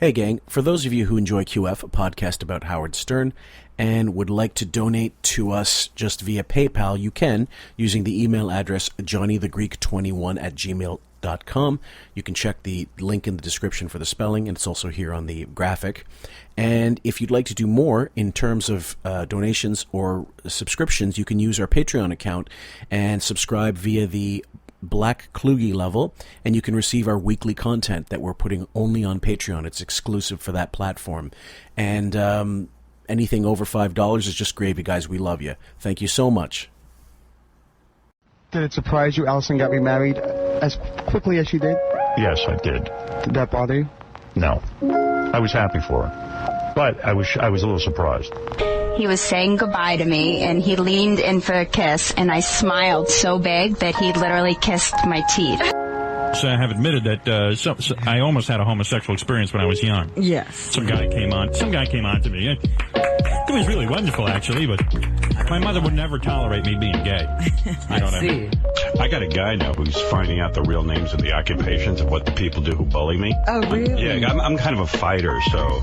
Hey gang, for those of you who enjoy QF, a podcast about Howard Stern, and would like to donate to us just via PayPal, you can, using the email address johnnythegreek21@gmail.com. You can check the link in the description for the spelling, and it's also here on the graphic. And if you'd like to do more in terms of donations or subscriptions, you can use our Patreon account and subscribe via the Black Kluge level, and you can receive our weekly content that we're putting only on Patreon. It's exclusive for that platform. And anything over $5 is just gravy, guys. We love you. Thank you so much. Did it surprise you Allison got remarried as quickly as she did? Yes, I did. Did that bother you? No. I was happy for her. But I was a little surprised. He was saying goodbye to me, and he leaned in for a kiss, and I smiled so big that he literally kissed my teeth. So I have admitted that I almost had a homosexual experience when I was young. Yes. Some guy came on to me. It was really wonderful, actually, but my mother would never tolerate me being gay. I see. I got a guy now who's finding out the real names of the occupations of what the people do who bully me. Oh, really? Yeah, I'm kind of a fighter, so...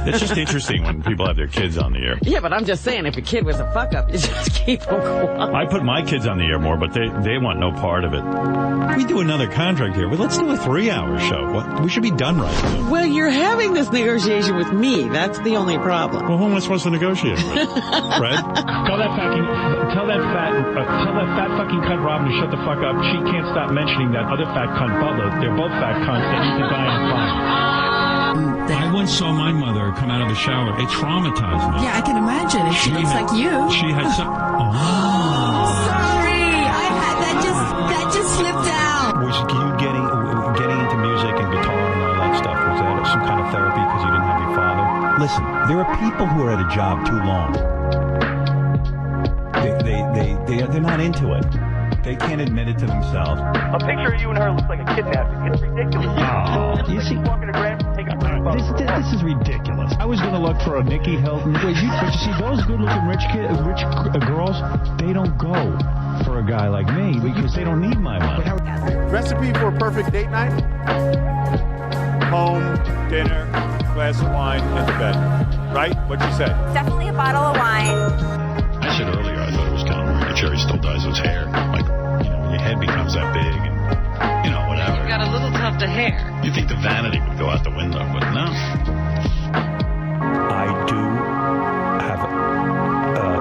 it's just interesting when people have their kids on the air. Yeah, but I'm just saying, if a kid was a fuck-up, you just keep them quiet. I put my kids on the air more, but they want no part of it. We do another contract here. Well, let's do a 3-hour show. We should be done right now. Well, you're having this negotiation with me. That's the only problem. Well, who am I supposed to negotiate with? Fred? Tell that fat fucking cunt Robin to shut the fuck up. She can't stop mentioning that other fat cunt Butler. They're both fat cunts. They need to die and fine. I once saw my mother come out of the shower. It traumatized me. Yeah, I can imagine. She looks like you. She had some... Sorry, that just slipped out. Was you getting into music and guitar and all that stuff? Was that some kind of therapy because you didn't have your father? Listen, there are people who are at a job too long. They're not into it. They can't admit it to themselves. A picture of you and her looks like a kidnapping. It's ridiculous. Oh, you see, This is ridiculous. I was going to look for a Nikki Hilton. But you see, those good-looking rich girls, they don't go for a guy like me because they don't need my money. Recipe for a perfect date night? Home, dinner, glass of wine, and the bed. Right? What'd you say? Definitely a bottle of wine. I said earlier I thought it was kind of weird that Jerry still dyes his hair. Like, your head becomes that big and, whatever. You got a little tough to hair. You think the vanity would go out the window, but no. I do have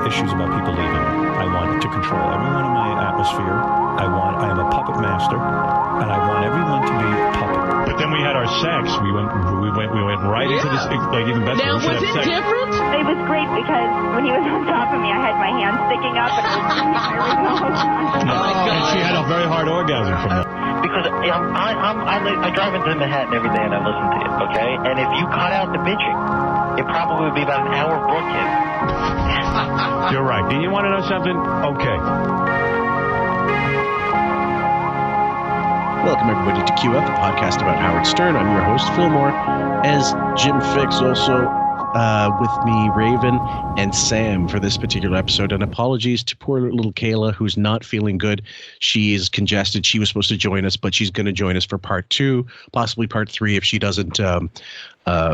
issues about people leaving. I want to control everyone in my atmosphere. I am a puppet master, and I want everyone to be a puppet. But then we had our sex. We went right into this, like, even better. Now, was it different? It was great because when he was on top of me, I had my hands sticking up and I was And she had a very hard orgasm from that. Because I drive into Manhattan every day and I listen to it, okay? And if you cut out the bitching, it probably would be about an hour of broadcast. You're right. Do you want to know something? Okay. Welcome, everybody, to QF, a podcast about Howard Stern. I'm your host, Fillmore, as Jim Fix, also with me, Raven and Sam, for this particular episode. And apologies to poor little Kayla, who's not feeling good. She is congested. She was supposed to join us, but she's going to join us for part 2, possibly part 3, if she doesn't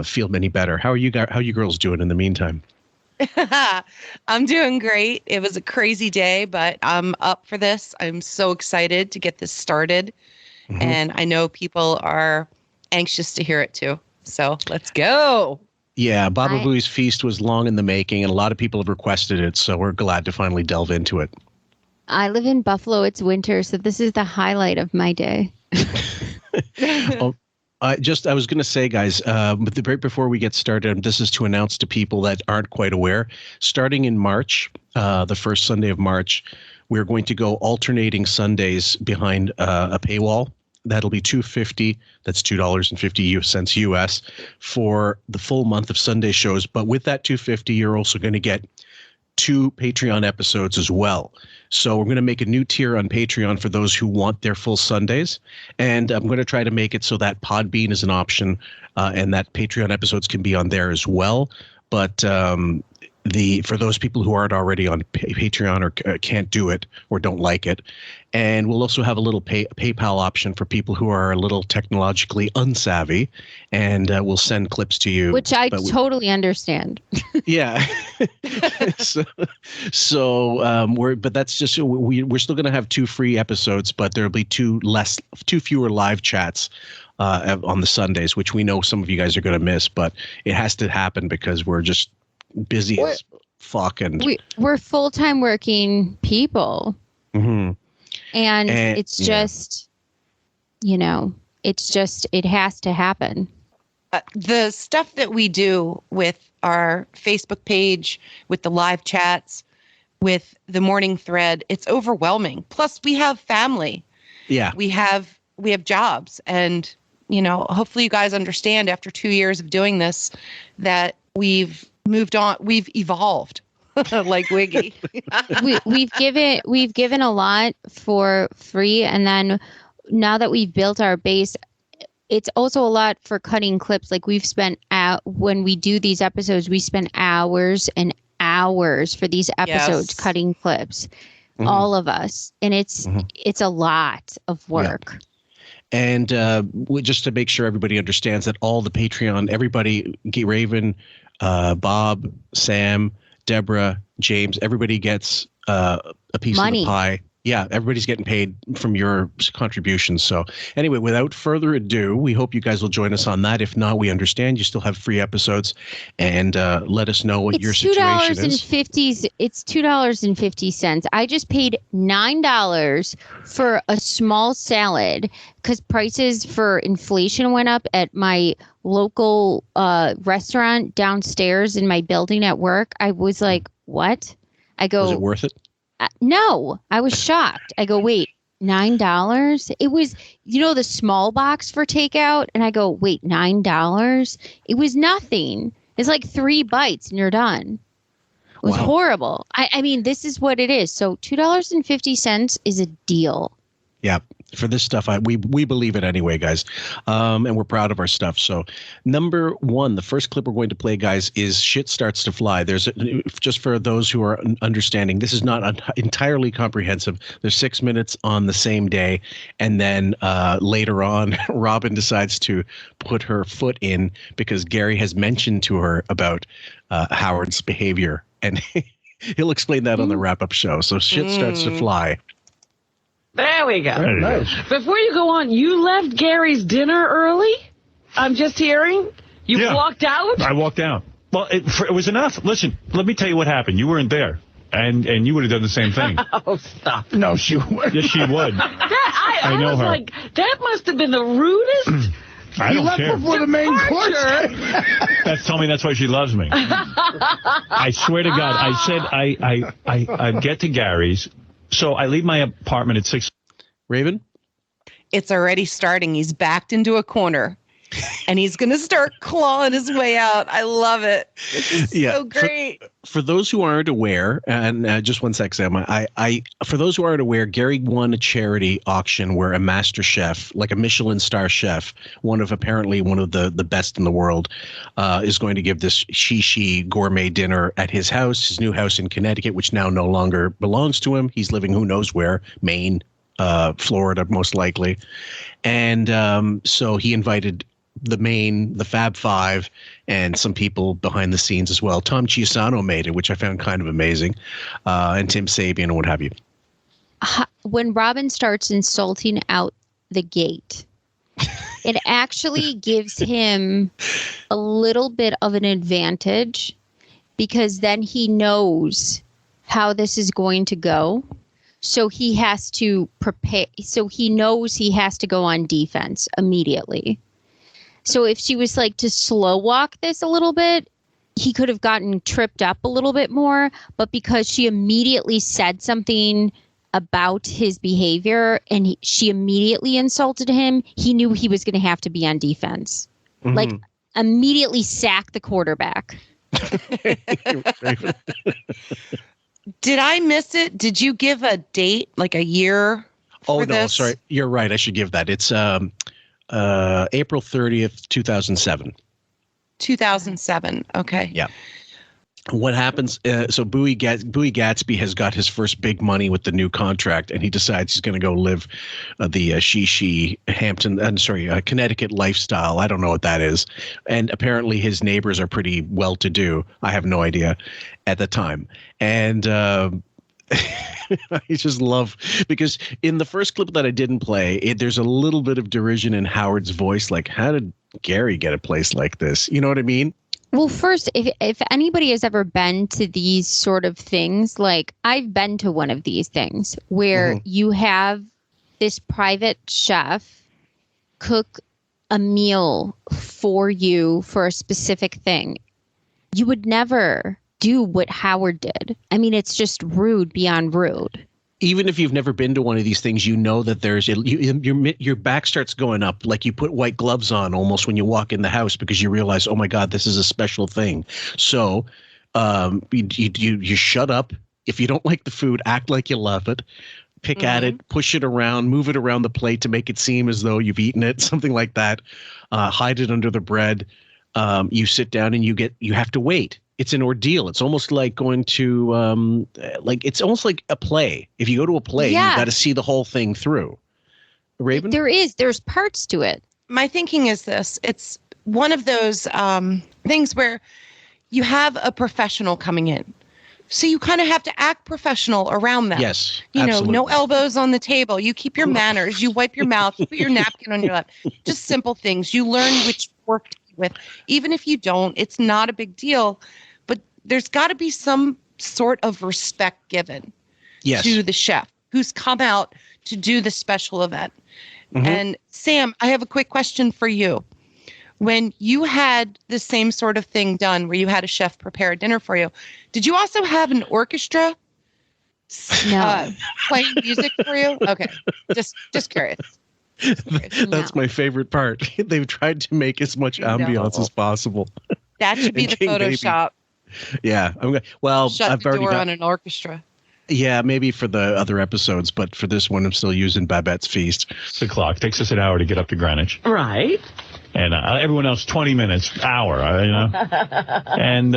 feel any better. How are you girls doing in the meantime? I'm doing great. It was a crazy day, but I'm up for this. I'm so excited to get this started. Mm-hmm. And I know people are anxious to hear it too. So let's go. Yeah, Bababooey's feast was long in the making, and a lot of people have requested it. So we're glad to finally delve into it. I live in Buffalo. It's winter, so this is the highlight of my day. I was going to say, guys, but right before we get started, this is to announce to people that aren't quite aware. Starting in March, the first Sunday of March, we're going to go alternating Sundays behind a paywall. That'll be $2.50. That's $2.50 US for the full month of Sunday shows. But with that $2.50, you're also going to get 2 Patreon episodes as well. So we're going to make a new tier on Patreon for those who want their full Sundays. And I'm going to try to make it so that Podbean is an option and that Patreon episodes can be on there as well. But for those people who aren't already on Patreon or can't do it or don't like it. And we'll also have a little PayPal option for people who are a little technologically unsavvy, and we'll send clips to you. Which I totally understand. Yeah. But that's just, we're still going to have 2 free episodes, but there'll be 2 fewer live chats on the Sundays, which we know some of you guys are going to miss, but it has to happen because we're just busy as fuck. And we're full-time working people. Mm-hmm. And it's just, it has to happen. The stuff that we do with our Facebook page, with the live chats, with the morning thread, it's overwhelming. Plus, we have family. Yeah. We have jobs. And, hopefully you guys understand after 2 years of doing this that we've moved on. We've evolved. Like Wiggy. we've given a lot for free, and then now that we've built our base, it's also a lot for cutting clips. Like we've spent when we do these episodes, we spend hours and hours for these episodes cutting clips, all of us, and it's a lot of work. Yep. And just to make sure everybody understands that all the Patreon, everybody, Raven, Bob, Sam, Deborah, James, everybody gets a piece of the pie. Yeah, everybody's getting paid from your contributions. So anyway, without further ado, we hope you guys will join us on that. If not, we understand you still have free episodes, and let us know what your situation is. It's $2.50. I just paid $9 for a small salad because prices for inflation went up at my local restaurant downstairs in my building at work. I was like, what? I go, was it worth it? No, I was shocked. I go, wait, $9? It was, the small box for takeout. And I go, wait, $9? It was nothing. It's like 3 bites and you're done. It was horrible. I mean, this is what it is. So $2.50 is a deal. Yeah. For this stuff, we believe it anyway, guys. And we're proud of our stuff. So number 1, the first clip we're going to play, guys, is Shit Starts to Fly. Just for those who are understanding, this is not entirely comprehensive. There's 6 minutes on the same day. And then later on, Robin decides to put her foot in because Gary has mentioned to her about Howard's behavior. And he'll explain that on the wrap-up show. So Shit Starts to Fly. There we go. Nice. Before you go on, you left Gary's dinner early? I'm just hearing. You walked out? I walked out. Well, it was enough. Listen, let me tell you what happened. You weren't there. And you would have done the same thing. Oh, stop. No, she would. Yes, she would. I know was her. like, that must have been the rudest. I don't care. Before the main course. Tell me that's why she loves me. I swear to God, I said I get to Gary's. So I leave my apartment at 6. Raven? It's already starting. He's backed into a corner. And he's going to start clawing his way out. I love it. This is so great. For those who aren't aware, and just one sec, Sam, for those who aren't aware, Gary won a charity auction where a master chef, like a Michelin star chef, apparently one of the best in the world, is going to give this shishi gourmet dinner at his house, his new house in Connecticut, which now no longer belongs to him. He's living who knows where, Maine, Florida, most likely. And so he invited the Fab Five, and some people behind the scenes as well. Tom Chiusano made it, which I found kind of amazing, and Tim Sabian and what have you. When Robin starts insulting out the gate, it actually gives him a little bit of an advantage because then he knows how this is going to go. So he has to prepare. So he knows he has to go on defense immediately. So if she was like to slow walk this a little bit, he could have gotten tripped up a little bit more. But because she immediately said something about his behavior and she immediately insulted him, he knew he was going to have to be on defense. Mm-hmm. Like immediately sack the quarterback. Did I miss it? Did you give a date, like a year? Oh, no, sorry. You're right. I should give that. It's April 30th, 2007. 2007. Okay. Yeah. what happens? So Bowie Gatsby has got his first big money with the new contract, and he decides he's going to go live the Connecticut lifestyle. I don't know what that is, and apparently his neighbors are pretty well-to-do. I have no idea at the time, and I just love because in the first clip that I didn't play, there's a little bit of derision in Howard's voice, like, how did Gary get a place like this? You know what I mean? Well, first, if anybody has ever been to these sort of things, like I've been to one of these things where you have this private chef cook a meal for you for a specific thing. You would never do what Howard did. I mean, it's just rude beyond rude. Even if you've never been to one of these things, you know that your back starts going up, like you put white gloves on almost when you walk in the house, because you realize, oh my God, this is a special thing. So you shut up. If you don't like the food, act like you love it. Pick at it, push it around, move it around the plate to make it seem as though you've eaten it, something like that. Hide it under the bread. You sit down and you have to wait. It's an ordeal. It's almost like going to it's almost like a play. If you go to a play, you got to see the whole thing through. Raven? There's parts to it. My thinking is this. It's one of those things where you have a professional coming in. So you kind of have to act professional around them. Yes, you absolutely. know, no elbows on the table. You keep your manners. You wipe your mouth. You put your napkin on your lap. Just simple things. You learn which fork to eat with. Even if you don't, it's not a big deal. But there's got to be some sort of respect given to the chef who's come out to do the special event. And Sam, I have a quick question for you. When you had the same sort of thing done where you had a chef prepare a dinner for you, did you also have an orchestra playing music for you? Okay. Just curious. That's my favorite part. They've tried to make as much ambiance as possible. That should be the Photoshop. Yeah. Shut I've the already door got on an orchestra. Yeah, maybe for the other episodes, but for this one, I'm still using Babette's Feast. The clock takes us an hour to get up to Greenwich. Right. And everyone else, 20 minutes, hour, you know. And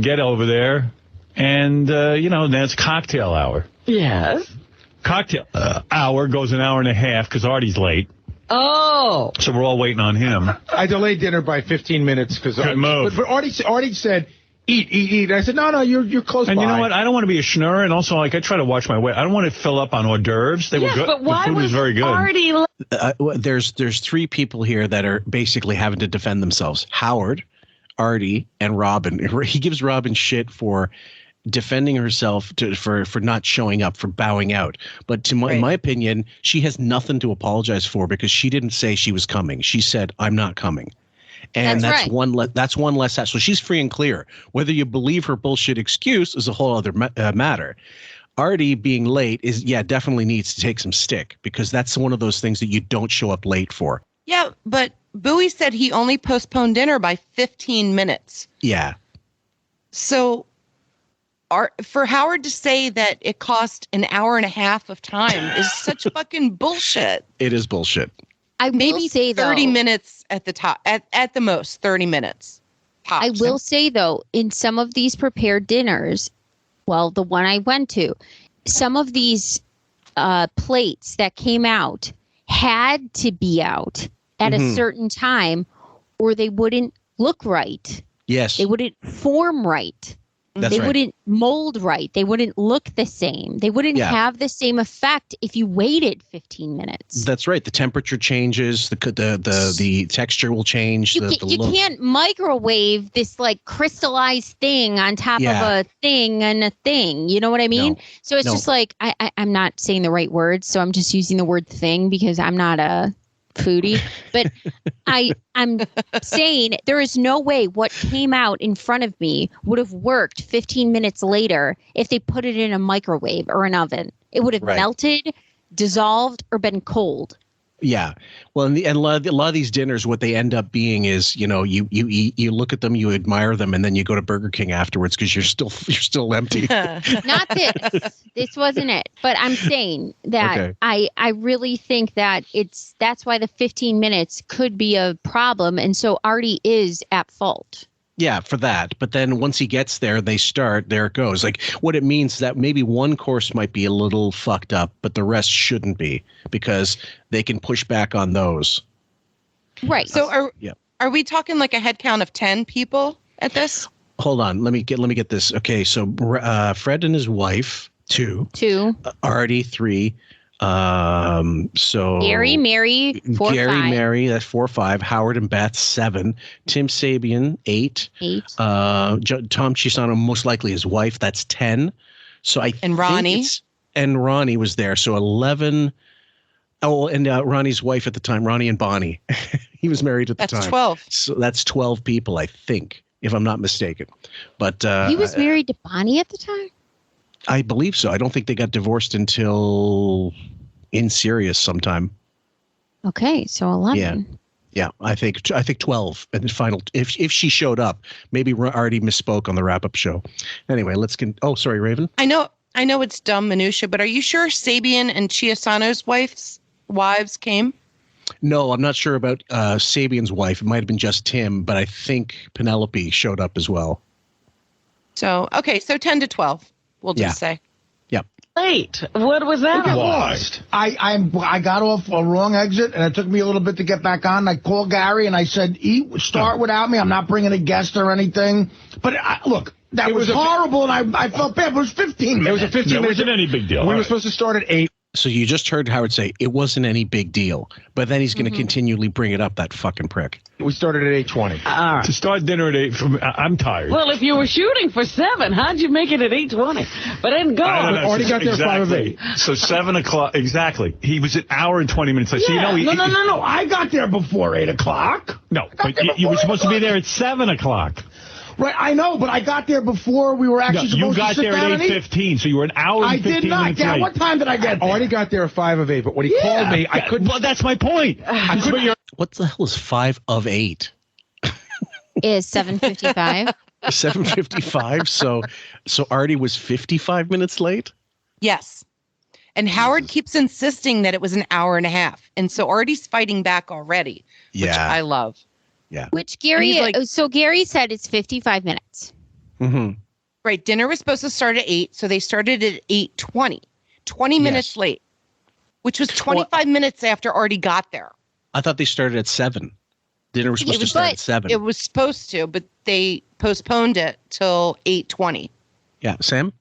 get over there. And, then it's cocktail hour. Yes. Cocktail hour goes an hour and a half because Artie's late. Oh. So we're all waiting on him. I delayed dinner by 15 minutes because But Artie said, eat. I said, no, you're close by. And you know what? I don't want to be a schnurr, and also, I try to watch my weight. I don't want to fill up on hors d'oeuvres. They were good. But why the food was very good. Artie there's three people here that are basically having to defend themselves: Howard, Artie, and Robin. He gives Robin shit for defending herself for not showing up, for bowing out. But in my opinion, she has nothing to apologize for because she didn't say she was coming. She said, "I'm not coming." And that's one less. So she's free and clear. Whether you believe her bullshit excuse is a whole other matter. Artie being late definitely needs to take some stick because that's one of those things that you don't show up late for. Yeah, but Bowie said he only postponed dinner by 15 minutes. Yeah. So for Howard to say that it cost an hour and a half of time is such fucking bullshit. It is bullshit. I Maybe will say 30 minutes at the top, at the most 30 minutes. Tops. I will say though, in some of these prepared dinners, well, the one I went to, some of these plates that came out had to be out at a certain time or they wouldn't look right. Yes. They wouldn't form right. They wouldn't mold right. They wouldn't look the same. They wouldn't have the same effect if you waited 15 minutes. That's right. The temperature changes. The texture will change. You can't microwave this like crystallized thing on top of a thing and a thing. You know what I mean? No. So it's just like I'm not saying the right words, so I'm just using the word thing because I'm not a foodie, but I'm saying there is no way what came out in front of me would have worked 15 minutes later if they put it in a microwave or an oven. It would have melted, dissolved, or been cold. Yeah. Well, and a lot of these dinners, what they end up being is, you eat, you look at them, you admire them, and then you go to Burger King afterwards because you're still empty. Not this. This wasn't it. But I'm saying that I really think that that's why the 15 minutes could be a problem, and so Artie is at fault. Yeah, for that. But then once he gets there, there it goes. Like what it means is that maybe one course might be a little fucked up, but the rest shouldn't be because they can push back on those. Right. So are we talking like a head count of 10 people at this? Hold on. Let me get this. Okay. So Fred and his wife, 2. Artie, 3. So Gary, Mary, 4, Gary, 5. Mary, that's 4, 5. Howard and Beth, 7. Tim Sabian, 8. Tom Chisano, most likely his wife, that's 10. So and Ronnie. And Ronnie was there, so 11. Oh, and Ronnie's wife at the time, Ronnie and Bonnie. He was married at the time. That's 12. So that's 12 people, I think, if I'm not mistaken. But he was married to Bonnie at the time? I believe so. I don't think they got divorced until in Sirius sometime. Okay, so 11. Yeah. I think 12 and the final. If she showed up, maybe already misspoke on the wrap up show. Anyway, oh, sorry, Raven. I know it's dumb minutia, but are you sure Sabian and Chiasano's wives came? No, I'm not sure about Sabian's wife. It might have been just Tim, but I think Penelope showed up as well. So so 10 to 12. We'll just say. Yep. Late. What was that? I got lost. I got off a wrong exit, and it took me a little bit to get back on. I called Gary, and I said, start without me. I'm not bringing a guest or anything. But look, that was horrible, and I felt bad. It was 15 minutes. It was a 15 minutes. It wasn't any big deal. We were supposed to start at 8. So you just heard Howard say it wasn't any big deal, but then he's going to continually bring it up, that fucking prick. We started at 8:20. Right. To start dinner at 8, I'm tired. Well, if you were shooting for 7, how'd you make it at 8:20? But then go. Already got there at 5 of 8. So 7 o'clock, exactly. He was an hour and 20 minutes late. Yeah. So No. I got there before 8 o'clock. No, but you were supposed to be there at 7 o'clock. Right, I know, but I got there before we were actually supposed to sit down. You got there at 8:15, so you were an hour and 15 minutes late. I did not. What time did I get there? I already got there at 5 of 8, but when he called me, I couldn't. Well, that's my point. What the hell is 5 of 8? Is 7:55. 7:55. So Artie was 55 minutes late? Yes. And Howard keeps insisting that it was an hour and a half. And so Artie's fighting back already, which I love. Yeah. Which Gary, so Gary said it's 55 minutes. Mm-hmm. Right. Dinner was supposed to start at 8, so they started at 8:20, 20 minutes late, which was 25 minutes after Artie got there. I thought they started at 7. Dinner was supposed to start at 7. It was supposed to, but they postponed it till 8:20. Yeah. Sam?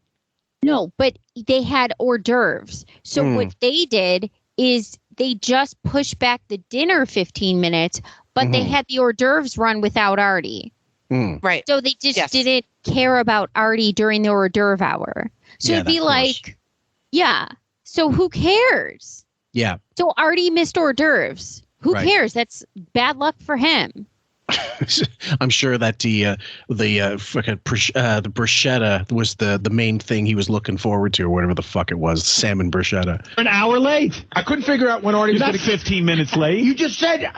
No, but they had hors d'oeuvres. So what they did is they just pushed back the dinner 15 minutes, but they had the hors d'oeuvres run without Artie. Right. So they just didn't care about Artie during the hors d'oeuvre hour. So it'd be like, so who cares? Yeah. So Artie missed hors d'oeuvres. Who cares? That's bad luck for him. I'm sure that the bruschetta was the main thing he was looking forward to, or whatever the fuck it was, salmon bruschetta. An hour late. I couldn't figure out when Artie was going to 15 minutes late. You just said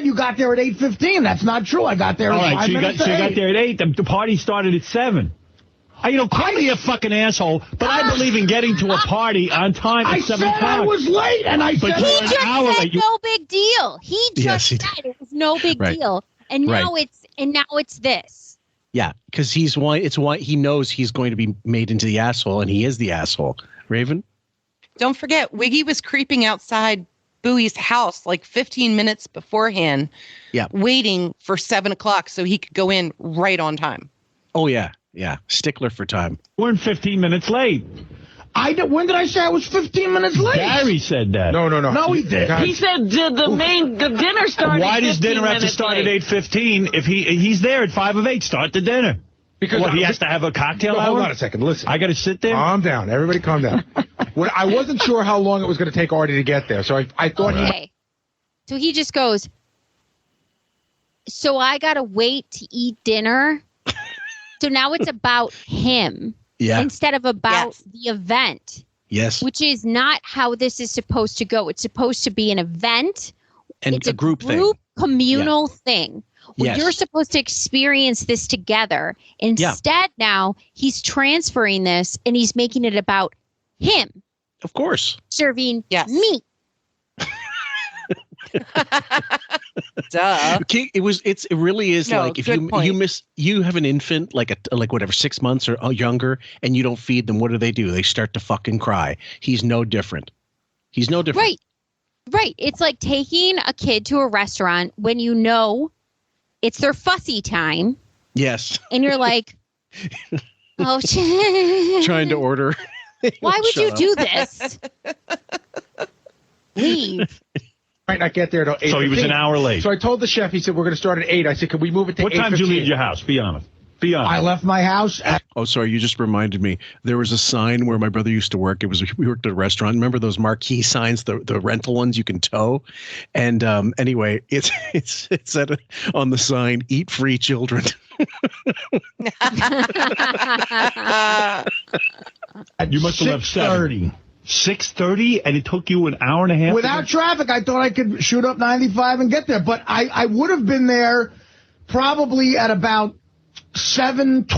you got there at 8:15. That's not true. I got there at 5 minutes late. So you got there at 8. The party started at 7. Call me a fucking asshole, but I believe in getting to a party on time at 7 o'clock. I was late, and I said he just said no big deal. He just said it was no big deal, and now it's this. Yeah, because it's why he knows he's going to be made into the asshole, and he is the asshole. Raven? Don't forget, Wiggy was creeping outside Bowie's house like 15 minutes beforehand, waiting for 7 o'clock so he could go in right on time. Oh, yeah. Yeah, stickler for time. We're 15 minutes late. When did I say I was 15 minutes late? Gary said that. No, he did. He said the dinner started. Why does dinner have to start at 8:15 if he's there at 5 of 8? Start the dinner. Because he has to have a cocktail hour? Hold on a second. Listen. I got to sit there? Calm down. Everybody calm down. I wasn't sure how long it was going to take Artie to get there, so I thought So he just goes, so I got to wait to eat dinner? So now it's about him instead of about the event. Yes. Which is not how this is supposed to go. It's supposed to be an event. And it's a group communal thing. Where you're supposed to experience this together. Instead, now he's transferring this and he's making it about him. Of course. Serving meat. Duh. Okay, it really is No, like if good point. you have an infant like whatever 6 months or younger and you don't feed them, what do? They start to fucking cry. He's no different. Right. It's like taking a kid to a restaurant when you know it's their fussy time. Yes. And you're like, oh, shit. Trying to order. Why would you Shut do this? Leave. Might not get there till 8. So he was an hour late. So I told the chef, he said, we're going to start at 8. I said, can we move it to 8:15? What time did you leave your house? Be honest. Be honest. I left my house at... Oh, sorry. You just reminded me. There was a sign where my brother used to work. We worked at a restaurant. Remember those marquee signs, the rental ones you can tow? And anyway, it said on the sign, "Eat free, children." You must have left 7:30. 6:30, and it took you an hour and a half. Without traffic, I thought I could shoot up 95 and get there. But I would have been there probably at about 7:25,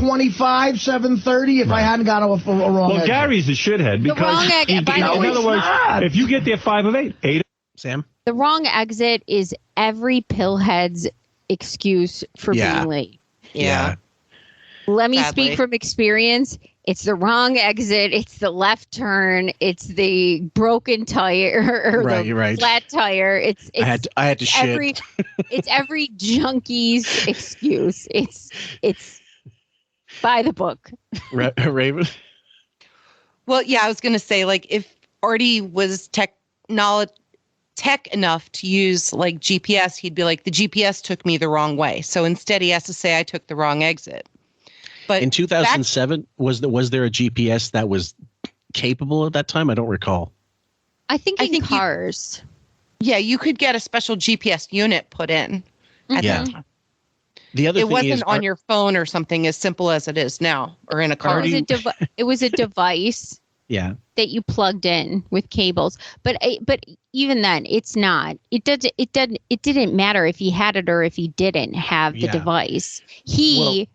7:30 if I hadn't got off a wrong exit. Gary's a shithead because wrong exit. in other words, if you get there 5 of 8. Sam? The wrong exit is every pillhead's excuse for being late. Yeah. Let me Sadly. speak from experience. It's the wrong exit. It's the left turn. It's the broken tire or the flat tire. It's I had to every, shit. It's every junkie's excuse. It's by the book. Raven? Well, yeah, I was going to say, like, if Artie was tech enough to use like GPS, he'd be like, the GPS took me the wrong way. So instead he has to say, I took the wrong exit. But in 2007, was there a GPS that was capable at that time? I don't recall. I think cars. You could get a special GPS unit put in at that time. The other it thing wasn't is, on your phone or something as simple as it is now, or in a car. It was a device. Yeah. That you plugged in with cables, but even then, it's not. It didn't matter if he had it or if he didn't have the device. He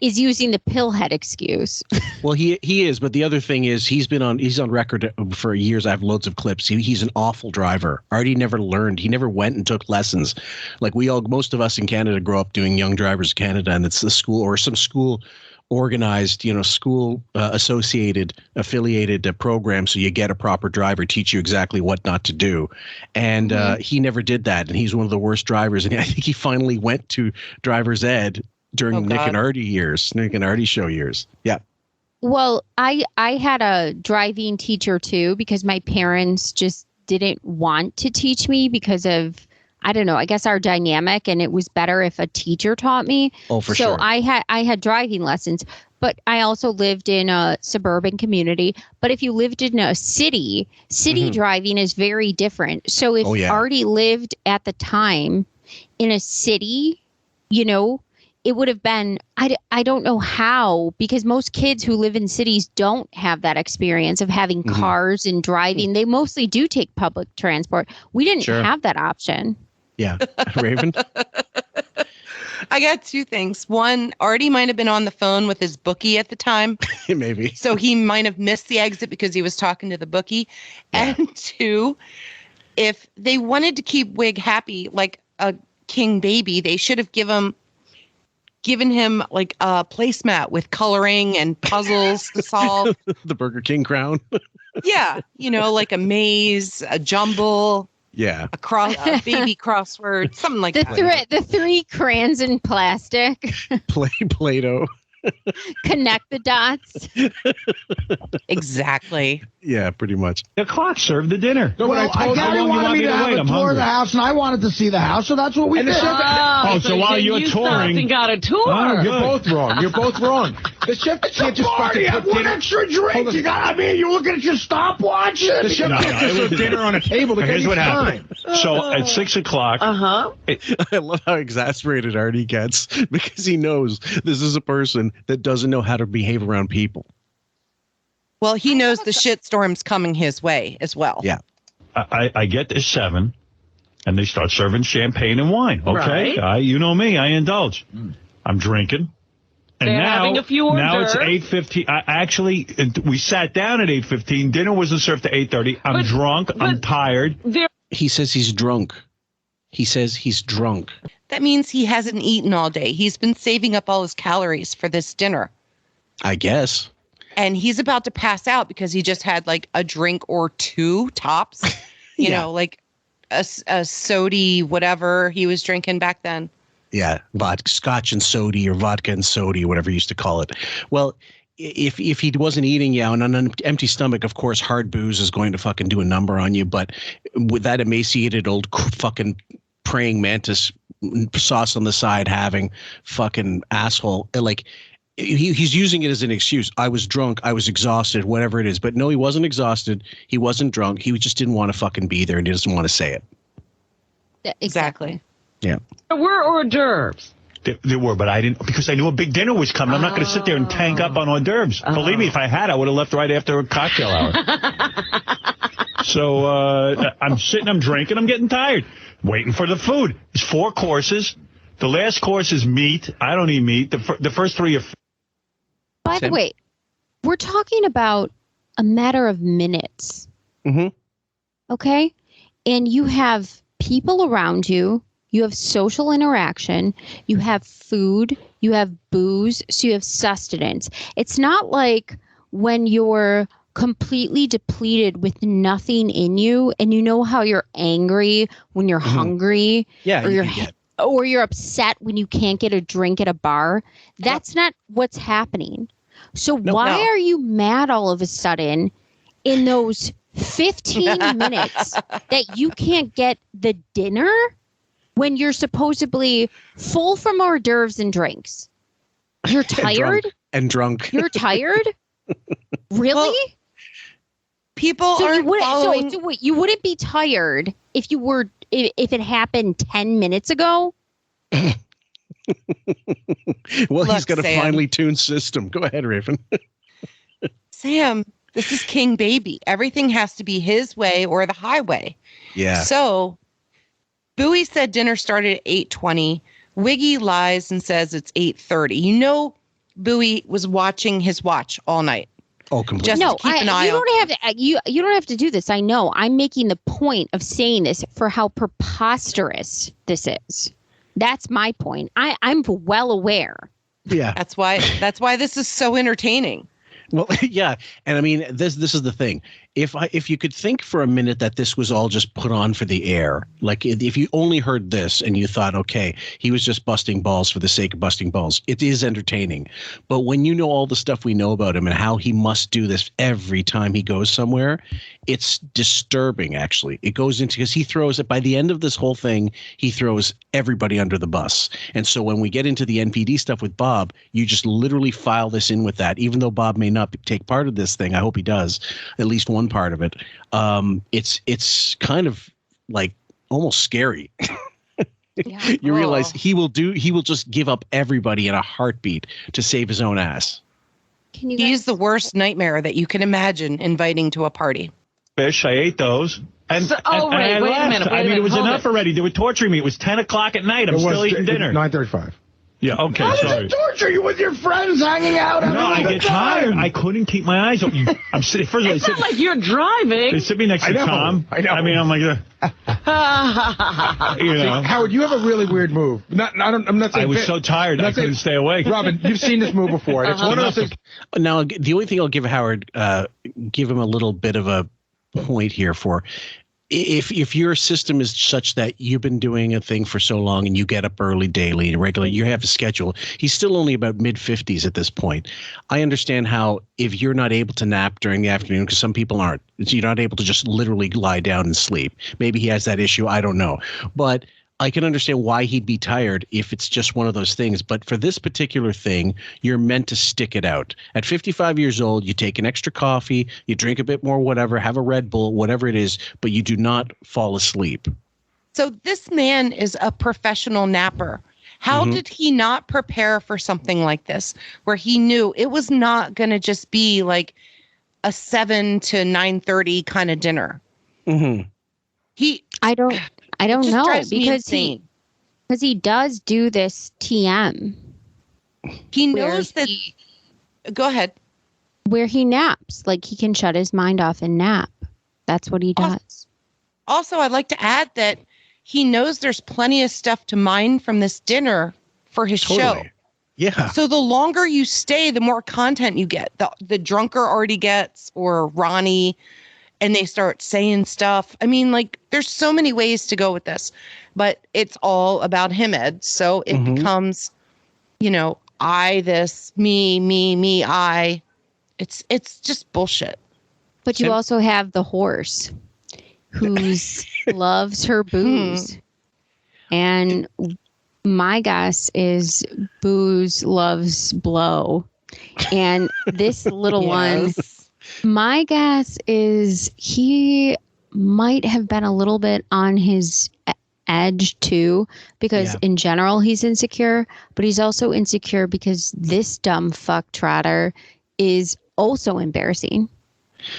is using the pillhead excuse. Well, he is, but the other thing is he's on record for years. I have loads of clips. He's an awful driver. Artie never learned. He never went and took lessons. Like most of us in Canada grow up doing Young Drivers Canada, and it's the school or some school organized, school affiliated program, so you get a proper driver, teach you exactly what not to do. And he never did that, and he's one of the worst drivers. And I think he finally went to driver's ed during Nick and Artie show years. Yeah. Well, I had a driving teacher too, because my parents just didn't want to teach me because of, I don't know, I guess our dynamic, and it was better if a teacher taught me. Oh, for sure. So I had driving lessons, but I also lived in a suburban community. But if you lived in a city driving is very different. So if Artie lived at the time in a city, it would have been, I don't know how, because most kids who live in cities don't have that experience of having cars and driving. They mostly do take public transport. We didn't have that option. Yeah. Raven? I got two things. One, Artie might have been on the phone with his bookie at the time. Maybe. So he might have missed the exit because he was talking to the bookie. Yeah. And two, if they wanted to keep Wig happy like a king baby, they should have given him like a placemat with coloring and puzzles to solve. The Burger King crown. Yeah. Like a maze, a jumble. Yeah. A baby crossword, something like that. The three crayons in plastic. Play-Doh. Connect the dots. Exactly. Yeah, pretty much. The clock served the dinner. No, well, Gary wanted me to have a tour of the house, and I wanted to see the house, so that's what we did. So while you're touring, and got a tour. Oh, you're both wrong. You're both wrong. The chef can't just fucking have one extra drink. You're looking at your stopwatch. The chef can't just put dinner on a table to Here's get what time. happened. So at 6 o'clock. I love how exasperated Artie gets because he knows this is a person that doesn't know how to behave around people. Well, he knows the shitstorm's coming his way as well. Yeah. I get to 7, and they start serving champagne and wine. Okay, Right. you know me, I indulge. I'm drinking. And They're having a few hors now it's d'oeuvres. 8:15. Actually, we sat down at 8:15. Dinner wasn't served to 8:30. I'm drunk. I'm tired. He says he's drunk. He says he's drunk. That means he hasn't eaten all day. He's been saving up all his calories for this dinner. I guess. And he's about to pass out because he just had like a drink or two tops. You know, like a sody, whatever he was drinking back then. Yeah, scotch and soda, or vodka and soda, whatever you used to call it. Well, if he wasn't eating, on an empty stomach, of course, hard booze is going to fucking do a number on you. But with that emaciated old fucking praying mantis sauce on the side having fucking asshole, like he's using it as an excuse. I was drunk, I was exhausted, whatever it is. But no, he wasn't exhausted. He wasn't drunk. He just didn't want to fucking be there, and he doesn't want to say it. Exactly. Yeah. There were hors d'oeuvres. There were, but I didn't, because I knew a big dinner was coming. I'm not going to sit there and tank up on hors d'oeuvres. Believe me, if I had, I would have left right after a cocktail hour. So I'm sitting, I'm drinking, I'm getting tired. Waiting for the food. It's 4 courses. The last course is meat. I don't eat meat. The first 3 are... By the way, we're talking about a matter of minutes. Mm-hmm. Okay? And you have people around you. You have social interaction. You have food. You have booze. So you have sustenance. It's not like when you're completely depleted with nothing in you, and you know how you're angry when you're hungry, or you're upset when you can't get a drink at a bar. That's not what's happening. So why are you mad all of a sudden in those 15 minutes that you can't get the dinner when you're supposedly full from hors d'oeuvres and drinks? You're tired? And drunk. You're tired? Really? Well, people so aren't following... So wait, you wouldn't be tired if it happened 10 minutes ago? Well, Look, he's got a Sam. finely tuned system. Go ahead, Raven. Sam, this is King Baby. Everything has to be his way or the highway. Yeah. So, Bowie said dinner started at 8:20. Wiggy lies and says it's 8:30. You know, Bowie was watching his watch all night. Oh, completely. Just No, to keep an eye you on. don't have to. You don't have to do this. I know. I'm making the point of saying this for how preposterous this is. That's my point. I'm well aware. Yeah. That's why this is so entertaining. Well, yeah, and I mean, this is the thing. If you could think for a minute that this was all just put on for the air, like if you only heard this and you thought, okay, he was just busting balls for the sake of busting balls, it is entertaining. But when you know all the stuff we know about him and how he must do this every time he goes somewhere, it's disturbing, actually. It goes into, because he throws it, by the end of this whole thing, he throws everybody under the bus. And so when we get into the NPD stuff with Bob, you just literally file this in with that, even though Bob may not take part of this thing. I hope he does, at least one part of it. It's kind of like almost scary. Yeah. You realize he will just give up everybody in a heartbeat to save his own ass. He's the worst nightmare that you can imagine inviting to a party. Fish, I ate those. And, So- and wait I a left. minute, I mean, it was hold enough it. already. They were torturing me. It was 10 o'clock at night. I'm still eating dinner. 9:35. Yeah, okay, How does sorry. it torture you with your friends hanging out? No, I get tired. I couldn't keep my eyes open. I'm sitting. First of all, It's not like you're driving. they sit me next to Tom. I know. I mean, I'm like, you know. Howard, you have a really weird move. I'm not saying I was so tired, I couldn't stay awake. Robin, you've seen this move before. It's one of those things. Now, the only thing I'll give Howard, give him a little bit of a point here for, if your system is such that you've been doing a thing for so long and you get up early, daily, regular, you have a schedule. He's still only about mid-50s at this point. I understand how if you're not able to nap during the afternoon, because some people aren't, you're not able to just literally lie down and sleep. Maybe he has that issue. I don't know. But I can understand why he'd be tired if it's just one of those things. But for this particular thing, you're meant to stick it out. At 55 years old, you take an extra coffee, you drink a bit more, whatever, have a Red Bull, whatever it is, but you do not fall asleep. So this man is a professional napper. How did he not prepare for something like this, where he knew it was not going to just be like a 7 to 9:30 kind of dinner? Mm-hmm. I don't just know, drives me because insane. he does do this TM. He knows that. Go ahead. Where he naps, like he can shut his mind off and nap. That's what he does. Also, I'd like to add that he knows there's plenty of stuff to mine from this dinner for his show. Yeah. So the longer you stay, the more content you get. The drunker Artie gets, or Ronnie, and they start saying stuff. I mean, like, there's so many ways to go with this, but it's all about him, Ed. So it becomes, I, this, me, I. It's just bullshit. But you also have the horse who's loves her booze. And my guess is booze loves blow. And this little one, my guess is he might have been a little bit on his edge too, because in general he's insecure, but he's also insecure because this dumb fuck trotter is also embarrassing.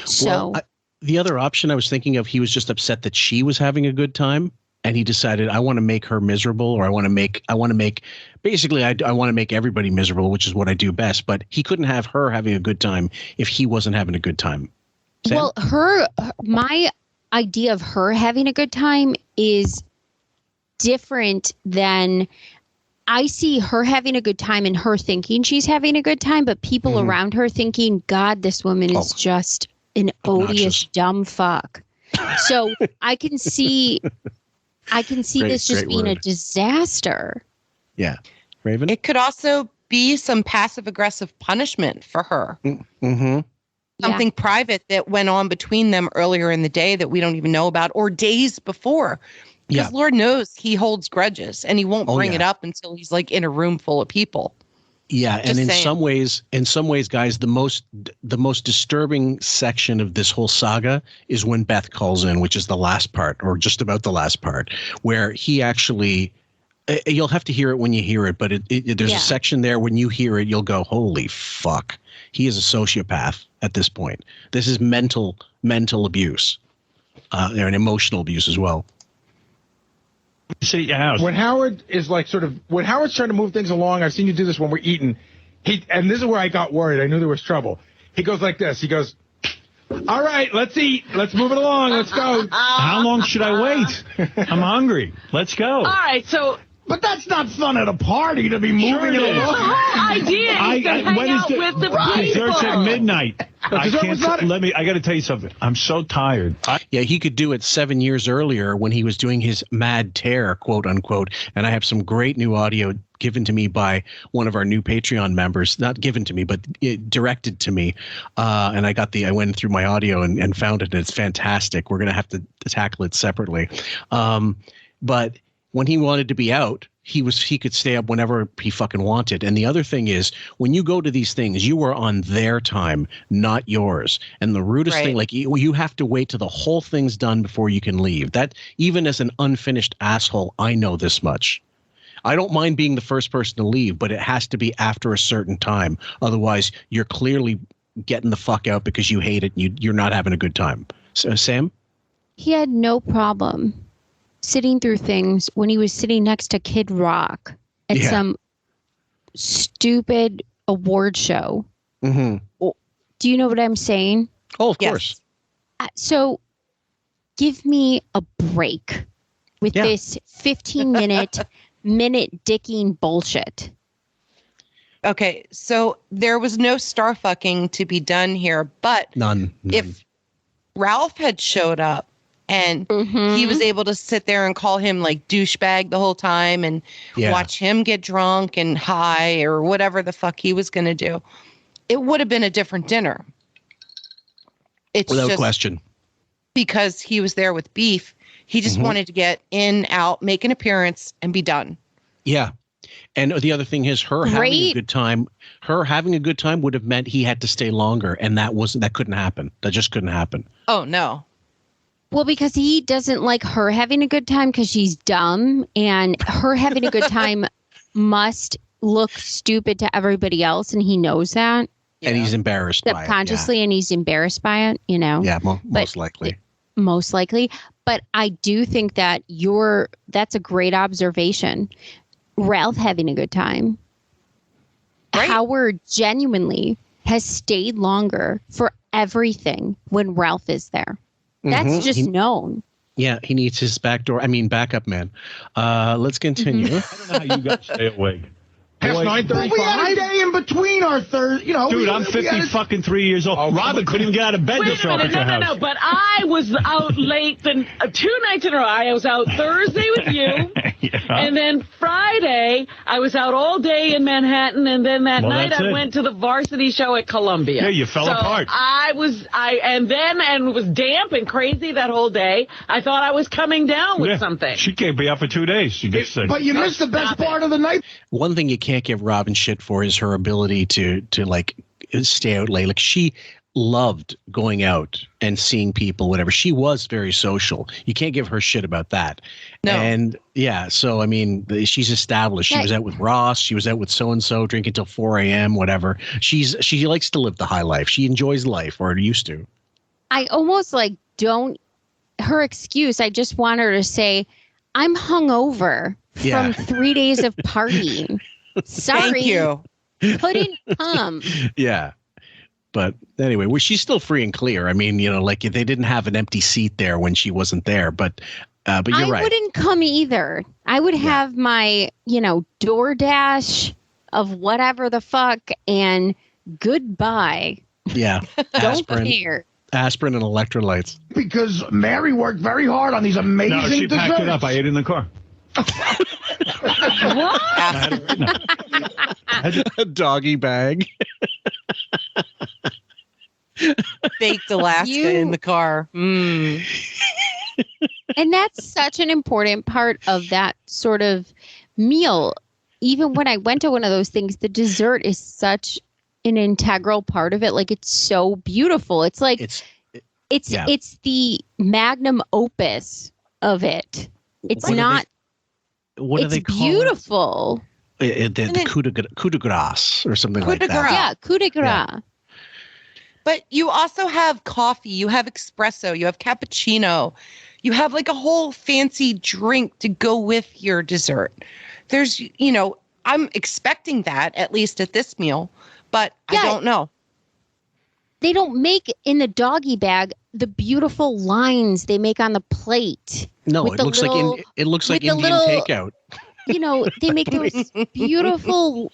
So the other option I was thinking of, he was just upset that she was having a good time, and he decided, I want to make her miserable, or I want to make basically I want to make everybody miserable, which is what I do best. But he couldn't have her having a good time if he wasn't having a good time. Sam? Well, my idea of her having a good time is different than I see her having a good time and her thinking she's having a good time, but people around her thinking, God, this woman is just an odious, dumb fuck. So I can see this just being a disaster. Yeah. Raven? It could also be some passive aggressive punishment for her. Something private that went on between them earlier in the day that we don't even know about, or days before. Because Lord knows he holds grudges, and he won't bring it up until he's like in a room full of people. Yeah, and in some ways, guys, the most disturbing section of this whole saga is when Beth calls in, which is the last part, or just about the last part, where he actually, you'll have to hear it when you hear it, but there's a section there when you hear it, you'll go, holy fuck, he is a sociopath at this point. This is mental abuse, and emotional abuse as well. Sit at your house. When Howard is when Howard's trying to move things along, I've seen you do this when we're eating. And this is where I got worried. I knew there was trouble. He goes like this. He goes, all right, let's eat. Let's move it along. Let's go. How long should I wait? I'm hungry. Let's go. All right, so... But that's not fun at a party to be moving it along. The whole idea is to hang out with the people. Dessert's at midnight. I got to tell you something. I'm so tired. He could do it 7 years earlier when he was doing his mad tear, quote unquote. And I have some great new audio given to me by one of our new Patreon members. Not given to me, but directed to me. And I went through my audio and found it. And it's fantastic. We're going to have to tackle it separately. But when he wanted to be out, he could stay up whenever he fucking wanted. And the other thing is, when you go to these things, you are on their time, not yours. And the rudest thing, like you have to wait till the whole thing's done before you can leave. That, even as an unfinished asshole, I know this much. I don't mind being the first person to leave, but it has to be after a certain time. Otherwise, you're clearly getting the fuck out because you hate it. And you're not having a good time. So, Sam? He had no problem sitting through things when he was sitting next to Kid Rock at some stupid award show. Do you know what I'm saying? Oh, of course. So give me a break with this 15-minute dicking bullshit. Okay, so there was no star fucking to be done here, but none. If Ralph had showed up, and he was able to sit there and call him like douchebag the whole time and watch him get drunk and high or whatever the fuck he was going to do, it would have been a different dinner. It's without just question. Because he was there with beef. He just wanted to get in, out, make an appearance, and be done. Yeah. And the other thing is having a good time. Her having a good time would have meant he had to stay longer. And that couldn't happen. That just couldn't happen. Oh, no. Well, because he doesn't like her having a good time because she's dumb, and her having a good time must look stupid to everybody else, and he knows that. And he's embarrassed by it. Subconsciously, and he's embarrassed by it, Yeah, most likely. Most likely. But I do think that that's a great observation. Ralph having a good time. Right. Howard genuinely has stayed longer for everything when Ralph is there. That's just known. Yeah, he needs his backup man. Let's continue. I don't know how you guys stay awake. Past 9:35. We had a day in between our third. Dude, I'm 3 years old. Oh, Robin couldn't even get out of bed to show up at your house. No, but I was out late. 2 nights in a row. I was out Thursday with you, and then Friday I was out all day in Manhattan, and then that night I went to the varsity show at Columbia. Yeah, you fell apart. And it was damp and crazy that whole day. I thought I was coming down with something. She can't be out for 2 days. She gets sick. But you missed the best part of the night. One thing you can't give Robin shit for is her ability to like stay out late. Like she loved going out and seeing people, whatever. She was very social. You can't give her shit about that. No. And yeah, so I mean, she's established. She was out with Ross. She was out with so and so, drinking till 4 a.m. Whatever. She likes to live the high life. She enjoys life, or used to. I almost like don't. Her excuse. I just want her to say, "I'm hungover from 3 days of partying." Sorry. Thank you. Couldn't come. Yeah. But anyway, she's still free and clear. I mean, like they didn't have an empty seat there when she wasn't there. But you're right. I wouldn't come either. I would have my, DoorDash of whatever the fuck and goodbye. Yeah. Don't care. Aspirin and electrolytes. Because Mary worked very hard on these amazing No, she desserts. packed it up. I ate it in the car. A doggy bag. Baked Alaska in the car. And that's such an important part of that sort of meal. Even when I went to one of those things, the dessert is such an integral part of it. Like, it's so beautiful. It's like it's the magnum opus of it. It's not. What do they call beautiful. The coup de grace or something like that. Yeah, coup de grace. Yeah. But you also have coffee, you have espresso, you have cappuccino, you have like a whole fancy drink to go with your dessert. There's, I'm expecting that at least at this meal, but I don't know. They don't make in the doggy bag the beautiful lines they make on the plate. No, it looks like Indian takeout. They make those beautiful.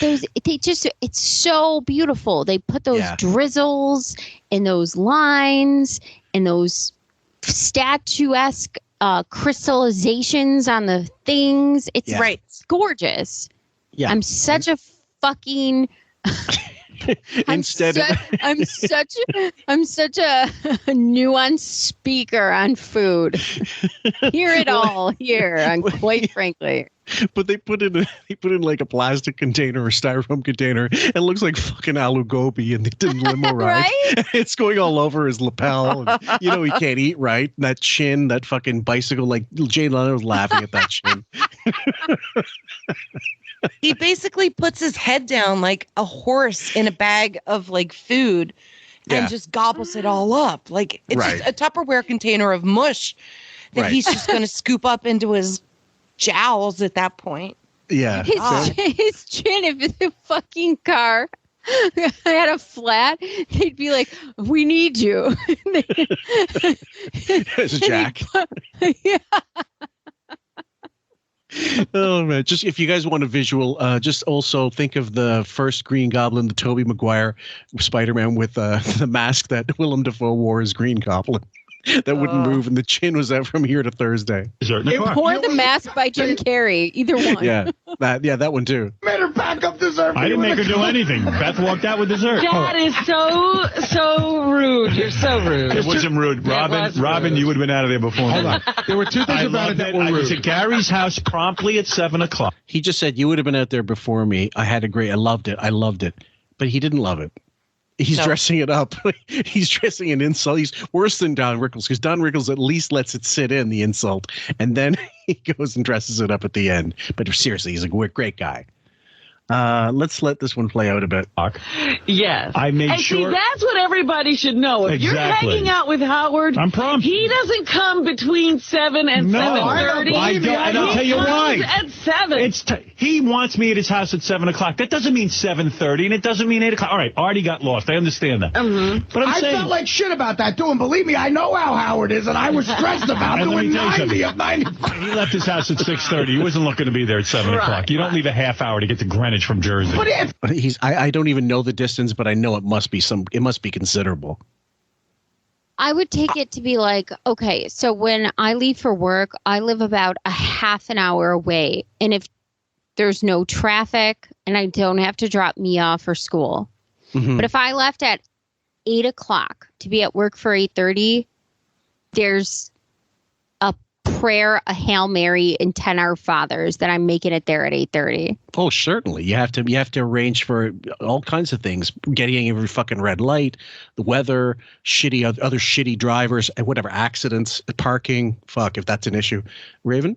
It's so beautiful. They put those drizzles and those lines and those statuesque crystallizations on the things. It's gorgeous. Yeah. I'm such a fucking. I'm such a nuanced speaker on food. Hear it all here, and quite frankly. But they put in like a plastic container or styrofoam container. It looks like fucking alu gobi, and they did limo ride. Right? It's going all over his lapel. And, he can't eat right. And that chin, that fucking bicycle. Like Jay Leno was laughing at that chin. He basically puts his head down like a horse in a bag of like food and just gobbles it all up. Like it's just a Tupperware container of mush that he's just going to scoop up into his jowls at that point. Yeah. His chin, if the fucking car had a flat, they'd be like, "We need you." It's Jack. Yeah. Oh man! Just if you guys want a visual, just also think of the first Green Goblin, the Tobey Maguire Spider-Man with the mask that Willem Dafoe wore as Green Goblin. That wouldn't move, and the chin was out from here to Thursday. Or the mask by Jim Carrey, either one. Yeah, that one too. Made her back up dessert. I didn't make her do anything. Beth walked out with dessert. That is so rude. You're so rude. It wasn't rude. Robin, you would have been out of there before. Hold on. There were two things about it that were rude. I was at Gary's house promptly at 7:00. He just said you would have been out there before me. I loved it. But he didn't love it. He's dressing it up. He's dressing an insult. He's worse than Don Rickles, because Don Rickles at least lets it sit in, the insult, and then he goes and dresses it up at the end. But seriously, he's a great guy. Let's let this one play out a bit. Yes. I made and sure. see, that's what everybody should know. If you're Exactly. hanging out with Howard, I'm prompt. he doesn't come between 7 and 7:30. I don't, and I'll tell you why. At 7. He wants me at his house at 7 o'clock. That doesn't mean 7:30, and it doesn't mean 8 o'clock. All right, Artie got lost. I understand that. But I'm I saying, felt like shit about that, too. And believe me, I know how Howard is, and I was stressed about And let doing me tell you 90 something. of 90. He left his house at 6:30. He wasn't looking to be there at 7 o'clock. You don't leave a half hour to get to Greenwich from Jersey. But I don't even know the distance, but I know it must be considerable. I would take it to be like, okay, so when I leave for work, I live about a half an hour away. And if there's no traffic and I don't have to drop me off for school. Mm-hmm. But if I left at 8 o'clock to be at work for 8:30, there's a prayer, a Hail Mary, and 10 Our Fathers that I'm making it there at 8:30. Oh, certainly. You have to arrange for all kinds of things. Getting every fucking red light, the weather, other shitty drivers, and whatever, accidents, parking. Fuck, if that's an issue. Raven?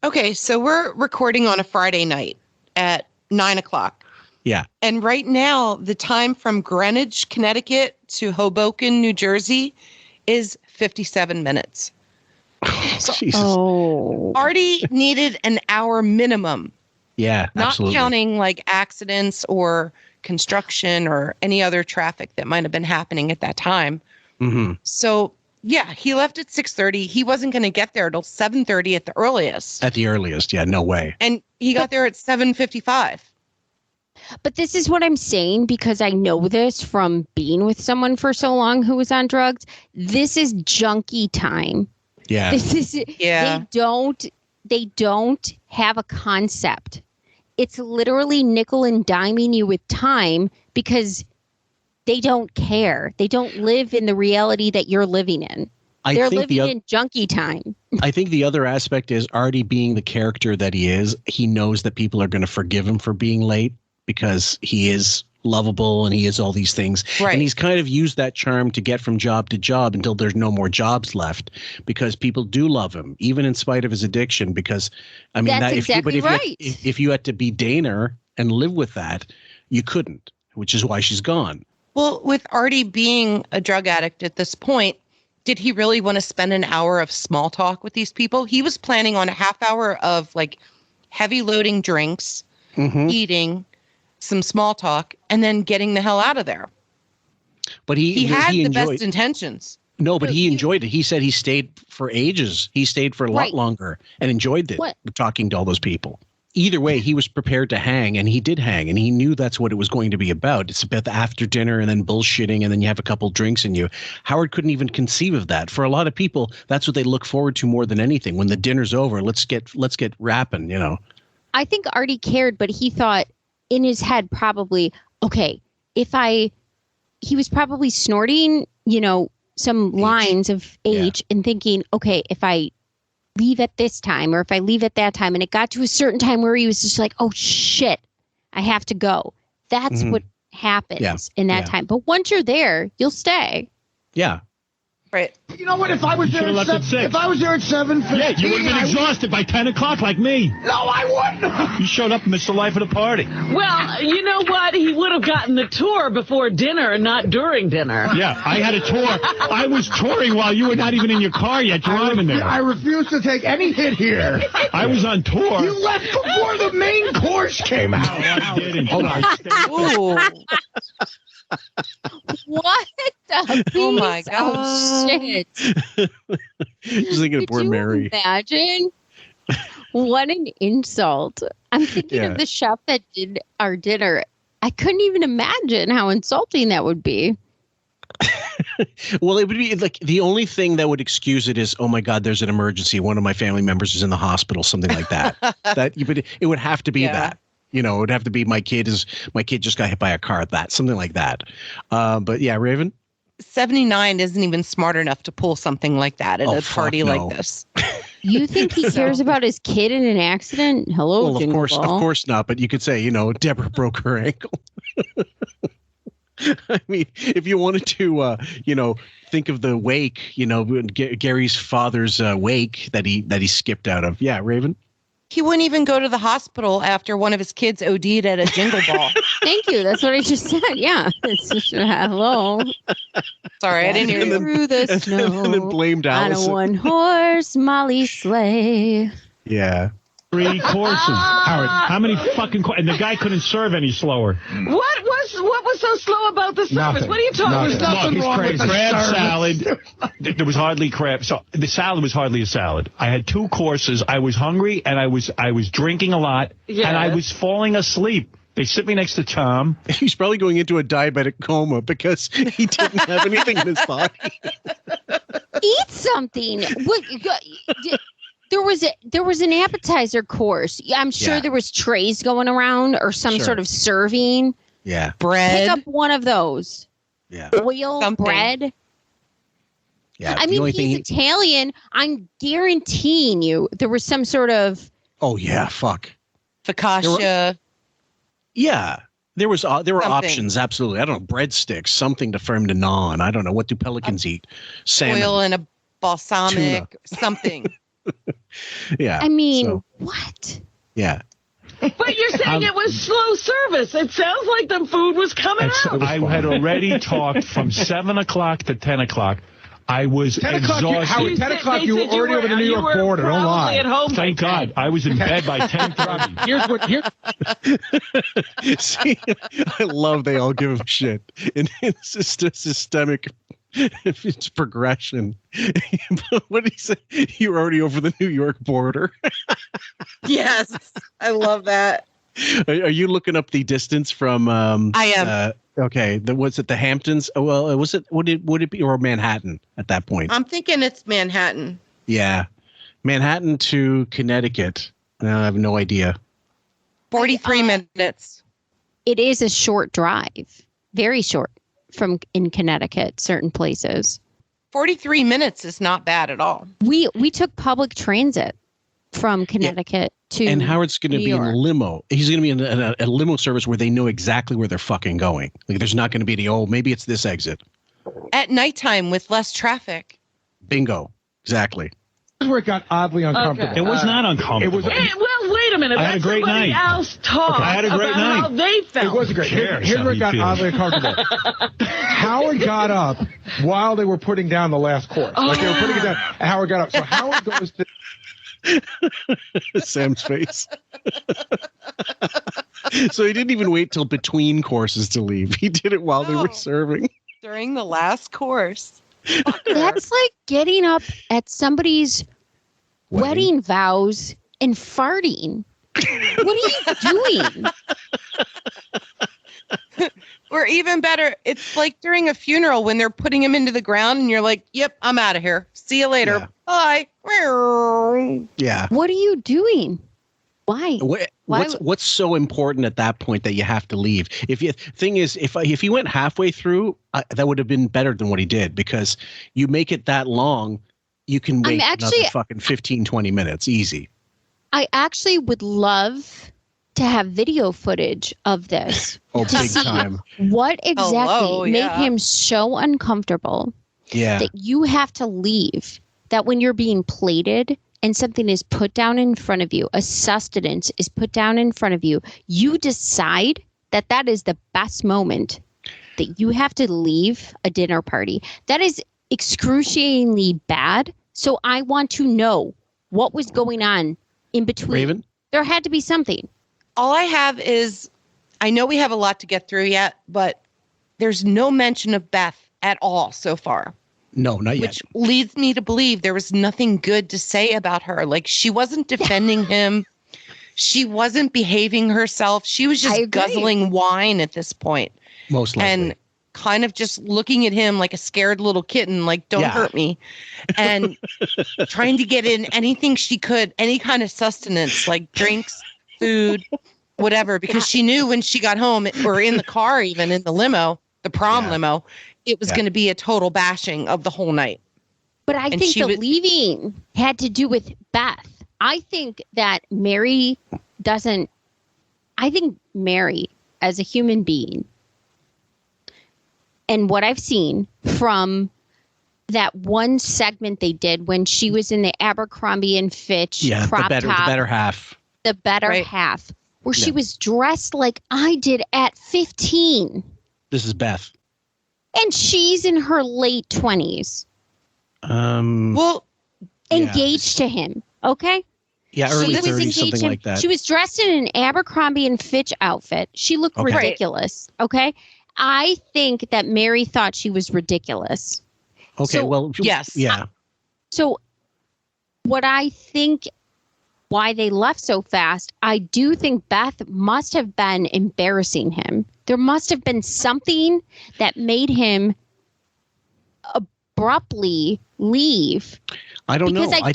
Okay, so we're recording on a Friday night at 9 o'clock. Yeah. And right now, the time from Greenwich, Connecticut to Hoboken, New Jersey is 57 minutes. Artie needed an hour minimum. Yeah, Not absolutely. counting like accidents or construction or any other traffic that might have been happening at that time. Mm-hmm. So, yeah, he left at 6:30. He wasn't going to get there till 7:30 at the earliest. At the earliest, yeah, no way. And he got there at 7:55. But this is what I'm saying because I know this from being with someone for so long who was on drugs. This is junkie time. Yeah. This is they don't have a concept. It's literally nickel and diming you with time because they don't care. They don't live in the reality that you're living in. They're living in junkie time. I think the other aspect is Artie being the character that he is. He knows that people are going to forgive him for being late because he is lovable and he is all these things. Right. And he's kind of used that charm to get from job to job until there's no more jobs left because people do love him, even in spite of his addiction. Because, I mean, if you had to be Dana and live with that, you couldn't, which is why she's gone. Well, with Artie being a drug addict at this point, did he really want to spend an hour of small talk with these people? He was planning on a half hour of like heavy loading drinks, eating, some small talk, and then getting the hell out of there. But he had the enjoyed, best intentions. No, but he enjoyed it. He said he stayed for ages. He stayed for a lot longer and enjoyed it, talking to all those people. Either way, he was prepared to hang, and he did hang, and he knew that's what it was going to be about. It's about the after dinner and then bullshitting, and then you have a couple drinks in you. Howard couldn't even conceive of that. For a lot of people, that's what they look forward to more than anything. When the dinner's over, let's get rapping, you know. I think Artie cared, but he thought in his head probably, okay, he was probably snorting, you know, some lines of age and thinking, okay, if I leave at this time or if I leave at that time, and it got to a certain time where he was just like, oh shit, I have to go. That's what happens in that time. But once you're there, you'll stay. Yeah. Right. You know what? If I was there at 7:15, yeah, you would have been exhausted by 10 o'clock like me. No, I wouldn't. You showed up and missed the life of the party. Well, you know what? He would have gotten the tour before dinner and not during dinner. Yeah, I had a tour. I was touring while you were not even in your car yet driving there. I refuse to take any hit here. I was on tour. You left before the main course came out. I didn't. Ooh. What the Oh my piece of God. shit. Just thinking of poor Mary. Imagine what an insult. I'm thinking of the chef that did our dinner. I couldn't even imagine how insulting that would be. Well, it would be like the only thing that would excuse it is, oh my God, there's an emergency. One of my family members is in the hospital, something like that. But it would have to be that. You know, it would have to be my kid just got hit by a car, something like that. But yeah, Raven? 79 isn't even smart enough to pull something like that at a party like this. You think he cares about his kid in an accident? Hello, well, of course not. But you could say, you know, Deborah broke her ankle. I mean, if you wanted to, you know, think of the wake, you know, Gary's father's wake that he skipped out of. Yeah, Raven? He wouldn't even go to the hospital after one of his kids OD'd at a jingle ball. Thank you. That's what I just said. Yeah. It's just, hello. Sorry, I didn't hear you. Through the snow. And then blamed On a Allison. one-horse Molly sleigh. Yeah. 3 courses. Howard, how many fucking and the guy couldn't serve any slower. What was so slow about the service? Nothing. What are you talking about? There's nothing He's wrong with crazy. the Crab service. salad. There was hardly crab. So the salad was hardly a salad. I had 2 courses. I was hungry and I was drinking a lot and I was falling asleep. They sit me next to Tom. He's probably going into a diabetic coma because he didn't have anything in his body. Eat something. What? There was an appetizer course. I'm sure there was trays going around or some sort of serving. Yeah. Bread. Pick up one of those. Yeah. Oil, bread. Yeah. I mean, he's Italian. I'm guaranteeing you there was some sort of. Oh yeah, fuck. Focaccia. Yeah. There were Something. options, absolutely. I don't know, breadsticks, something for him to gnaw on. I don't know. What do pelicans eat? Salmon. Oil and a balsamic, something. Yeah. I mean, so, what? Yeah. But you're saying it was slow service. It sounds like the food was coming out. I had already talked from 7 o'clock to 10 o'clock. I was 10 o'clock, exhausted. Howard, 10 o'clock, you were already over the New York border. Don't lie. At home Thank God. I was in bed by 10:30. See, I love they all give him shit. And it's just a systemic it's progression. What did he say? You were already over the New York border. Yes. I love that. Are you looking up the distance from I am. Okay, was it the Hamptons? Oh, well, was it would it be or Manhattan at that point? I'm thinking it's Manhattan. Yeah. Manhattan to Connecticut. No, I have no idea. 43 minutes. It is a short drive. Very short from in Connecticut, certain places. 43 minutes is not bad at all. We took public transit from Connecticut to And Howard's going to New be York. in limo. He's going to be in a limo service where they know exactly where they're fucking going. Like there's not going to be maybe it's this exit. At nighttime with less traffic. Bingo. Exactly. This is where it got oddly uncomfortable. It was not uncomfortable. It was. Well, wait a minute. I had a Let great somebody night. else talk I had a great about night. how they felt. It was great. Here's where it got oddly uncomfortable. Howard got up while they were putting down the last course. Like they were putting it down, and Howard got up. So Howard goes to Sam's face. So he didn't even wait till between courses to leave. He did it while they were serving. During the last course. That's like getting up at somebody's wedding vows and farting. What are you doing? Or even better, it's like during a funeral when they're putting him into the ground and you're like, yep, I'm out of here. See you later. Yeah. Bye. Yeah. What are you doing? Why? What's so important at that point that you have to leave? If he went halfway through, that would have been better than what he did, because you make it that long, you can wait another fucking 15, 20 minutes. Easy. I actually would love to have video footage of this. Oh, to big see time. What exactly made yeah. him so uncomfortable Yeah. that you have to leave, that when you're being plated and something is put down in front of you, a sustenance is put down in front of you, you decide that that is the best moment that you have to leave a dinner party. That is excruciatingly bad. So I want to know what was going on in between. Raven? There had to be something. All I have is, I know we have a lot to get through yet, but there's no mention of Beth at all so far. No, not yet. Which leads me to believe there was nothing good to say about her. Like, she wasn't defending him. She wasn't behaving herself. She was just guzzling wine at this point. Most likely. And kind of just looking at him like a scared little kitten, like, don't hurt me. And trying to get in anything she could, any kind of sustenance, like drinks, food, whatever, because she knew when she got home, or in the car, even in the limo, the prom limo, it was going to be a total bashing of the whole night. But I think the leaving had to do with Beth. I think that Mary doesn't, I think Mary as a human being, and what I've seen from that one segment they did when she was in the Abercrombie and Fitch crop the top. better half. the better half, where she was dressed like I did at 15. This is Beth. And she's in her late 20s. Engaged to him, okay? Yeah, early 30s, something like that. She was dressed in an Abercrombie and Fitch outfit. She looked ridiculous, okay? I think that Mary thought she was ridiculous. Okay, yes. Yeah. So what I think why they left so fast, I do think Beth must have been embarrassing him. There must have been something that made him abruptly leave. I don't know. I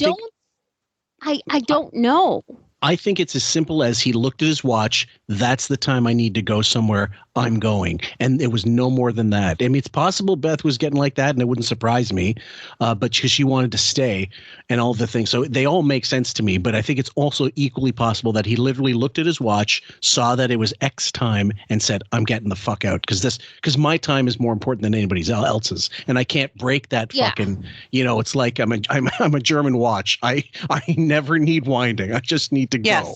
don't know. I think it's as simple as he looked at his watch. That's the time I need to go somewhere. I'm going. And it was no more than that. I mean, it's possible Beth was getting like that, and it wouldn't surprise me, but because she wanted to stay and all the things. So they all make sense to me. But I think it's also equally possible that he literally looked at his watch, saw that it was X time, and said, I'm getting the fuck out because my time is more important than anybody else's. And I can't break that fucking, it's like I'm a German watch. I never need winding. I just need to go.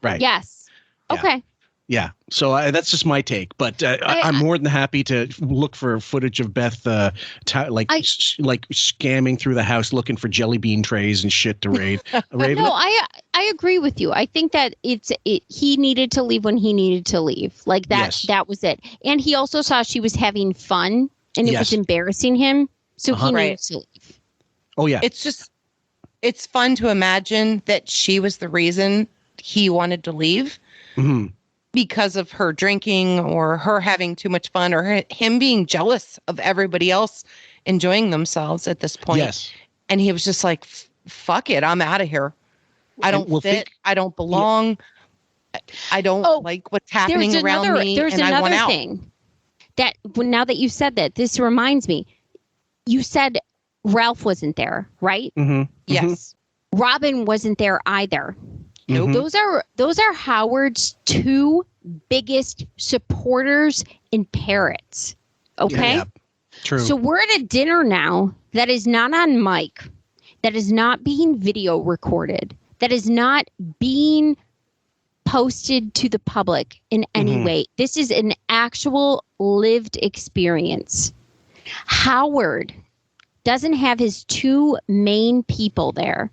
Right. Yes. Okay. Yeah. So that's just my take, but I'm more than happy to look for footage of Beth like scamming through the house looking for jelly bean trays and shit to raid. No, I agree with you. I think that he needed to leave when he needed to leave. Like that. Yes. That was it. And he also saw she was having fun, and it was embarrassing him, so he needed to leave. Oh yeah. It's fun to imagine that she was the reason he wanted to leave because of her drinking or her having too much fun or him being jealous of everybody else enjoying themselves at this point. Yes. And he was just like, fuck it. I'm out of here. I don't fit. I don't belong. I don't like what's happening around me. There's another thing that now that you said that, this reminds me, you said Ralph wasn't there, right? Mm-hmm. Yes. Robin wasn't there either. Nope. Those are Howard's two biggest supporters and parrots. Okay? Yeah, true. So we're at a dinner now that is not on mic, that is not being video recorded, that is not being posted to the public in any way. This is an actual lived experience. Howard doesn't have his two main people there.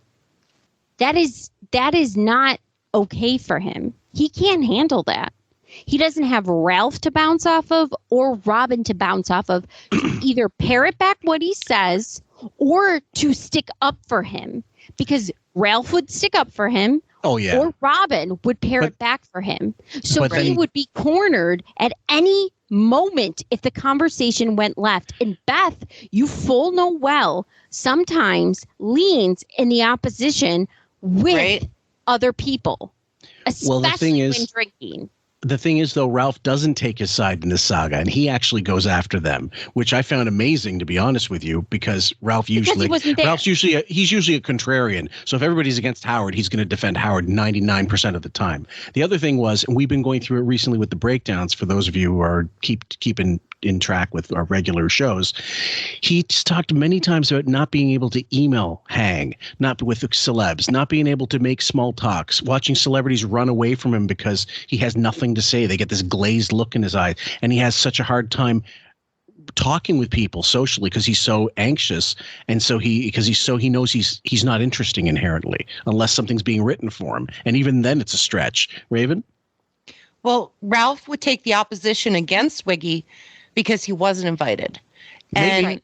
That is not okay for him. He can't handle that. He doesn't have Ralph to bounce off of or Robin to bounce off of to either parrot back what he says or to stick up for him, because Ralph would stick up for him. Oh, yeah. Or Robin would parrot back for him. So he would be cornered at any moment if the conversation went left. And Beth, you full know well, sometimes leans in the opposition with other people, especially when drinking. The thing is, though, Ralph doesn't take his side in this saga, and he actually goes after them, which I found amazing, to be honest with you, because Ralph's usually a contrarian. So if everybody's against Howard, he's going to defend Howard 99% of the time. The other thing was, and we've been going through it recently with the breakdowns, for those of you who are keeping in track with our regular shows, he's talked many times about not being able to email hang, not with celebs, not being able to make small talks, watching celebrities run away from him because he has nothing to say. They get this glazed look in his eye, and he has such a hard time talking with people socially because he's so anxious, and so he knows he's not interesting inherently unless something's being written for him, and even then it's a stretch. Raven? Well, Ralph would take the opposition against Wiggy because he wasn't invited. And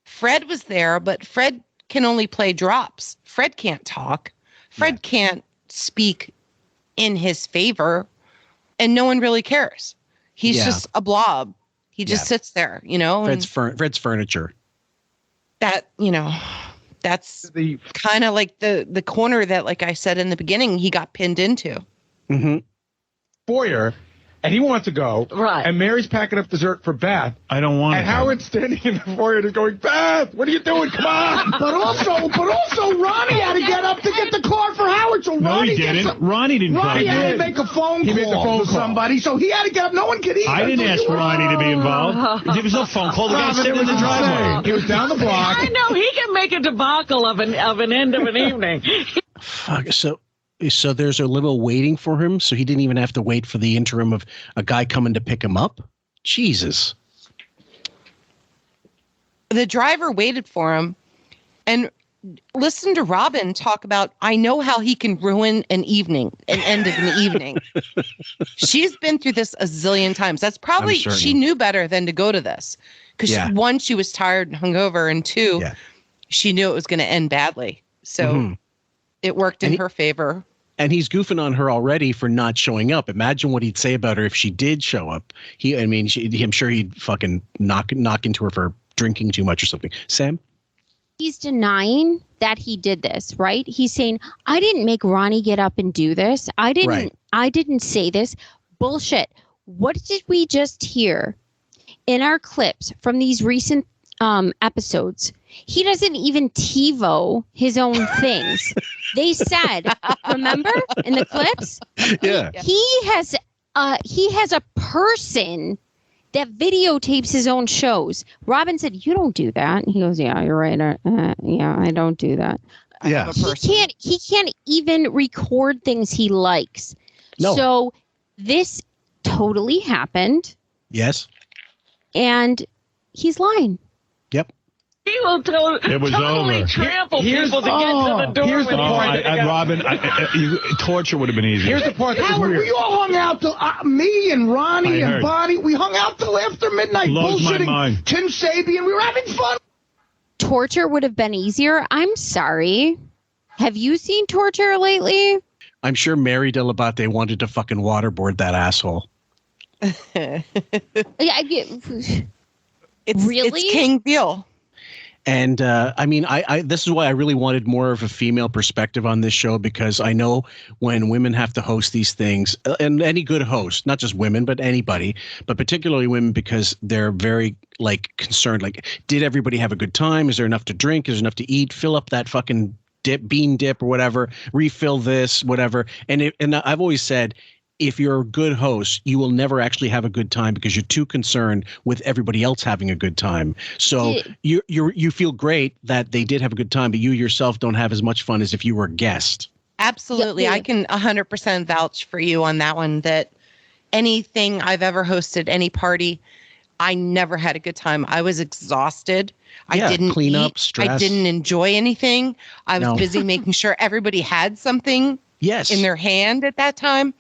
Fred was there, but Fred can only play drops. Fred can't talk. Fred can't speak in his favor, and no one really cares. He's just a blob. He just sits there, Fred's furniture. That, that's kind of like the corner that, like I said in the beginning, he got pinned into. Mm-hmm. Foyer, and he wants to go. Right. And Mary's packing up dessert for Beth. I don't want to. And Howard's standing in the foyer just going, Beth, what are you doing? Come on. But also Ronnie had to get up to get the car for Howard. So no, Ronnie he didn't. Ronnie didn't. Ronnie had to make a phone call to somebody, so he had to get up. No one could eat. I didn't ask Ronnie to be involved. There was no phone call. The guy sitting in the driveway. He was down the block. I know he can make a debacle of an end of an evening. Fuck. So So there's a little waiting for him, so he didn't even have to wait for the interim of a guy coming to pick him up? Jesus. The driver waited for him, and listen to Robin talk about, I know how he can ruin an end of an evening. She's been through this a zillion times. That's probably, she knew better than to go to this. Because one, she was tired and hungover, and two, she knew it was going to end badly. So it worked in her favor. And he's goofing on her already for not showing up. Imagine what he'd say about her if she did show up. I'm sure he'd fucking knock into her for drinking too much or something. Sam? He's denying that he did this, right? He's saying, I didn't make Ronnie get up and do this. I didn't say this. Bullshit. What did we just hear in our clips from these recent episodes? He doesn't even TiVo his own things. They said, remember in the clips? Yeah. He has a person that videotapes his own shows. Robin said, "You don't do that." And he goes, "Yeah, you're right. Yeah, I don't do that." Yeah. He can't even record things he likes. No. So this totally happened. Yes. And he's lying. Yep. He will It was totally over. trample people to get to the door. Here's the point. And Robin, torture would have been easier. Here's the part that was Howard, weird. we all hung out till me and Ronnie and Bonnie. We hung out till after midnight, Blows my bullshitting mind. Tim Sabian. We were having fun. Torture would have been easier. I'm sorry. Have you seen torture lately? I'm sure Mary Delabate wanted to fucking waterboard that asshole. It's King Beale. And this is why I really wanted more of a female perspective on this show, because I know when women have to host these things, and any good host, not just women, but anybody, but particularly women, because they're very concerned. Did everybody have a good time? Is there enough to drink? Is there enough to eat? Fill up that fucking bean dip or whatever. Refill this, whatever. And I've always said, if you're a good host, you will never actually have a good time because you're too concerned with everybody else having a good time. So you feel great that they did have a good time, but you yourself don't have as much fun as if you were a guest. Absolutely. I can 100% vouch for you on that one, that anything I've ever hosted, any party, I never had a good time. I was exhausted. I didn't clean eat. up, stress. I didn't enjoy anything. I was busy making sure everybody had something in their hand at that time.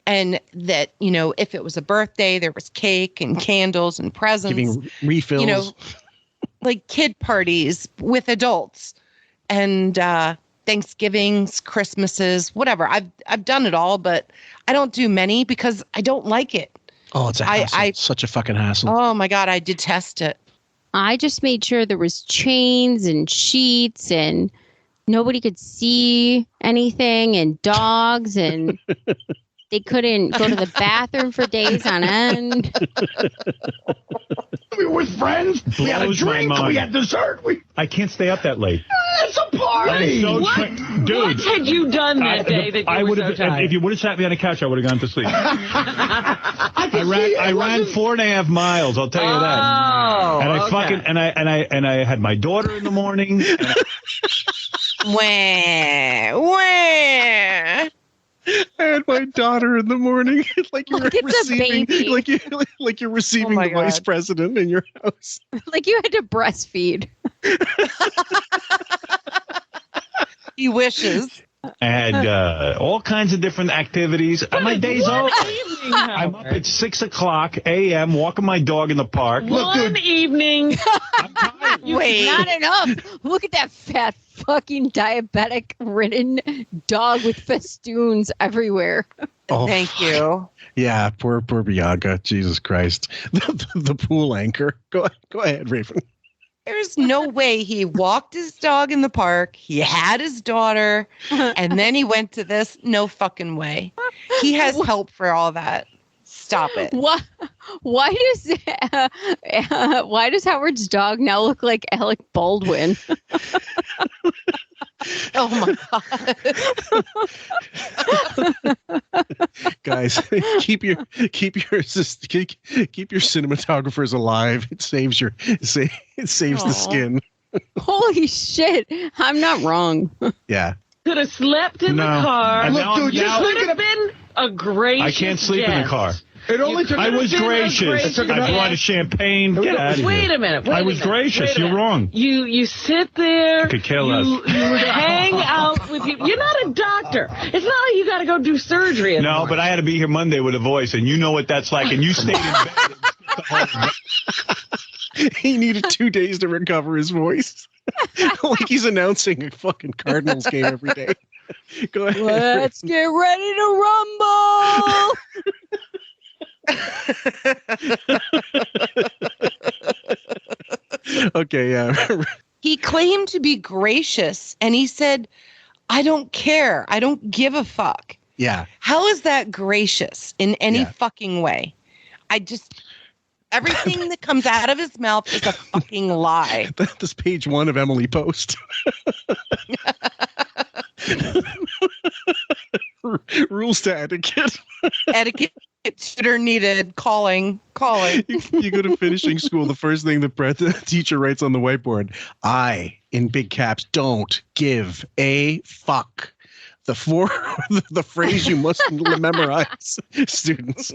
And that, if it was a birthday, there was cake and candles and presents. Giving refills. Like kid parties with adults. And Thanksgivings, Christmases, whatever. I've done it all, but I don't do many because I don't like it. Oh, it's a hassle. Such a fucking hassle. Oh, my God. I detest it. I just made sure there was chains and sheets and nobody could see anything, and dogs, and they couldn't go to the bathroom for days on end. We were with friends. We had a drink. We had dessert. I can't stay up that late. It's a party. What had you done that day that you were so tired? If you would have sat me on the couch, I would have gone to sleep. I ran 4.5 miles. I'll tell you that. Oh, And I had my daughter in the morning. Wah. I had my daughter in the morning. Like you're receiving, like you're receiving the vice president in your house. Like you had to breastfeed. He wishes. And all kinds of different activities. My day's over. I'm up at 6:00 a.m. walking my dog in the park. One evening. Wait, not enough. Look at that fat fucking diabetic-ridden dog with festoons everywhere. Oh, thank you. Yeah, poor Bianca. Jesus Christ, the pool anchor. Go ahead, Raven. There's no way he walked his dog in the park. He had his daughter, and then he went to this. No fucking way. He has help for all that. Stop it. Why does Howard's dog now look like Alec Baldwin? Oh my God. Guys, keep your cinematographers alive. It saves the skin. Holy shit. I'm not wrong. Yeah. could have slept in the No. car. And Look, now- dude, you now- could have been a gracious I can't sleep in the guest. car. It only took. I was been a gracious. gracious I brought a guest. champagne. Get out of here. Wait a minute. I was gracious. You're wrong. You sit there. Could care less. You hang out with you. You're not a doctor. It's not like you got to go do surgery. In the No, morning. but I had to be here Monday with a voice, and you know what that's like. And you stayed in bed. He needed 2 days to recover his voice. Like he's announcing a fucking Cardinals game every day. Go ahead. Let's get ready to rumble. Okay, yeah. He claimed to be gracious, and he said, I don't care. I don't give a fuck. Yeah. How is that gracious in any fucking way? Everything that comes out of his mouth is a fucking lie. That's page 1 of Emily Post. Rules to etiquette. Etiquette should or needed. Calling. You go to finishing school. The first thing the teacher writes on the whiteboard, I, in big caps, don't give a fuck. The phrase you must memorize, students.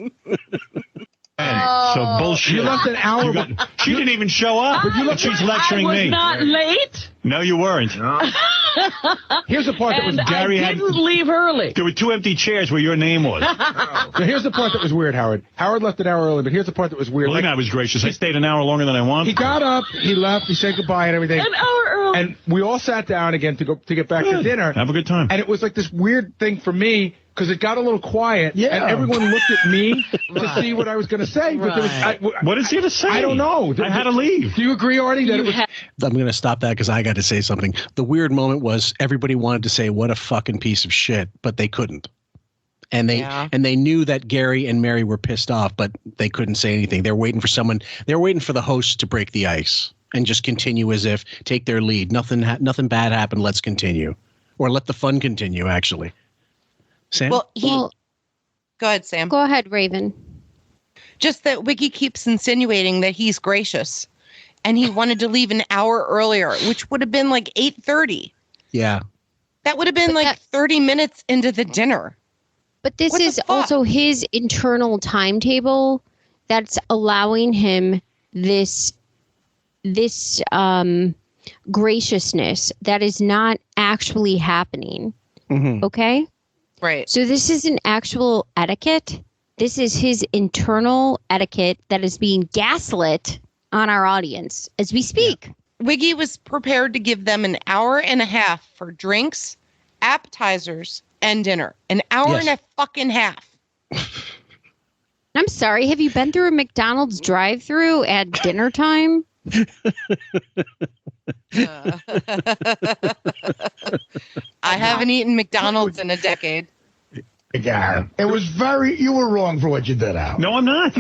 So bullshit. You left an hour. She didn't even show up. But she's lecturing I was me. not late. No, you weren't. Here's the part that was Gary I didn't leave early. There were 2 empty chairs where your name was. Now, here's the part that was weird, Howard. Howard left an hour early, but here's the part that was weird. Well, I was gracious. I stayed an hour longer than I wanted. He got up, he left, he said goodbye and everything. An hour early. And we all sat down again to get back to dinner. Have a good time. And it was like this weird thing for me because it got a little quiet. Yeah. And everyone looked at me to see what I was going to say. But there was, What is he to say? I don't know. I had to leave. Do you agree, Artie? That it was. I'm going to stop that because I got to say something. The weird moment was everybody wanted to say what a fucking piece of shit, but they couldn't. And they knew that Gary and Mary were pissed off, but they couldn't say anything. They're waiting for someone. They're waiting for the host to break the ice and just continue as if take their lead. Nothing bad happened. Let's continue, or let the fun continue. Actually, Sam. Well, go ahead, Sam. Go ahead, Raven. Just that Wiggy keeps insinuating that he's gracious, and he wanted to leave an hour earlier, which would have been like 8:30. Yeah. That would have been 30 minutes into the dinner. But this is also his internal timetable that's allowing him this graciousness that is not actually happening. Mm-hmm. Okay? Right. So this isn't actual etiquette. This is his internal etiquette that is being gaslit on our audience as we speak. Yeah. Wiggy was prepared to give them an hour and a half for drinks, appetizers, and dinner. An hour and a fucking half. I'm sorry. Have you been through a McDonald's drive-thru at dinner time? I haven't eaten McDonald's in a decade. Yeah, it was you were wrong for what you did, Al. No, I'm not.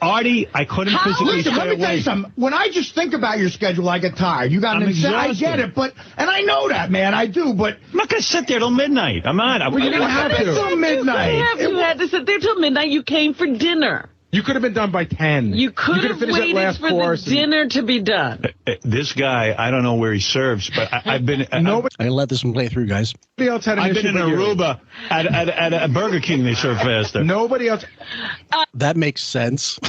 Artie, I couldn't physically Listen, stay let me tell you awake. something. When I just think about your schedule, I get tired. You got I'm an I exhausted. get it, and I know that, man. I do, but I'm not going to sit there till midnight. I'm not. Well, you didn't have to. Till midnight. You had to sit there till midnight. You came for dinner. You could have been done by 10. You could have finished that waited last for course the dinner to be done. This guy, I don't know where he serves, but I've been. Nobody I let this one play through, guys. else had an I've issue been in with you. Aruba at a Burger King. They serve faster. Nobody else. That makes sense.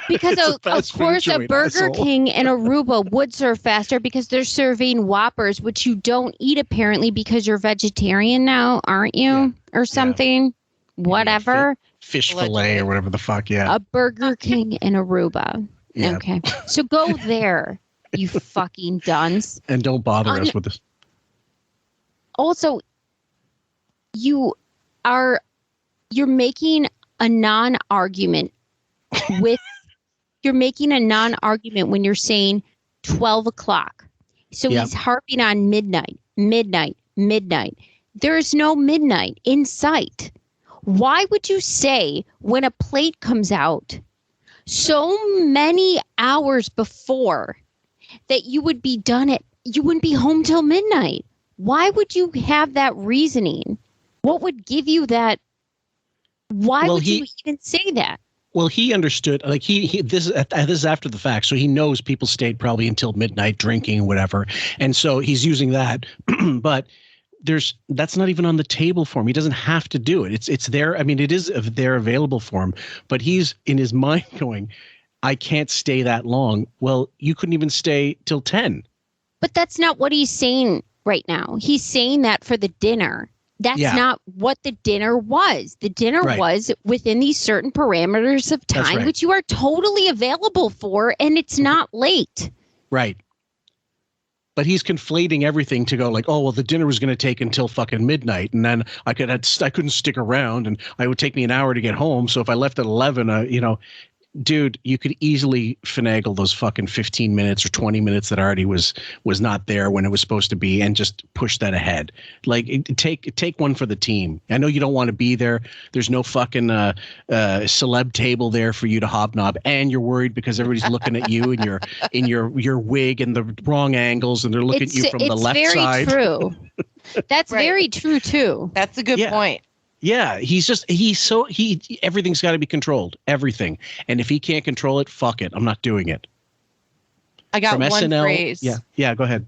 Because It's a of fast food course a joint, Burger asshole. King and Aruba would serve faster because they're serving Whoppers, which you don't eat apparently because you're vegetarian now, aren't you? Or something. Whatever. Fish fillet or whatever the fuck, yeah. A Burger King and Aruba. Yeah. Okay. So go there, you fucking dunce. And don't bother us with this. Also, you're making a non-argument you're making a non-argument when you're saying 12 o'clock. So Yeah. he's harping on midnight. There's no midnight in sight. Why would you say when a plate comes out so many hours before that you would be you wouldn't be home till midnight? Why would you have that reasoning? What would give you that? Why would you even say that? Well, he understood. Like this is after the fact, so he knows people stayed probably until midnight drinking and whatever, and so he's using that. But that's not even on the table for him. He doesn't have to do it. It's there. I mean, it is there available for him, but he's in his mind going, I can't stay that long. Well, you couldn't even stay till 10. But that's not what he's saying right now. He's saying that for the dinner. That's not what the dinner was. The dinner was within these certain parameters of time, which you are totally available for, and it's not late. Right. But he's conflating everything to go like, oh, well, the dinner was going to take until fucking midnight, and then I couldn't stick around, and it would take me an hour to get home. So if I left at 11, dude, you could easily finagle those fucking 15 minutes or 20 minutes that already was not there when it was supposed to be, and just push that ahead. Like, take one for the team. I know you don't want to be there. There's no fucking celeb table there for you to hobnob, and you're worried because everybody's looking at you in your wig and the wrong angles, and they're looking at you from the left side. It's very true. That's very true too. That's a good point. Yeah, everything's got to be controlled, everything. And if he can't control it, fuck it. I'm not doing it. I got From one SNL, phrase. Yeah, go ahead.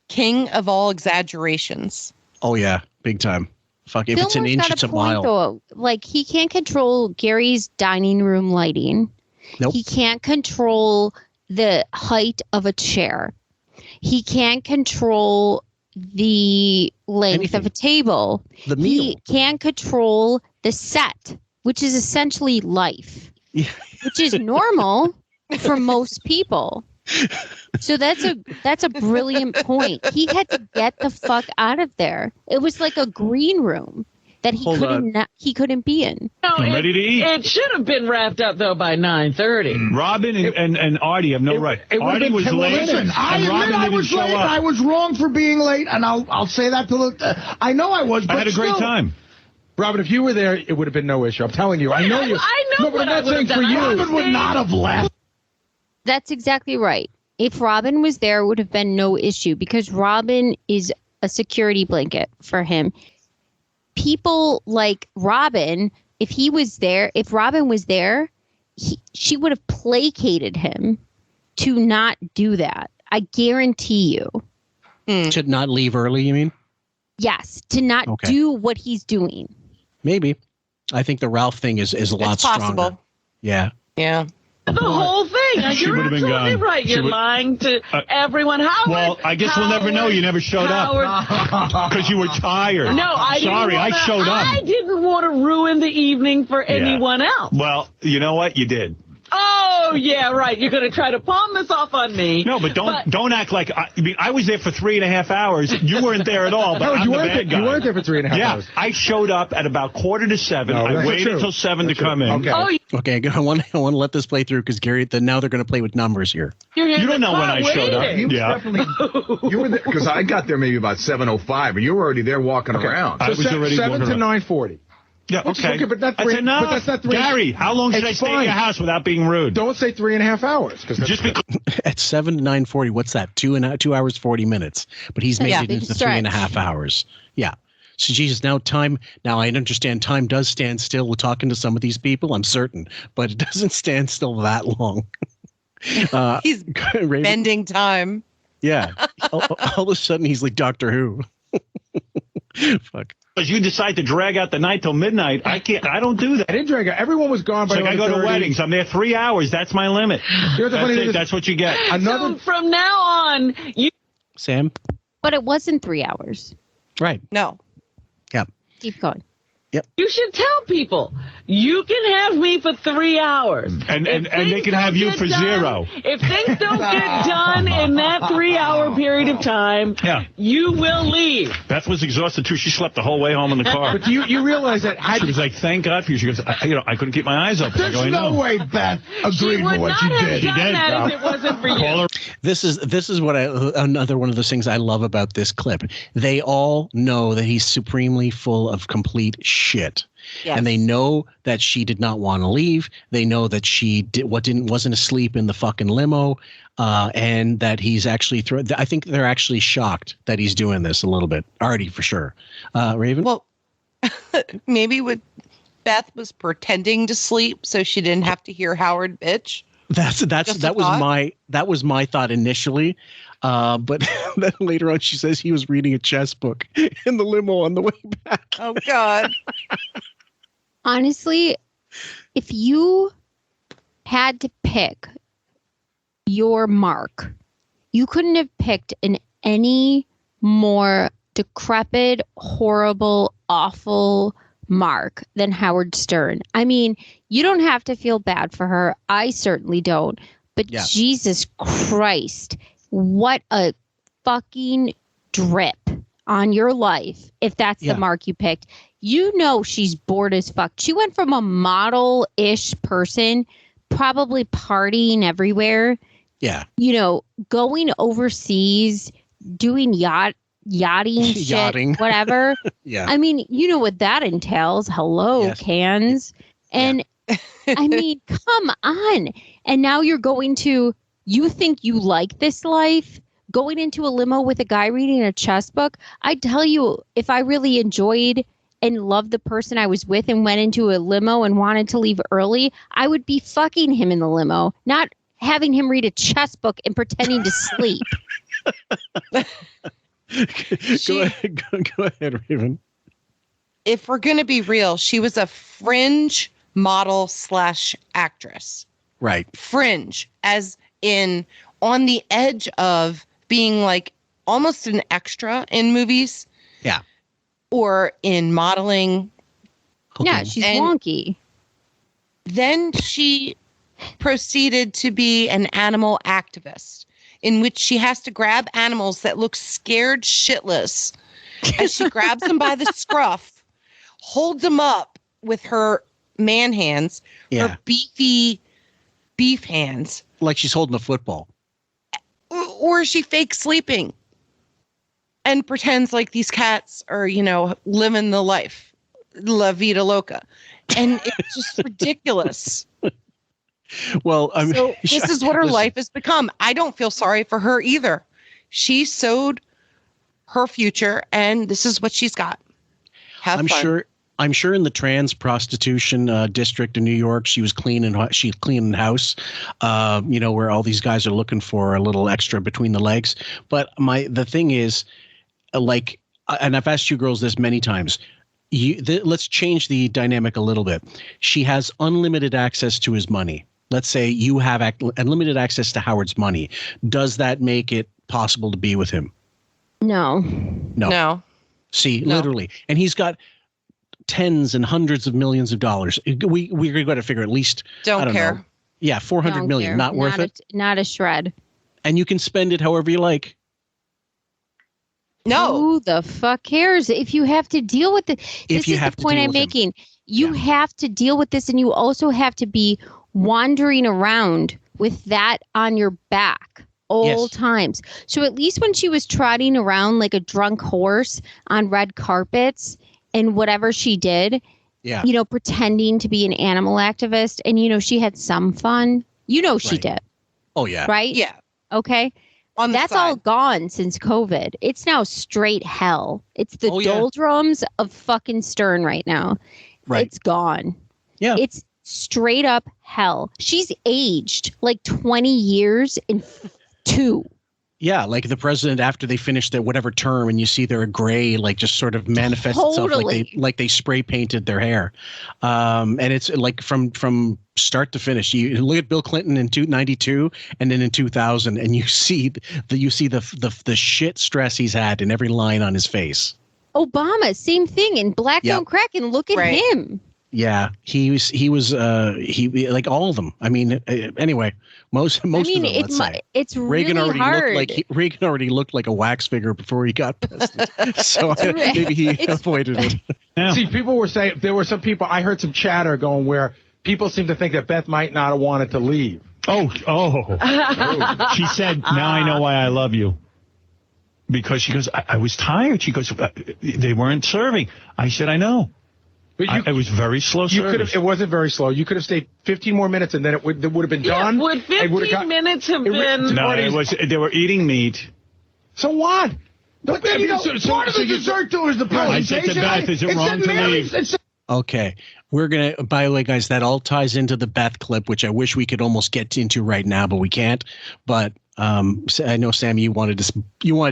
King of all exaggerations. Oh, yeah, big time. Fuck, if it's an inch, it's a mile. Though. Like, he can't control Gary's dining room lighting. Nope. He can't control the height of a chair. He can't control the length of a table. The meal. He can control the set, which is essentially life, which is normal for most people. So that's a brilliant point. He had to get the fuck out of there. It was like a green room that he couldn't be in. No, I'm ready to eat. It should have been wrapped up though by 9:30. Robin and Artie have no right. Artie was late. Listen, I admit I was late. I was wrong for being late, and I'll say that to I know I was. But I had a great time. Robin, if you were there, it would have been no issue. I'm telling you. I know you. I know. No, but I'm not saying for you. Robin would not have left. That's exactly right. If Robin was there, it would have been no issue because Robin is a security blanket for him. People like Robin, if Robin was there, she would have placated him to not do that. I guarantee you. To not leave early, you mean? Yes, to not do what he's doing. Maybe. I think the Ralph thing is a lot stronger. Possible. Yeah. Yeah. The whole thing. She You're would have been absolutely gone. right. You're lying to everyone. Howard. Well, I guess we'll never know. You never showed up because you were tired. No, I showed up. I didn't want to ruin the evening for anyone else. Well, you know what? You did. Oh, yeah, right. You're going to try to palm this off on me. No, but don't act like I was there for 3.5 hours. You weren't there at all. But I'm the bad guy. You weren't there for 3.5 hours. Yeah, I showed up at about 6:45. I waited until 7 to come in. Okay. I want to let this play through because Gary. Now they're going to play with numbers here. You don't know when I showed up. You were there because I got there maybe about 7:05, and you were already there walking around. So I was already 7 to 9:40. Yeah, okay. But that's enough. But that's not 3. Gary, how long should I stay at your house without being rude? Don't say 3.5 hours. Just because at 7 to 9:40, what's that? 2 hours 40 minutes. But he's made it into 3.5 hours. Yeah. So Jesus, now I understand time does stand still. We're talking to some of these people, I'm certain, but it doesn't stand still that long. He's bending time. Yeah. all of a sudden he's like Doctor Who. Fuck. Because you decide to drag out the night till midnight, I don't do that. I didn't drag out. Everyone was gone by 9:30. I go to weddings. I'm there 3 hours. That's my limit. That's what you get. So from now on, Sam? But it wasn't 3 hours. Right. No. Yeah. Keep going. Yep. You should tell people you can have me for 3 hours, and they can have you for 0. If things don't get done in that 3-hour period of time, you will leave. Beth was exhausted too. She slept the whole way home in the car. But you realize that she was like, "Thank God for you." She goes, "I couldn't keep my eyes open." There's no way Beth agreed with what you did. She would not have done that if it wasn't for you. This is what another one of those things I love about this clip. They all know that he's supremely full of complete shit. Yes. And they know that she did not want to leave. They know that she wasn't asleep in the fucking limo, and that he's actually I think they're actually shocked that he's doing this a little bit. Artie, for sure. Raven? Well, maybe Beth was pretending to sleep so she didn't have to hear Howard bitch. That was my thought initially, but then later on she says he was reading a chess book in the limo on the way back. Oh God! Honestly, if you had to pick your mark, you couldn't have picked an any more decrepit, horrible, awful mark than Howard Stern. I mean, you don't have to feel bad for her. I certainly don't. But Jesus Christ, what a fucking drip on your life if that's the mark you picked. You know she's bored as fuck. She went from a model-ish person, probably partying everywhere. Yeah. You know, going overseas, doing yachting shit, whatever. Yeah. I mean, you know what that entails. Hello, cans. And I mean, come on. And now you're going to, you think you like this life? Going into a limo with a guy reading a chess book? I tell you, if I really enjoyed and loved the person I was with and went into a limo and wanted to leave early, I would be fucking him in the limo, not having him read a chess book and pretending to sleep. Go ahead, Raven. If we're going to be real, she was a fringe model / actress. Right. Fringe, as in on the edge of being like almost an extra in movies. Yeah. Or in modeling. Okay. Yeah, she's wonky. Then she proceeded to be an animal activist, in which she has to grab animals that look scared shitless as she grabs them by the scruff, holds them up with her man hands, her beefy beef hands. Like she's holding a football. Or is she fake sleeping and pretends like these cats are, you know, living the life, la vida loca. And it's just ridiculous. Well, I mean, so this is what her life has become. I don't feel sorry for her either. She sowed her future, and this is what she's got. Have fun. I'm sure in the trans prostitution district in New York, she was cleaning house, you know, where all these guys are looking for a little extra between the legs. But the thing is, like, and I've asked you girls this many times. Let's change the dynamic a little bit. She has unlimited access to his money. Let's say you have unlimited access to Howard's money. Does that make it possible to be with him? No. See, literally. And he's got tens and hundreds of millions of dollars. We're going to figure at least, I don't know. Yeah, 400 million. Care. Not worth it? Not a shred. And you can spend it however you like. No. Who the fuck cares? If you have to deal with it. This is the point I'm making. You have to deal with this, and you also have to be wandering around with that on your back all times. So at least when she was trotting around like a drunk horse on red carpets and whatever she did, you know, pretending to be an animal activist, and, you know, she had some fun. You know she did. Oh, yeah. Right? Yeah. Okay. That's all gone since COVID. It's now straight hell. It's the doldrums of fucking Stern right now. Right. It's gone. Yeah. It's straight up hell. She's aged like 20 years in 2. Yeah, like the president after they finish their whatever term, and you see their gray like just sort of manifest itself like they spray painted their hair, and it's like from start to finish. You look at Bill Clinton in 1992, and then in 2000, and you see the shit stress he's had in every line on his face. Obama, same thing, and Black Don't Crack, and look at him. Yeah, he was like all of them. I mean, anyway, most of them. Let's say it's Reagan really hard. Reagan already looked like a wax figure before he got president, so maybe he avoided it. See, people were saying there were some people. I heard some chatter going where people seem to think that Beth might not have wanted to leave. Oh. She said, "Now I know why I love you." Because she goes, I was tired. She goes, they weren't serving. I said, I know. But it was very slow service. It wasn't very slow. You could have stayed 15 more minutes, and then it would have been done. Would 15 minutes have been? No, they were eating meat. So what? But then, part of the dessert, too, is the presentation. I said to Beth, is it wrong to leave? Okay. We're going to, by the way, guys, that all ties into the Beth clip, which I wish we could almost get into right now, but we can't. But I know, Sam, you wanted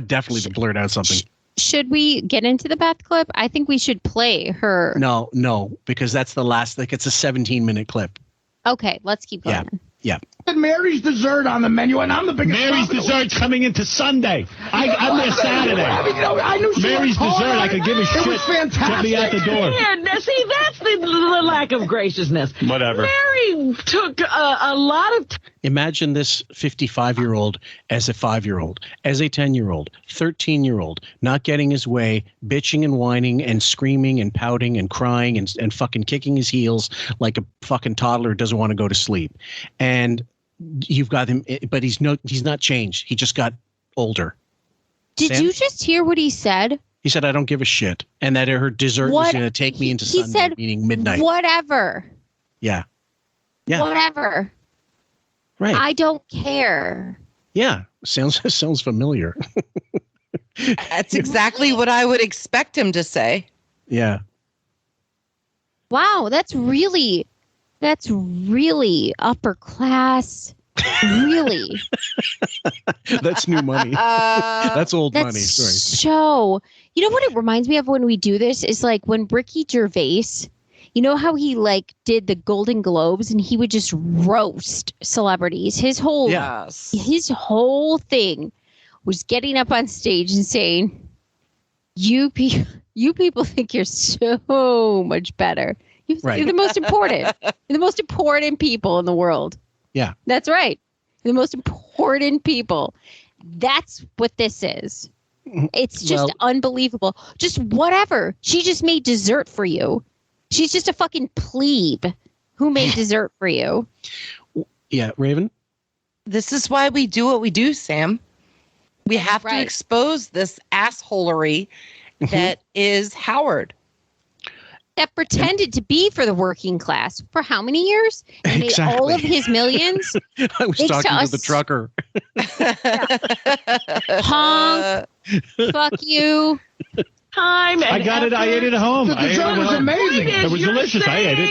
definitely to blurt out something. Should we get into the Beth clip? I think we should play her. No, because that's the last, it's a 17-minute clip. Okay, let's keep going. Yeah. Mary's dessert on the menu, and I'm the biggest. Mary's dessert's coming into Sunday. I'm there Saturday. I knew she Mary's was dessert. I could give a shit. It was fantastic. Get me out the door. Yeah, see, that's the lack of graciousness. Whatever. Mary took a lot of Imagine this 55-year-old as a 5-year-old, as a 10-year-old, 13-year-old, not getting his way, bitching and whining and screaming and pouting and crying and fucking kicking his heels like a fucking toddler who doesn't want to go to sleep. And you've got him, but he's not changed. He just got older. Did you just hear what he said? He said, "I don't give a shit," and that her dessert was going to take me into Sunday, said, meaning midnight. Whatever. Yeah. Whatever. Right. I don't care. Yeah. Sounds familiar. That's exactly what I would expect him to say. Yeah. Wow, that's really upper class. Really. That's new money. That's old money. Sorry. So, you know what it reminds me of when we do this is like when Ricky Gervais, you know how he like did the Golden Globes and he would just roast celebrities. His whole thing was getting up on stage and saying, you people think you're so much better. You're the most important. You're the most important people in the world. Yeah. That's right. The most important people. That's what this is. It's just unbelievable. Just whatever. She just made dessert for you. She's just a fucking plebe who made dessert for you. Yeah, Raven? This is why we do what we do, Sam. We have to expose this assholery that is Howard. That pretended to be for the working class for how many years? And made all of his millions. I was talking to the trucker. Honk. Fuck you. Time. I got it. I ate it at home. The dessert was amazing. It was delicious. I ate it.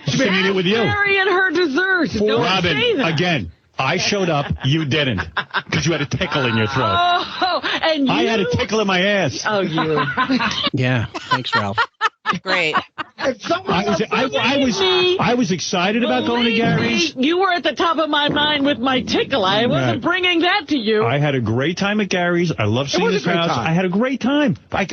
She can eat it with you. Mary and her dessert. Robin, again. I showed up, you didn't, because you had a tickle in your throat. Oh, and you? I had a tickle in my ass. Oh, you. Yeah, thanks, Ralph. Great. I was excited about going to Gary's. You were at the top of my mind with my tickle. I wasn't bringing that to you. I had a great time at Gary's. I love seeing this house. I had a great time. I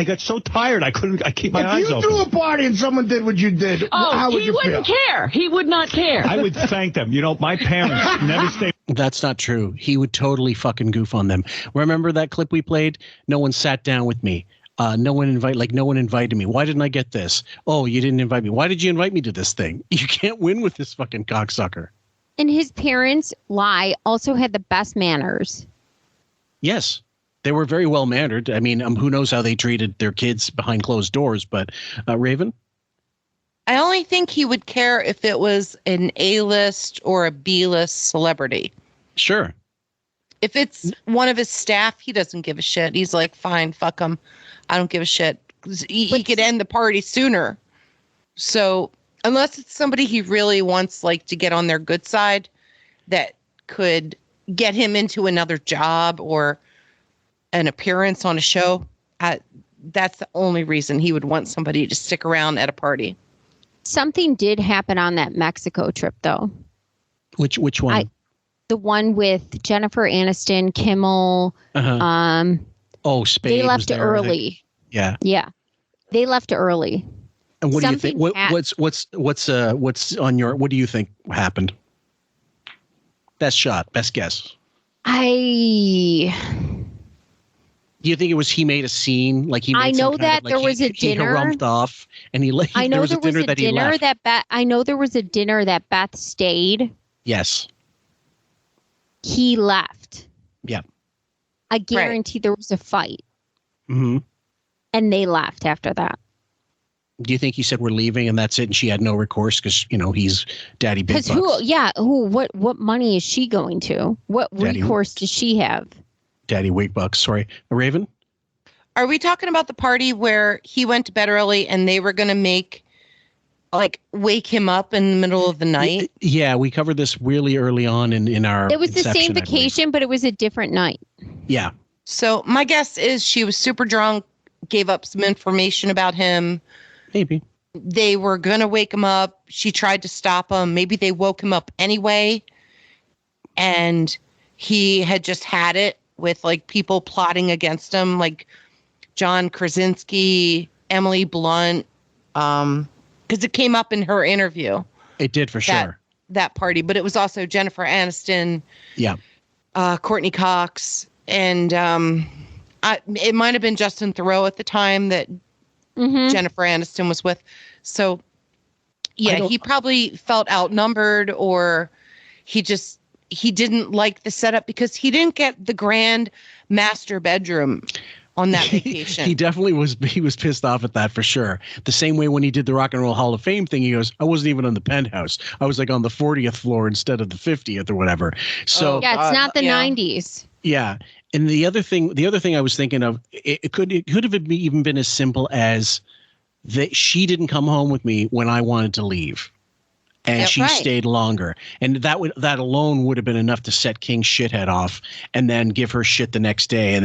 got so tired I keep my eyes open. If you threw a party and someone did what you did, how would you feel? He wouldn't care. He would not care. I would thank them. You know, my parents never stayed. That's not true. He would totally fucking goof on them. Remember that clip we played? No one sat down with me. No one invited me. Why didn't I get this? Oh, you didn't invite me. Why did you invite me to this thing? You can't win with this fucking cocksucker. And his parents, also had the best manners. Yes. They were very well mannered. I mean, who knows how they treated their kids behind closed doors, but Raven? I only think he would care if it was an A-list or a B-list celebrity. Sure. If it's one of his staff, he doesn't give a shit. He's like, fine, fuck him. I don't give a shit. He could end the party sooner. So unless it's somebody he really wants like to get on their good side that could get him into another job or an appearance on a show, that's the only reason he would want somebody to stick around at a party. Something did happen on that Mexico trip, though. Which one? The one with Jennifer Aniston, Kimmel. Spade. They left early. Yeah. Yeah, they left early. And what do you think? What's on your? What do you think happened? Best shot, best guess. Do you think it was he made a scene like he? Made I know that there was a dinner. He harumphed off, and he. I know there was a dinner that he left. I know there was a dinner that Beth stayed. Yes. He left. Yeah. I guarantee there was a fight. Mm-hmm. And they left after that. Do you think he said we're leaving and that's it, and she had no recourse because he's Daddy Big Bucks? What money is she going to? What recourse does she have? Daddy Big Bucks. Sorry, Raven. Are we talking about the party where he went to bed early and they were going to wake him up in the middle of the night? Yeah, we covered this really early on in our. It was the Inception, same vacation, but it was a different night. Yeah. So my guess is she was super drunk, gave up some information about him. Maybe. They were going to wake him up. She tried to stop him. Maybe they woke him up anyway. And he had just had it with like people plotting against him, like John Krasinski, Emily Blunt, because it came up in her interview. It did for sure. That party, but it was also Jennifer Aniston, Courtney Cox, and it might have been Justin Theroux at the time that Jennifer Aniston was with. So, yeah, he probably felt outnumbered, or he didn't like the setup because he didn't get the grand master bedroom on that vacation. He definitely was. He was pissed off at that for sure. The same way when he did the Rock and Roll Hall of Fame thing, he goes, "I wasn't even on the penthouse. I was like on the 40th floor instead of the 50th or whatever." So it's not the 90s. Yeah, and the other thing I was thinking of, it could have even been as simple as that she didn't come home with me when I wanted to leave. And she stayed longer, and that alone would have been enough to set King's shithead off, and then give her shit the next day. And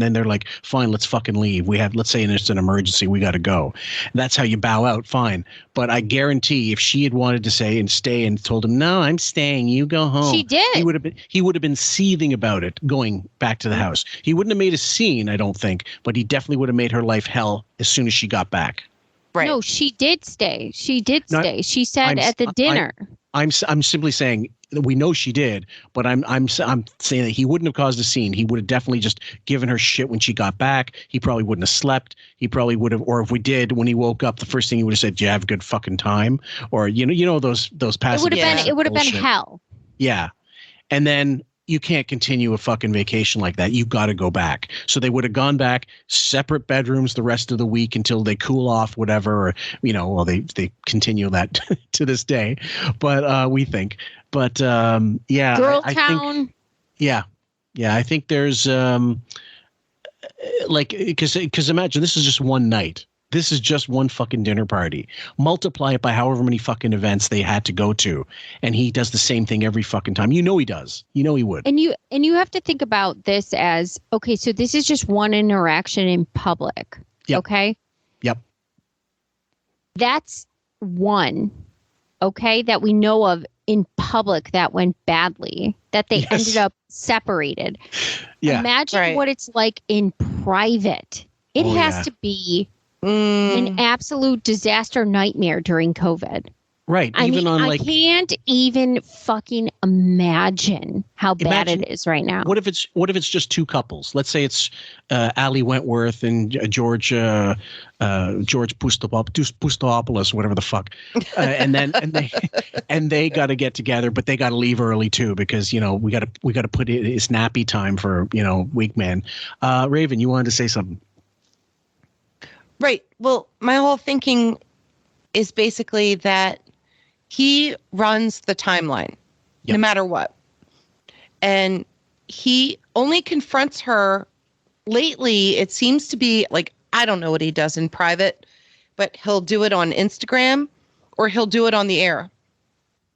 then they're like, "Fine, let's fucking leave. Let's say it's an emergency, we got to go." And that's how you bow out, fine. But I guarantee, if she had wanted to stay and told him, "No, I'm staying, you go home," she did. He would have been seething about it, going back to the house. He wouldn't have made a scene, I don't think, but he definitely would have made her life hell as soon as she got back. Right. No, she did stay. She did stay. She said at the dinner. I'm simply saying we know she did, but I'm saying that he wouldn't have caused a scene. He would have definitely just given her shit when she got back. He probably wouldn't have slept. He probably would have, or if we did, when he woke up, the first thing he would have said, "Did you have a good fucking time?" Or you know those passive. It would have been hell. Yeah, and then you can't continue a fucking vacation like that. You got to go back. So they would have gone back, separate bedrooms the rest of the week until they cool off, whatever. Or, they continue that to this day. But we think. But yeah, Girl I Town. think, yeah. I think there's because imagine this is just one night. This is just one fucking dinner party. Multiply it by however many fucking events they had to go to. And he does the same thing every fucking time. You know he does. You know he would. And you have to think about this as, okay, so this is just one interaction in public. Yep. Okay? Yep. That's one, okay, that we know of in public that went badly, that they ended up separated. Yeah. Imagine what it's like in private. It has to be an absolute disaster nightmare during COVID. Right. I can't even fucking imagine how bad it is right now. What if it's just two couples? Let's say it's Ali Wentworth and George Pustopoulos, whatever the fuck, and they got to get together, but they got to leave early too because we got to put it. It's nappy time for weak men. Raven, you wanted to say something. Right. Well, my whole thinking is basically that he runs the timeline no matter what. And he only confronts her lately. It seems to be like, I don't know what he does in private, but he'll do it on Instagram or he'll do it on the air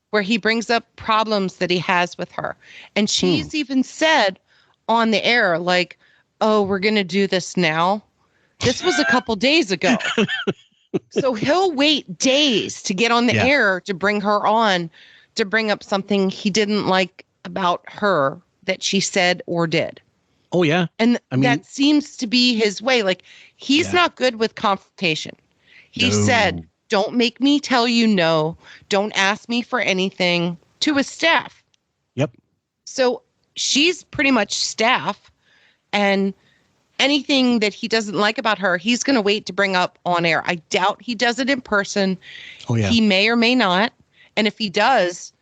where he brings up problems that he has with her. And she's even said on the air, like, "Oh, we're going to do this now." This was a couple days ago. So he'll wait days to get on the air to bring her on, to bring up something he didn't like about her that she said or did. Oh, yeah. And that seems to be his way. Like, he's not good with confrontation. He said, "Don't make me tell you no. Don't ask me for anything," to his staff. Yep. So she's pretty much staff. And anything that he doesn't like about her, he's going to wait to bring up on air. I doubt he does it in person. Oh, yeah. He may or may not. And if he does,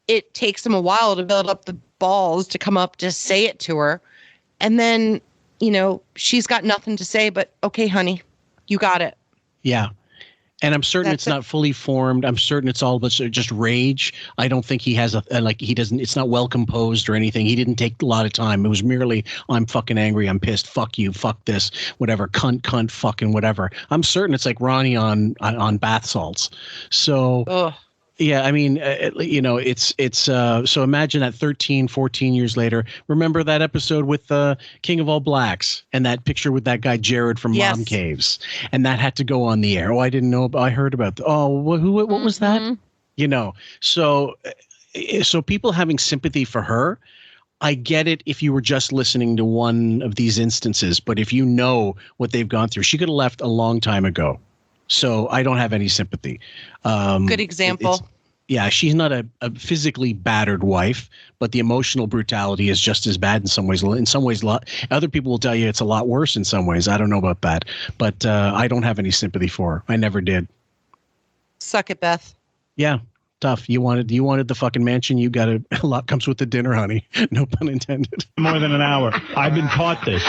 it takes him a while to build up the balls to come up to say it to her. And then, she's got nothing to say but, "Okay, honey, you got it." Yeah. And I'm certain it's not fully formed. I'm certain it's all but just rage. I don't think he has he doesn't, it's not well composed or anything. He didn't take a lot of time. It was merely, I'm fucking angry. I'm pissed. Fuck you. Fuck this, whatever. Cunt, fucking whatever. I'm certain it's like Ronnie on bath salts. So, yeah, I mean, so imagine that 13, 14 years later. Remember that episode with King of All Blacks and that picture with that guy Jared from Mom Caves, and that had to go on the air. Oh, I didn't know. I heard about. What was that? So people having sympathy for her. I get it if you were just listening to one of these instances, but if you know what they've gone through, she could have left a long time ago. So I don't have any sympathy. Good example. She's not a physically battered wife, but the emotional brutality is just as bad in some ways. In some ways, other people will tell you it's a lot worse in some ways. I don't know about that, but I don't have any sympathy for her. I never did. Suck it, Beth. Yeah. Tough. You wanted the fucking mansion. You got a lot comes with the dinner, honey. No pun intended. More than an hour. I've been taught this.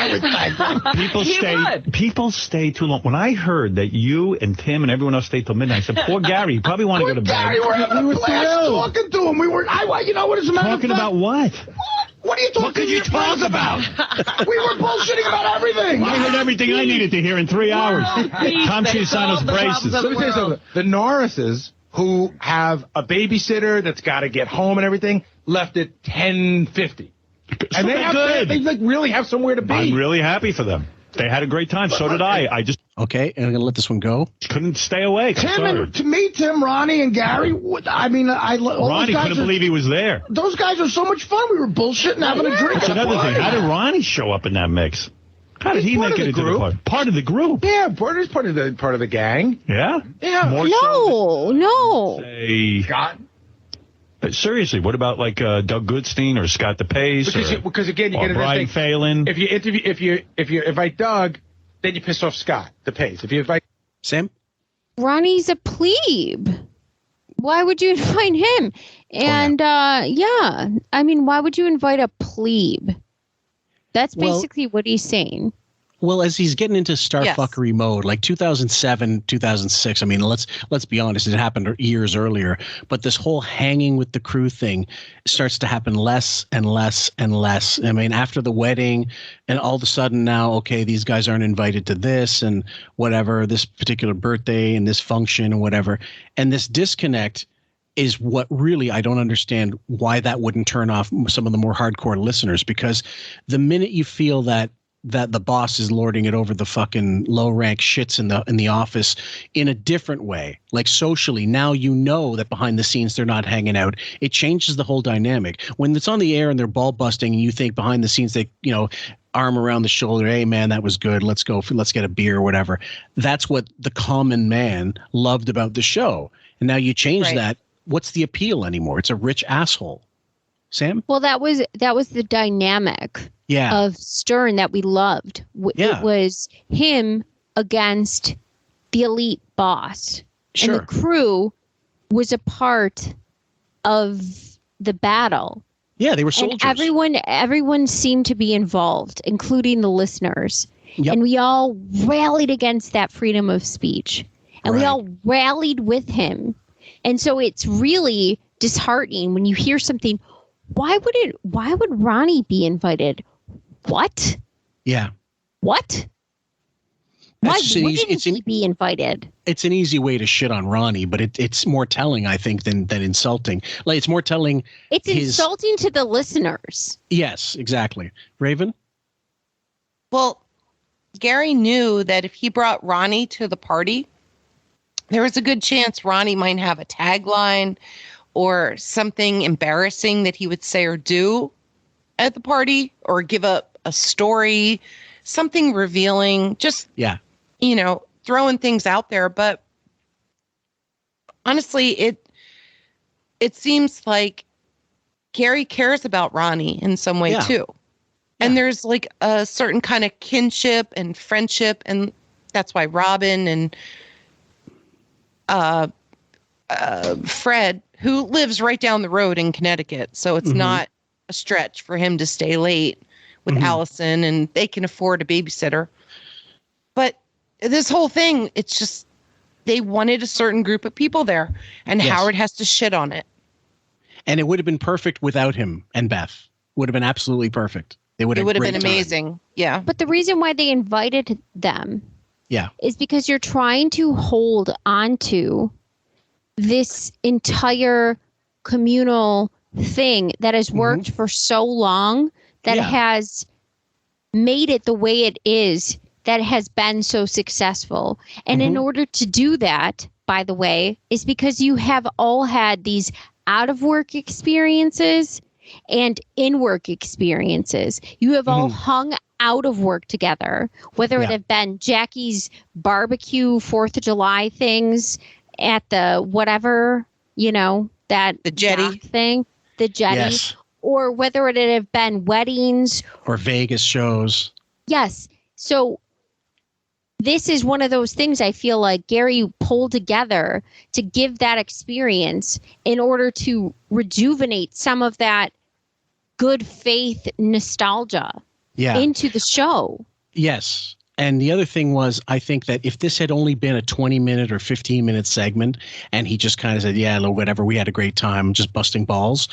People stay too long. When I heard that you and Tim and everyone else stayed till midnight, I said, "Poor Gary. You probably want to go to bed." Gary, we're having a blast talking to him. You know what? As a matter of fact, talking about what? What are you talking? What could you talk about? We were bullshitting about everything. I heard everything I needed to hear in 3 hours. Tom Chiusano's braces. Let me tell you something. The Norrises, who have a babysitter that's got to get home and everything, left at 10:50. And they really have somewhere to be. I'm really happy for them. They had a great time. So did I. Okay, and I'm going to let this one go. Couldn't stay awake. Tim, Ronnie, and Gary, Ronnie couldn't believe he was there. Those guys are so much fun. We were bullshitting, having a drink. That's another thing. How did Ronnie show up in that mix? How did he make it into the group? Part of the group. Yeah, part of the gang. Yeah? Yeah. No. Say, Scott? Seriously, what about like Doug Goodstein or Scott DePace? Because again, you get Brian Phelan. If you invite Doug, then you piss off Scott DePace. If you invite Sam, Ronnie's a plebe. Why would you invite him? And I mean, why would you invite a plebe? That's basically what he's saying. Well, as he's getting into fuckery mode, like 2007, 2006, I mean, let's be honest, it happened years earlier, but this whole hanging with the crew thing starts to happen less and less and less. I mean, after the wedding, and all of a sudden now, okay, these guys aren't invited to this and whatever, this particular birthday and this function and whatever. And this disconnect is what really, I don't understand why that wouldn't turn off some of the more hardcore listeners, because the minute you feel that the boss is lording it over the fucking low rank shits in the office in a different way, like socially, now you know that behind the scenes they're not hanging out. It changes the whole dynamic. When it's on the air and they're ball busting and you think behind the scenes they, arm around the shoulder, hey man, that was good, let's go, let's get a beer or whatever. That's what the common man loved about the show. And now you change that. What's the appeal anymore? It's a rich asshole. Sam? Well, that was the dynamic of Stern that we loved. It was him against the elite boss. Sure. And the crew was a part of the battle. Yeah, they were soldiers. And everyone seemed to be involved, including the listeners. Yep. And we all rallied against that freedom of speech. And we all rallied with him. And so it's really disheartening when you hear something. Why would Ronnie be invited? What? Yeah. What? Why wouldn't he be invited? It's an easy way to shit on Ronnie, but it's more telling, I think, than insulting. Like, it's more telling. It's insulting to the listeners. Yes, exactly. Raven? Well, Gary knew that if he brought Ronnie to the party, there was a good chance Ronnie might have a tagline or something embarrassing that he would say or do at the party, or give up a story, something revealing, just, throwing things out there. But honestly, it seems like Gary cares about Ronnie in some way too. And there's like a certain kind of kinship and friendship, and that's why Robin and Fred, who lives right down the road in Connecticut, so it's not a stretch for him to stay late with Allison, and they can afford a babysitter. But this whole thing, it's just they wanted a certain group of people there, and Yes. Howard has to shit on it. And it would have been perfect without him and Beth. Would have been absolutely perfect. It would have been amazing. Yeah. But the reason why they invited them Yeah. is because you're trying to hold onto this entire communal thing that has worked for so long, that has made it the way it is, that has been so successful. And in order to do that, by the way, is because you have all had these out of work experiences and in work experiences. You have all hung out of work together, whether it have been Jackie's barbecue 4th of July things at the whatever, that the jetty thing, the jetty, or whether it have been weddings or Vegas shows. Yes. So this is one of those things I feel like Gary pulled together to give that experience in order to rejuvenate some of that good faith nostalgia into the show. Yes. And the other thing was, I think that if this had only been a 20-minute or 15-minute segment and he just kind of said, yeah, whatever, we had a great time just busting balls,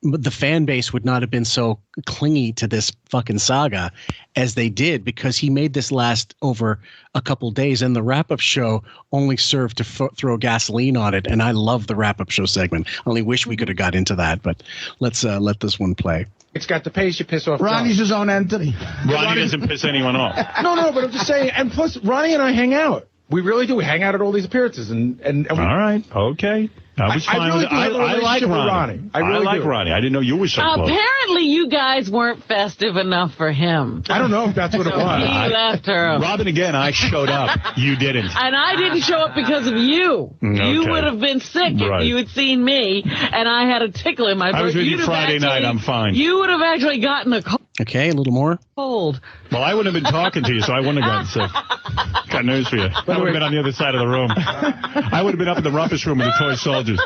the fan base would not have been so clingy to this fucking saga as they did, because he made this last over a couple days, and the wrap-up show only served to throw gasoline on it. And I love the wrap-up show segment. I only wish we could have got into that, but let's let this one play. It's got the pace you piss off. Ronnie's his own entity. Ronnie doesn't piss anyone off. No, but I'm just saying. And plus, Ronnie and I hang out. We really do. We hang out at all these appearances, and all right, okay. I was fine with it. I like Ronnie. I like Ronnie. I didn't know you were so close. Apparently, you guys weren't festive enough for him. I don't know if that's what it was. He left her. Robin, again, I showed up. You didn't. And I didn't show up because of you. Okay. You would have been sick if you had seen me, and I had a tickle in my butt. I was with you Friday night. I'm fine. You would have actually gotten a cold. Okay, a little more. Cold. Well, I wouldn't have been talking to you, so I wouldn't have gotten sick. Got news for you. I would have been on the other side of the room. I would have been up in the rumpus room with the toy soldiers.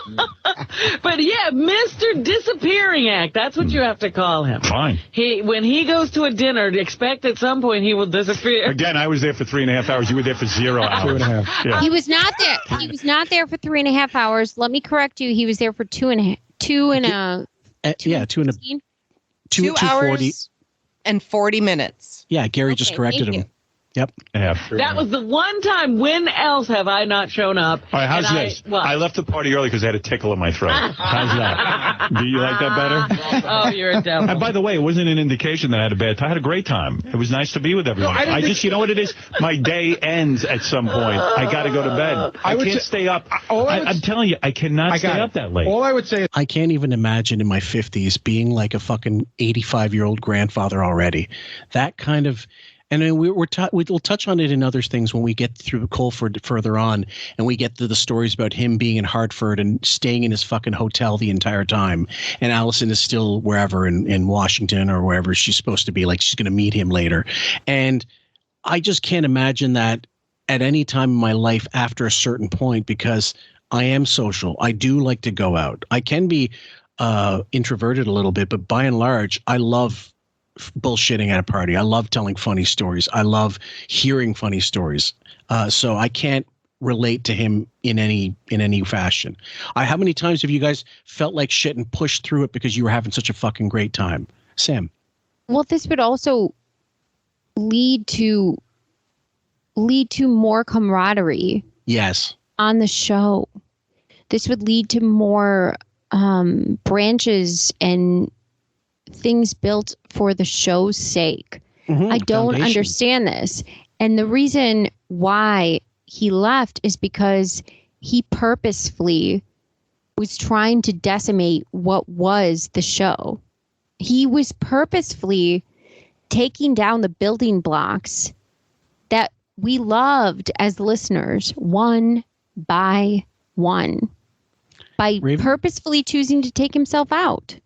But yeah, Mr. Disappearing Act. That's what you have to call him. Fine. When he goes to a dinner, expect at some point he will disappear. Again, I was there for 3.5 hours. You were there for 0 hours. 2.5. Yeah. He was not there. He was not there for 3.5 hours. Let me correct you. He was there for 2 hours and 40 minutes. Yeah, Gary just corrected him. Yep. Yeah. That was the one time. When else have I not shown up? All right, how's this? I left the party early because I had a tickle in my throat. How's that? Do you like that better? Oh, you're a devil. And by the way, it wasn't an indication that I had a bad time. I had a great time. It was nice to be with everyone. No, I just, you know what it is? My day ends at some point. I got to go to bed. I can't stay up. I'm telling you, I cannot stay up that late. All I would say is, I can't even imagine in my 50s being like a fucking 85-year-old grandfather already. That kind of... And then we'll touch on it in other things when we get through Colford further on, and we get to the stories about him being in Hartford and staying in his fucking hotel the entire time. And Allison is still wherever in Washington or wherever she's supposed to be, like she's going to meet him later. And I just can't imagine that at any time in my life after a certain point, because I am social. I do like to go out. I can be introverted a little bit, but by and large, I love bullshitting at a party. I love telling funny stories. I love hearing funny stories. So I can't relate to him in any fashion. How many times have you guys felt like shit and pushed through it because you were having such a fucking great time? Sam. Well, this would also lead to more camaraderie. Yes. On the show. This would lead to more branches and things built for the show's sake. I don't understand this. And the reason why he left is because he purposefully was trying to decimate what was the show. He was purposefully taking down the building blocks that we loved as listeners, one by one, by purposefully choosing to take himself out.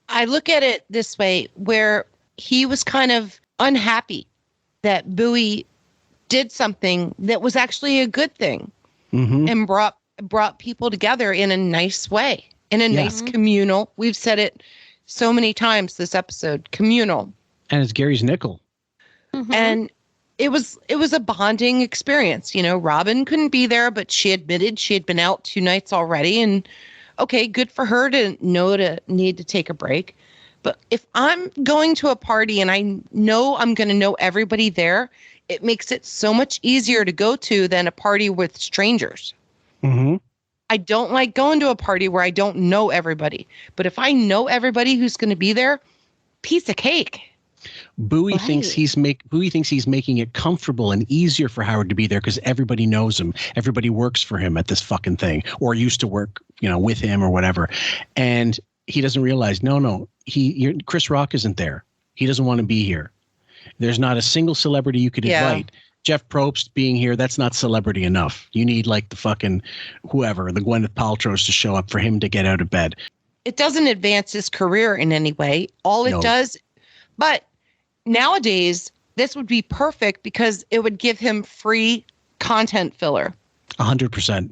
I look at it this way, where he was kind of unhappy that Bowie did something that was actually a good thing and brought people together in a nice way, in a nice communal. We've said it so many times this episode, communal. And it's Gary's nickel. And it was a bonding experience. You know, Robin couldn't be there, but she admitted she had been out 2 nights already. And okay, good for her to need to take a break. But if I'm going to a party and I know I'm going to know everybody there, it makes it so much easier to go to than a party with strangers. Mm-hmm. I don't like going to a party where I don't know everybody. But if I know everybody who's going to be there, piece of cake. Bowie thinks he's making it comfortable and easier for Howard to be there because everybody knows him. Everybody works for him at this fucking thing, or used to work, with him or whatever. And he doesn't realize, Chris Rock isn't there. He doesn't want to be here. There's not a single celebrity you could invite. Jeff Probst being here, that's not celebrity enough. You need like the fucking whoever, the Gwyneth Paltrow's to show up for him to get out of bed. It doesn't advance his career in any way. All it does, but nowadays, this would be perfect because it would give him free content filler. 100%.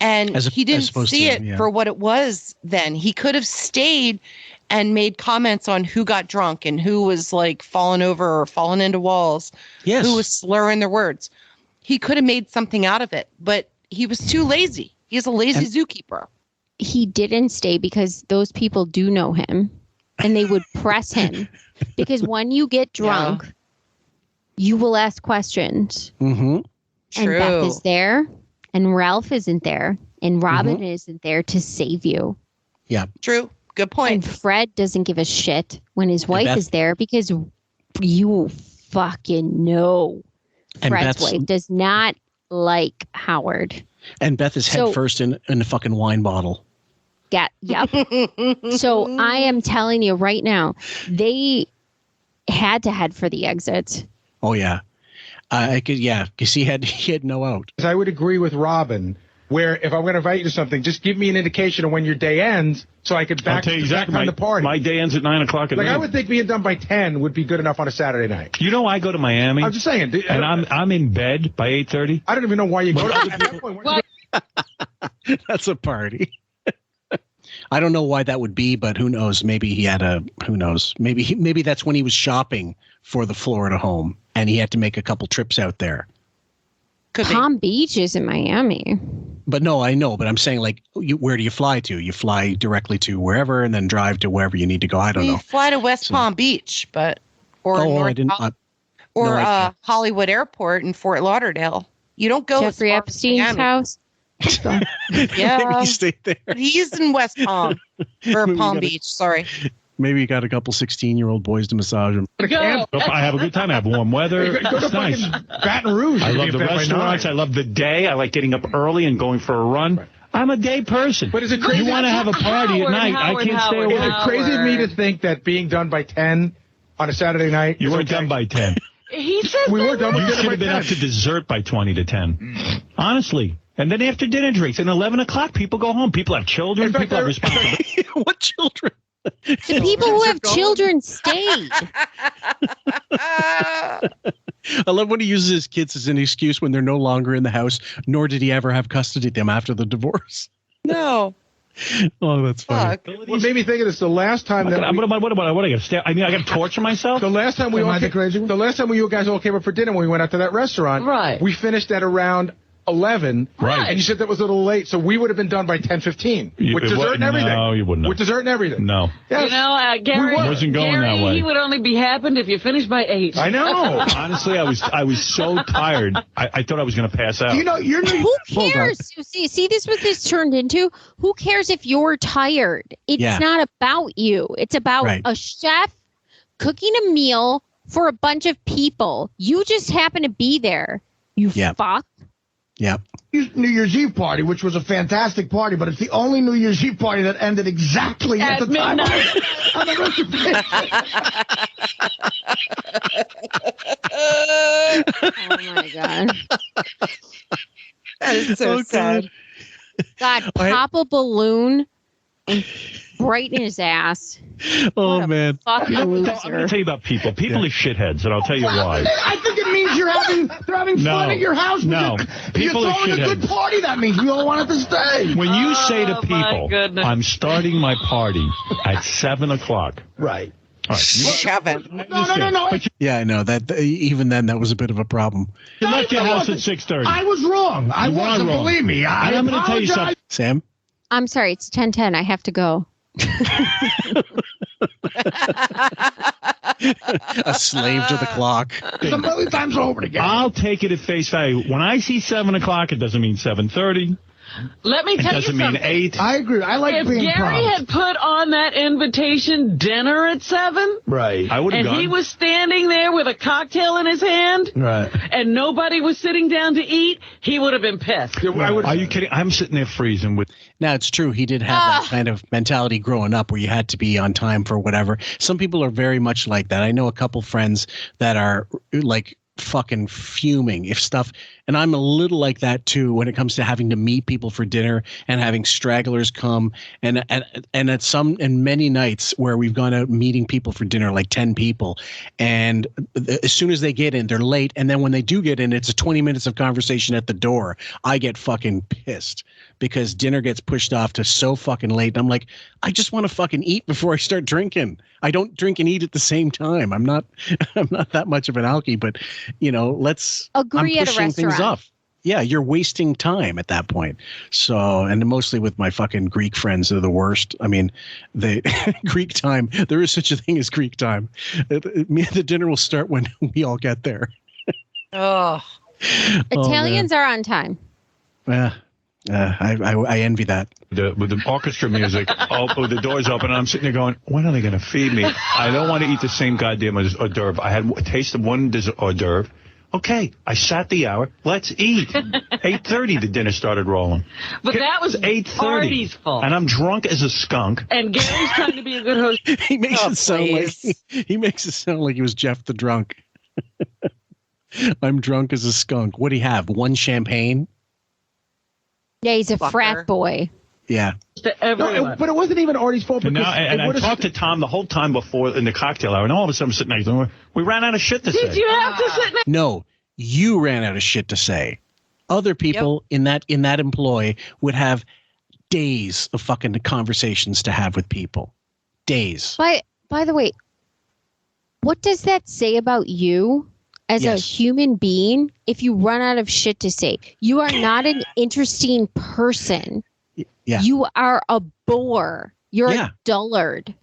And he didn't see it for what it was then. He could have stayed and made comments on who got drunk and who was like falling over or falling into walls. Yes. Who was slurring their words. He could have made something out of it, but he was too lazy. He's a lazy zookeeper. He didn't stay because those people do know him and they would press him. Because when you get drunk, you will ask questions. Mm-hmm. And Beth is there, and Ralph isn't there, and Robin isn't there to save you. Yeah. True. Good point. And Fred doesn't give a shit when his wife is there because you fucking know Fred's wife does not like Howard. And Beth is head first in a fucking wine bottle. Yep. So I am telling you right now, they had to head for the exit. Oh yeah, because he had no out. I would agree with Robin, where if I'm going to invite you to something, just give me an indication of when your day ends, so I could back on the party. My day ends at 9 o'clock at night. I would think being done by 10 would be good enough on a Saturday night. I go to Miami. I'm just saying, and I'm in bed by 8:30. I don't even know why you go to That's a party. I don't know why that would be, but who knows? Maybe he had who knows? Maybe that's when he was shopping for the Florida home and he had to make a couple trips out there. Palm Beach is in Miami. But no, I know. But I'm saying, like, where do you fly to? You fly directly to wherever and then drive to wherever you need to go. I don't know. You fly to West Palm Beach, Hollywood Airport in Fort Lauderdale. You don't go Jeffrey Epstein's house. Yeah, maybe you stayed there. He's in West Palm or Palm Beach. Sorry. Maybe you got a couple 16-year-old boys to massage him. I have a good time. I have warm weather. It's nice. Baton Rouge. I love the restaurants. I love the day. I like getting up early and going for a run. Right. I'm a day person. But is it crazy? You want to have a party at night? I can't stay awake. Is it crazy of me to think that being done by 10 on a Saturday night? You weren't done by 10. He said we were done. You should have been up to dessert by 20 to 10. Honestly. And then after dinner drinks, and 11 o'clock, people go home. People have children. People have responsibilities. What children? The people who have children stayed. I love when he uses his kids as an excuse when they're no longer in the house, nor did he ever have custody of them after the divorce. No. Oh, that's funny. What made me think of this, the last time I got to torture myself? The last time you guys all came up for dinner when we went out to that restaurant, right? We finished at around 11, right? And you said that was a little late, so we would have been done by 10:15 with dessert and everything. No, you wouldn't. With dessert and everything. No. Yes. Gary, wasn't going that way. He would only be happy if you finished by 8. I know. Honestly, I was so tired. I thought I was going to pass out. Who cares? See, this what this turned into. Who cares if you're tired? It's not about you. It's about a chef cooking a meal for a bunch of people. You just happen to be there. You fuck. Yeah. New Year's Eve party, which was a fantastic party, but it's the only New Year's Eve party that ended exactly at the time. Oh my God. That is so sad. God, pop a balloon and brighten his ass. Oh, man. Fucking loser. I'm going to tell you about people. People are shitheads, and I'll tell you why. I think it means they're having fun at your house. No, people are throwing shitheads. a good party. That means we all want it to stay. When you say to people, I'm starting my party at 7 o'clock. Right. Seven. No. Yeah, I know that. Even then, that was a bit of a problem. You left your house at 6:30. I was wrong. I wasn't. Wrong. Believe me. I'm going to tell you something. Sam? I'm sorry. It's 10:10. I have to go. A slave to the clock. A million times over again. I'll take it at face value. When I see 7 o'clock, it doesn't mean 7:30. Let me tell you something. It doesn't mean 8. I agree. I like being If Gary prompt. had put on that invitation dinner at 7, Right. I would have and gone. he was standing there with a cocktail in his hand, Right. and nobody was sitting down to eat, he would have been pissed. Are you kidding? I'm sitting there freezing with. Now, it's true. He did have that kind of mentality growing up where you had to be on time for whatever. Some people are very much like that. I know a couple friends that are like fucking fuming if stuff, and I'm a little like that too when it comes to having to meet people for dinner and having stragglers come, and at some and many nights where we've gone out meeting people for dinner, like 10 people, and as soon as they get in, they're late, and then when they do get in, it's a 20 minutes of conversation at the door. I get fucking pissed because dinner gets pushed off to so fucking late, and I'm like, I just want to fucking eat before I start drinking. I don't drink and eat at the same time. I'm not that much of an alkie, but let's agree I'm at a pushing things restaurant. off. Yeah, you're wasting time at that point. So, and mostly with my fucking Greek friends, they're the worst. I mean, the Greek time, there is such a thing as Greek time. The dinner will start when we all get there. Oh. Italians are on time. Yeah. I envy that. With the orchestra music, with the doors open, and I'm sitting there going, when are they going to feed me? I don't want to eat the same goddamn hors d'oeuvre. I had a taste of one hors d'oeuvre. Okay, I sat the hour. Let's eat. 8:30, the dinner started rolling. But that was 8:30, Artie's fault. and I'm drunk as a skunk. And Gary's trying to be a good host. He makes it sound like he was Jeff the drunk. I'm drunk as a skunk. What do you have? One champagne? Yeah, he's a frat boy. Yeah. No, but it wasn't even Artie's fault. And I talked to Tom the whole time before in the cocktail hour, and all of a sudden I'm sitting next to him. We ran out of shit to say. Did you have to sit next? No, you ran out of shit to say. Other people in that employ would have days of fucking conversations to have with people. Days. By the way, what does that say about you as a human being if you run out of shit to say? You are not an interesting person. Yeah. You are a bore. You're a dullard.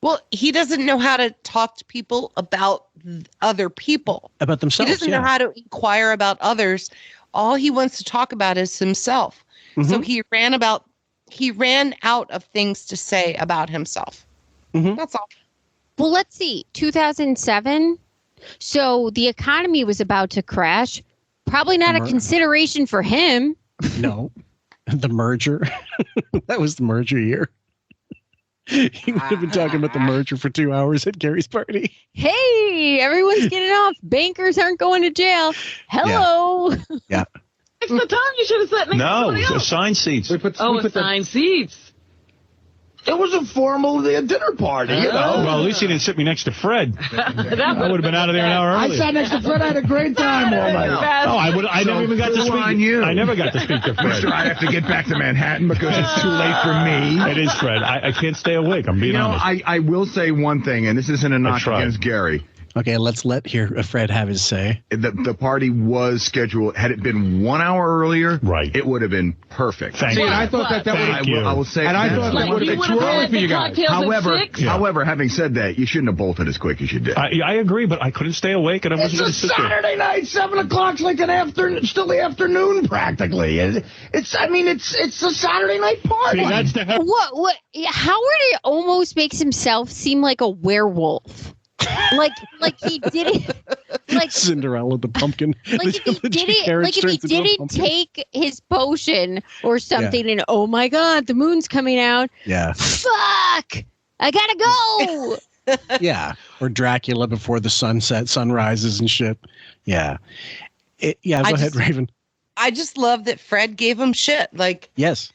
Well, he doesn't know how to talk to people about other people. About themselves. He doesn't know how to inquire about others. All he wants to talk about is himself. Mm-hmm. So he ran out of things to say about himself. Mm-hmm. That's all. Well, let's see. 2007. So the economy was about to crash. Probably not a consideration for him. No. The merger. That was the merger year. He would have been talking about the merger for 2 hours at Gary's party. Hey, everyone's getting off. Bankers aren't going to jail. Hello. Yeah. It's the time you should have sat next to somebody else. Assigned seats. Assigned seats. It was a formal dinner party, you know. Well, at least he didn't sit me next to Fred. I would have been out of there an hour earlier. I sat next to Fred. I had a great time all night. I never even got to speak. I never got to speak to Fred. Mister, I have to get back to Manhattan because it's too late for me. It is, Fred. I can't stay awake. I'm being honest. I will say one thing, and this isn't a knock against Gary. Okay, let's let Fred have his say. The party was scheduled. Had it been 1 hour earlier, right, it would have been perfect. Thank you. And I thought that would. I will say, and I thought that would have been too early for you guys. However, having said that, you shouldn't have bolted as quick as you did. I agree, but I couldn't stay awake, and I wasn't going to sit there. It's a Saturday night, 7 o'clock's like an afternoon, still the afternoon practically. It's a Saturday night party. See, that's What? Howard almost makes himself seem like a werewolf. like he did it like Cinderella the pumpkin. Like if he didn't take his potion or something and oh my god, the moon's coming out. Yeah. Fuck! I gotta go. Yeah. Or Dracula before the sun rises and shit. Yeah. Go ahead, Raven. I just love that Fred gave him shit. Like, yes.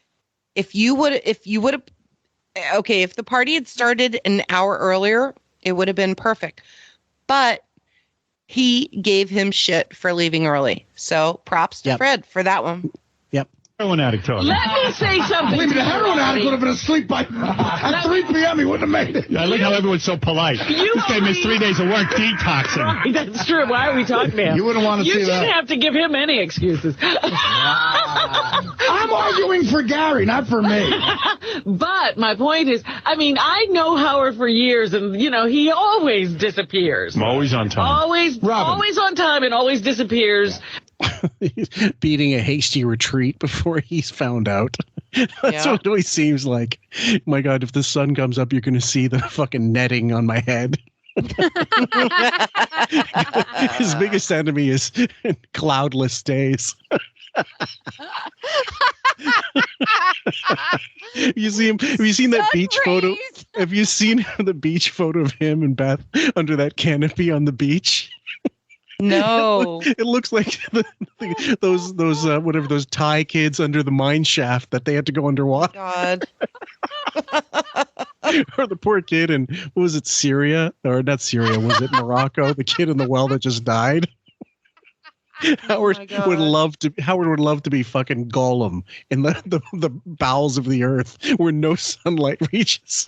If the party had started an hour earlier, it would have been perfect. But he gave him shit for leaving early. So props to Fred for that one. Yep. heroin addict talking. Let me say something. Believe me, the heroin addict would have been asleep at 3 p.m. He wouldn't have made it. I like how everyone's so polite. This guy missed 3 days of work detoxing. Right, that's true. Why are we talking to him? You wouldn't want to see that. You shouldn't have to give him any excuses. I'm arguing for Gary, not for me. But my point is, I mean, I know Howard for years, and, you know, he always disappears. I'm always on time. Always on time and always disappears. He's beating a hasty retreat before he's found out. That's what it always seems like. My God, if the sun comes up, you're going to see the fucking netting on my head. His biggest enemy is cloudless days. You see him? Have you seen that beach photo? Have you seen the beach photo of him and Beth under that canopy on the beach? No. It looks like those Thai kids under the mine shaft that they had to go underwater. God. Or the poor kid in, what was it, Syria? Or not Syria, was it Morocco? The kid in the well that just died? Howard would love to be fucking Gollum in the bowels of the earth where no sunlight reaches.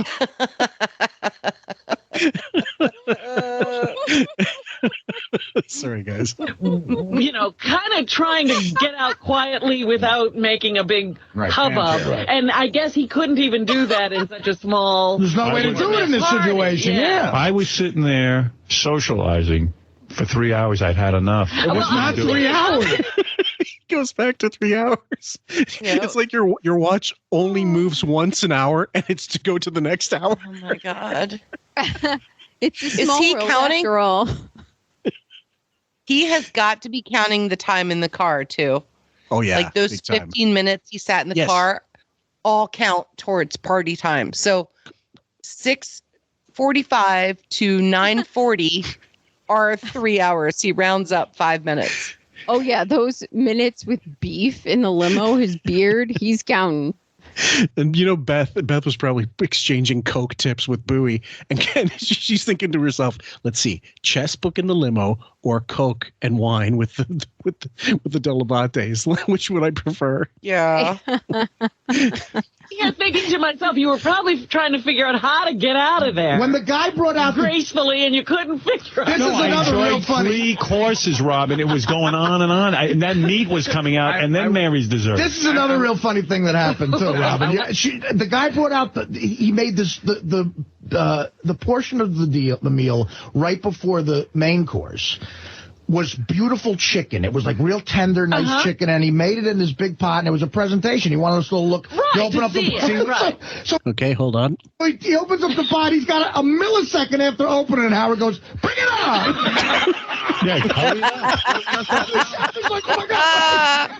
Sorry, guys. You know, kind of trying to get out quietly without making a big hubbub. Right. And I guess he couldn't even do that in such a small... There's no way to do it in this situation. Yeah. I was sitting there socializing for 3 hours. I'd had enough. It was not 3 hours. It goes back to 3 hours. Yep. It's like your watch only moves once an hour, and it's to go to the next hour. Oh my God. It's a small Is he world counting? after all. He has got to be counting the time in the car too. Oh yeah. Like those 15 minutes he sat in the car all count towards party time. So 6:45 to 9:40 are 3 hours. He rounds up 5 minutes. Oh yeah, those minutes with beef in the limo, his beard, he's counting. And you know, Beth was probably exchanging Coke tips with Bowie, and she's thinking to herself, "Let's see, chess book in the limo or Coke and wine with the Delabates. Which would I prefer?" Yeah. Yeah, thinking to myself, you were probably trying to figure out how to get out of there. When the guy brought out gracefully, and you couldn't figure out. This is another real funny. 3 courses, Robin. It was going on and on. And that meat was coming out, and then Mary's dessert. This is another real funny thing that happened too, Robin. The guy brought out he made this the portion of the meal right before the main course was beautiful chicken. It was like real tender, nice chicken, and he made it in this big pot, and it was a presentation. He wanted us to look. Right, he opened up the so okay, hold on. He opens up the pot. He's got a millisecond after opening, and Howard goes, "Bring it on!" Yeah, hurry up. He's like, "Oh my God!"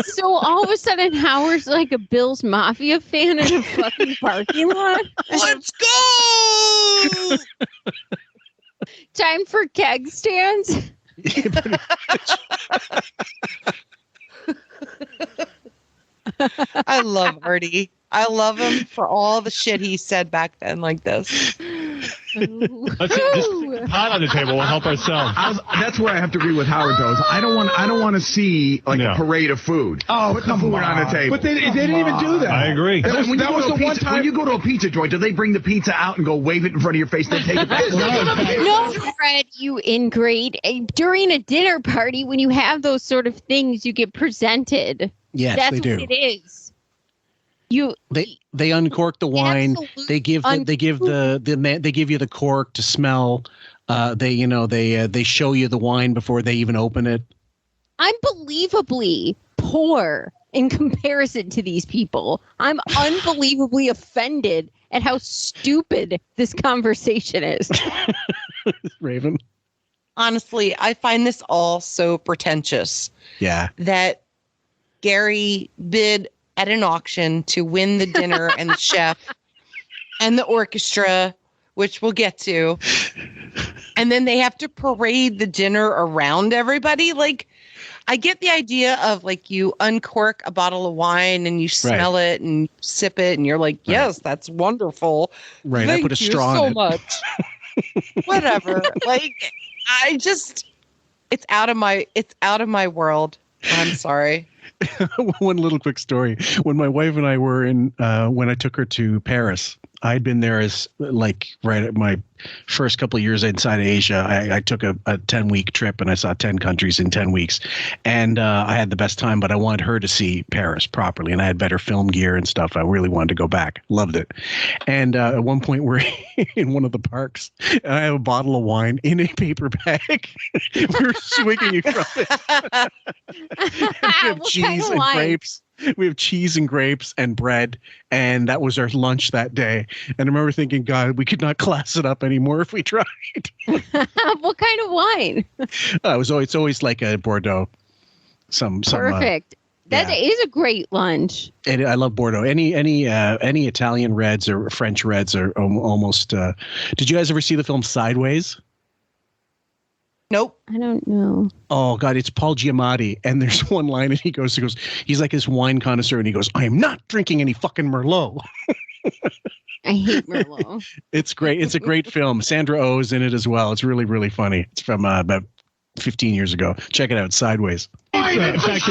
So all of a sudden, Howard's like a Bill's Mafia fan in a fucking parking lot. Let's go! Time for keg stands. I love Artie. I love him for all the shit he said back then like this. Let's just pot on the table. We'll help ourselves. That's where I have to agree with Howard, though. I don't want to see like a parade of food. Oh, put the food on the table. But they didn't even do that. I agree. When you go to a pizza joint, do they bring the pizza out and go wave it in front of your face, then take it back? No, Fred, you ingrate. During a dinner party, when you have those sort of things, you get presented. Yes, that's they do. What it is. They uncork the wine. They give you the cork to smell. They show you the wine before they even open it. Unbelievably poor in comparison to these people. I'm unbelievably offended at how stupid this conversation is. Raven. Honestly, I find this all so pretentious. Yeah. That Gary bid at an auction to win the dinner and the chef and the orchestra, which we'll get to. And then they have to parade the dinner around everybody. Like, I get the idea of like you uncork a bottle of wine and you smell it and sip it and you're like, yes, that's wonderful. Right. Thank I put a straw so in it. much. Whatever. Like, it's out of my world. I'm sorry. One little quick story. When my wife and I were when I took her to Paris, I'd been there as right at my first couple of years inside Asia. I took a 10-week trip and I saw 10 countries in 10 weeks. And I had the best time, but I wanted her to see Paris properly. And I had better film gear and stuff. I really wanted to go back. Loved it. And at one point we're in one of the parks and I have a bottle of wine in a paper bag. We're swigging it from it. We have cheese and grapes. We have cheese and grapes and bread, and that was our lunch that day. And I remember thinking, God, we could not class it up anymore if we tried. What kind of wine? It's always like a Bordeaux. Perfect. That is a great lunch. And I love Bordeaux. Any Italian reds or French reds are almost. Did you guys ever see the film Sideways? Nope. I don't know. Oh God, it's Paul Giamatti, and there's one line, and he goes, he's like this wine connoisseur, and he goes, "I am not drinking any fucking Merlot." I hate Merlot. It's great. It's a great film. Sandra Oh is in it as well. It's really, really funny. It's from about 15 years ago. Check it out. Sideways. In fact,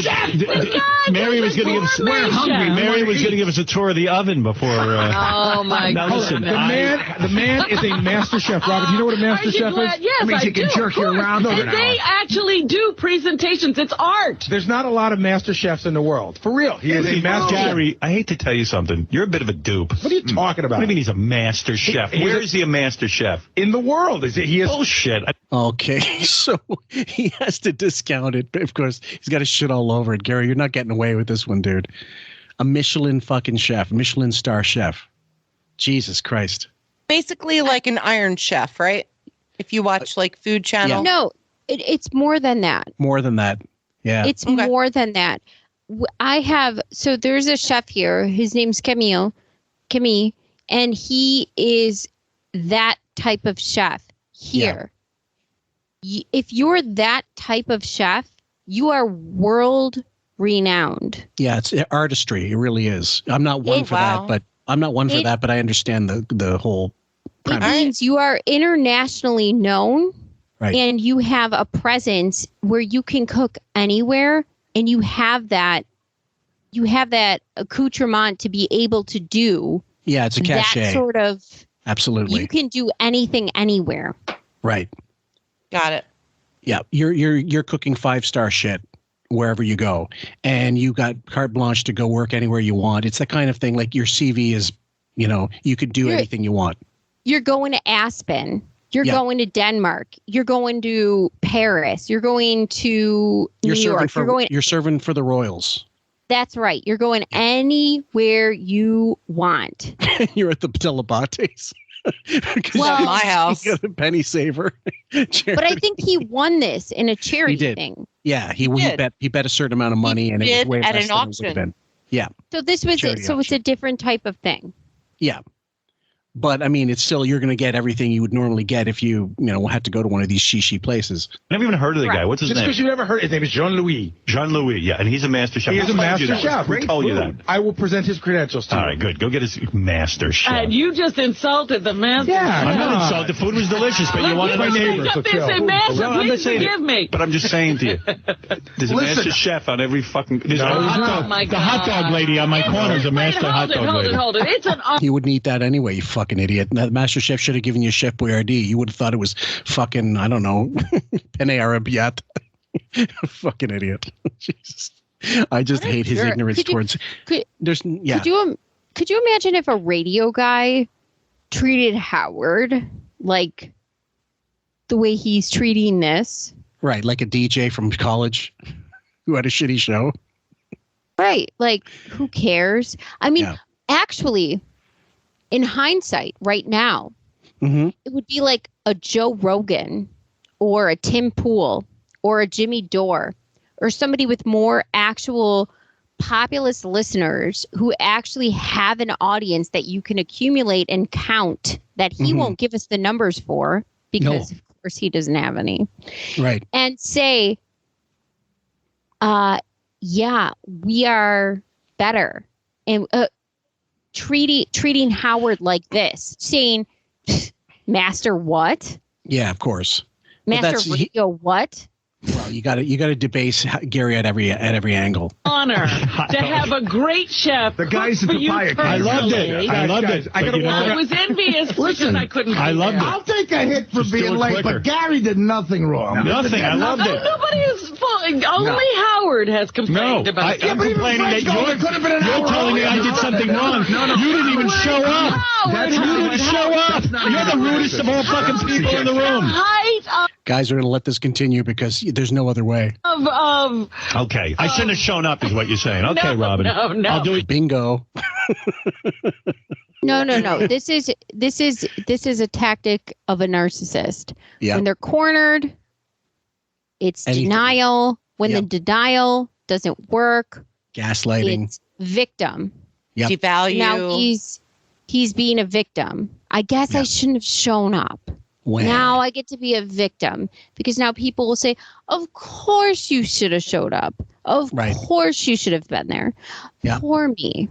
Mary was going to give us. We're hungry. Mary was going to give us a tour of the oven before. Oh my God! Listen, the man is a master chef. Robert, do you know what a master chef is? Yes, I do. Can jerk you around over an They actually do presentations. It's art. There's not a lot of master chefs in the world. For real, he is a master chef. Gary, I hate to tell you something. You're a bit of a dupe. What are you talking about? What do you mean he's a master chef? Where is he a master chef? In the world, he is bullshit. Okay, so he has to discount it. Of course, he's got to shit all over it. Gary, you're not getting away with this one, dude. A Michelin fucking chef, Michelin star chef. Jesus Christ. Basically like an Iron Chef, right? If you watch like Food Channel. Yeah. No, it's more than that. More than that. Yeah. It's more than that. So there's a chef here. His name's Camille, and he is that type of chef here. Yeah. If you're that type of chef, you are world renowned. Yeah, it's artistry. It really is. I'm not one for that, but I understand the whole premise. It means you are internationally known, right? And you have a presence where you can cook anywhere, and you have that accoutrement to be able to do. Yeah, it's a cachet. That sort of. Absolutely. You can do anything anywhere. Right. Got it. Yeah, you're cooking 5-star shit wherever you go, and you got carte blanche to go work anywhere you want. It's the kind of thing like your CV is, you could do anything you want. You're going to Aspen. You're going to Denmark. You're going to Paris. You're going to New York. You're serving for the Royals. That's right. You're going anywhere you want. You're at the Delabates. Well, my house. You got a penny saver. But I think he won this in a charity thing. Yeah, he bet a certain amount of money, and it was way at less an than auction. It would have been. Yeah. So this was it. So it's a different type of thing. Yeah. But I mean, it's still, you're going to get everything you would normally get if you had to go to one of these shishi places. I never even heard of the guy. What's his name? Just because you never heard his name is Jean-Louis. Jean-Louis, yeah, and he's a master chef. He is a master chef. Who told you that? I will present his credentials to you. All right, good. Go get his master chef. And you just insulted the master. Yeah, I'm not insulted. The food was delicious, but you wanted my neighbor. Please forgive me. But I'm just saying to you, there's a master chef on every fucking. There's the hot dog lady on my corner is a master hot dog lady. Hold it. It's an. You wouldn't eat that anyway, you fucking idiot. The master chef should have given you Chef Boyardee. You would have thought it was fucking, I don't know, penne arrabbiata. Fucking idiot. Jesus. I just hate his ignorance towards. Could you imagine if a radio guy treated Howard like the way he's treating this? Right, like a DJ from college who had a shitty show. Right, like who cares? I mean, actually, in hindsight, right now, it would be like a Joe Rogan or a Tim Pool or a Jimmy Dore or somebody with more actual populist listeners who actually have an audience that you can accumulate and count that he won't give us the numbers for because, of course, he doesn't have any. Right. And say, yeah, we are better. And treating Howard like this, saying, Master what? Yeah, of course. Master Radio what? Well, you got to debase Gary at every angle. Honor to have a great chef. The guy's the papaya king. I loved it. I loved it. I was envious because I couldn't. I loved it. I'll take a hit for being late, but Gary did nothing wrong. Nothing. I loved it. Nobody is falling. Only Howard has complained about it. I'm complaining that you're telling me I did something wrong. No, you didn't even show up. You didn't show up. You're the rudest of all fucking people in the room. Guys are going to let this continue because there's no other way. Okay, I shouldn't have shown up, is what you're saying. Okay, Robin. No. I'll do it. Bingo. No. This is a tactic of a narcissist. Yeah. When they're cornered, it's denial. When the denial doesn't work, gaslighting. It's victim. Yep. Devalue. Now he's being a victim. I guess I shouldn't have shown up. Wow. Now I get to be a victim because now people will say, of course you should have showed up. Of course you should have been there. Yep. Poor me.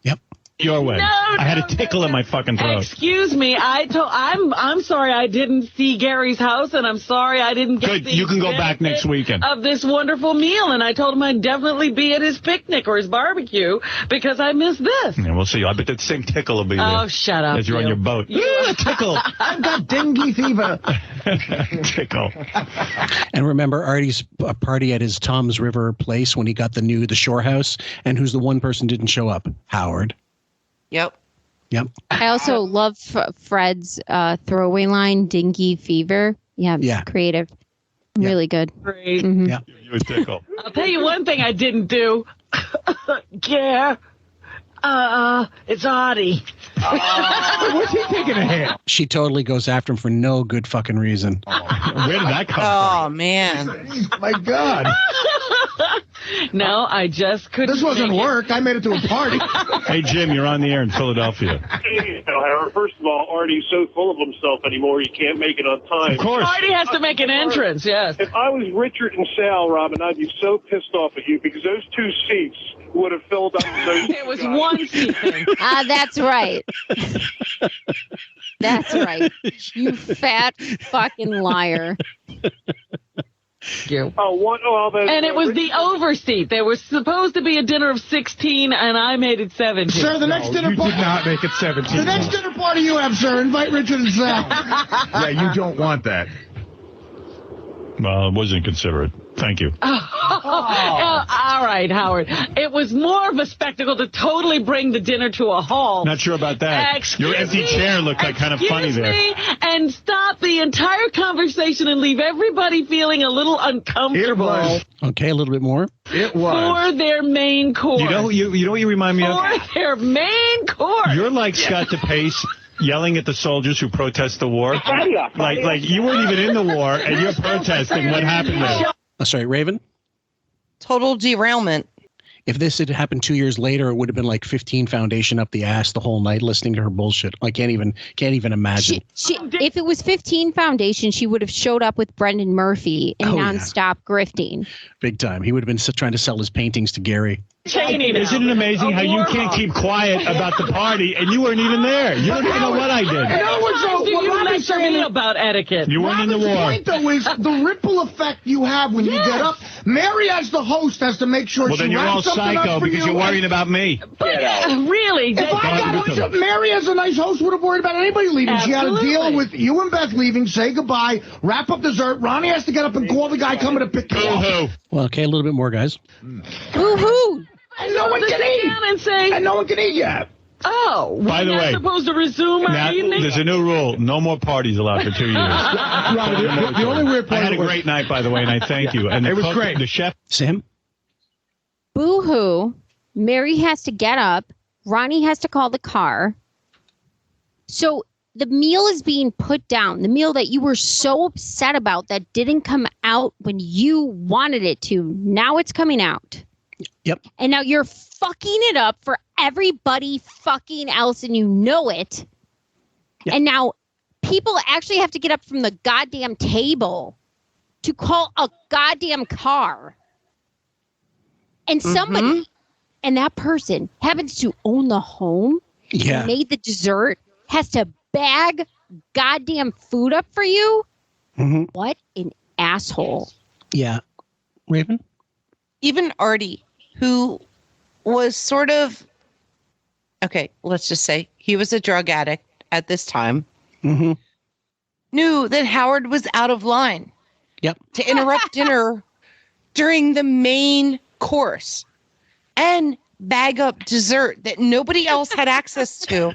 Yep. Your way. I had a tickle in my fucking throat. Excuse me. I'm sorry I didn't see Gary's house, and I'm sorry I didn't get Good. You can go back next weekend. Of this wonderful meal, and I told him I'd definitely be at his picnic or his barbecue because I missed this. Yeah, we'll see. I bet that same tickle will be there. Oh, shut up. As you're on your boat. Yeah, tickle. I've got dengue fever. Tickle. And remember Artie's party at his Tom's River place when he got the shore house, and who's the one person didn't show up? Howard. Yep. I also love Fred's throwaway line, dingy fever. Yeah. Creative. Really good. Great. Mm-hmm. Yeah. You tickle. I'll tell you one thing I didn't do. Yeah. It's Artie. What's he taking a hit? She totally goes after him for no good fucking reason. Where did that come from? Oh, man. My God. No, I just couldn't. This wasn't work. I made it to a party. Hey, Jim, you're on the air in Philadelphia. First of all, Artie's so full of himself anymore, he can't make it on time. Of course. Artie has to make an entrance, yes. If I was Richard and Sal, Robin, I'd be so pissed off at you because those two seats would have filled up those There was one seat. That's right. That's right. You fat fucking liar. And it was the overseat. There was supposed to be a dinner of 16, and I made it 17. Sir, the next dinner party. You did not make it 17. The next dinner party you have, sir, invite Richard and Sal. Yeah, you don't want that. Well, it wasn't considerate. Thank you. All right, Howard. It was more of a spectacle to totally bring the dinner to a halt. Not sure about that. Your empty chair looked like kind of funny there. And stop the entire conversation and leave everybody feeling a little uncomfortable. It was. Okay, a little bit more. It was. For their main course. You know what you remind me of? For their main course. You're like Scott DePace yelling at the soldiers who protest the war. Like you weren't even in the war, and you're protesting. What happened there? Oh, sorry, Raven? Total derailment. If this had happened 2 years later, it would have been like 15 Foundation up the ass the whole night listening to her bullshit. I can't even imagine. If it was 15 Foundation, she would have showed up with Brendan Murphy and nonstop grifting. Big time. He would have been trying to sell his paintings to Gary. Isn't it amazing how you can't keep quiet about the party and you weren't even there? You don't even know what I did. You lecture me about etiquette. You weren't in the war. The point, though, is the ripple effect you have when you get up. Mary, as the host, has to make sure well, she then you're all wraps something psycho up for because you're worrying about me. Really? If I got Mary, as a nice host, would have worried about anybody leaving. Absolutely. She had to deal with you and Beth leaving, say goodbye, wrap up dessert. Ronnie has to get up and call the guy coming to pick you up. Well, okay, a little bit more, guys. Woo-hoo! And no one can eat. And say, and no one can eat yet. Oh, by the way, supposed to resume our evening? There's a new rule: no more parties allowed for 2 years. The only weird part I had a great night, by the way, and I thank you. And it was great. The chef, Sam. Boo-hoo! Mary has to get up. Ronnie has to call the car. So the meal is being put down. The meal that you were so upset about that didn't come out when you wanted it to. Now it's coming out. Yep. And now you're fucking it up for everybody fucking else, and you know it. Yep. And now people actually have to get up from the goddamn table to call a goddamn car. And somebody, and that person happens to own the home, made the dessert, has to bag goddamn food up for you. What an asshole. Yeah. Raven? Even Artie, who was sort of, okay, let's just say he was a drug addict at this time, knew that Howard was out of line. Yep. To interrupt dinner during the main course and bag up dessert that nobody else had access to.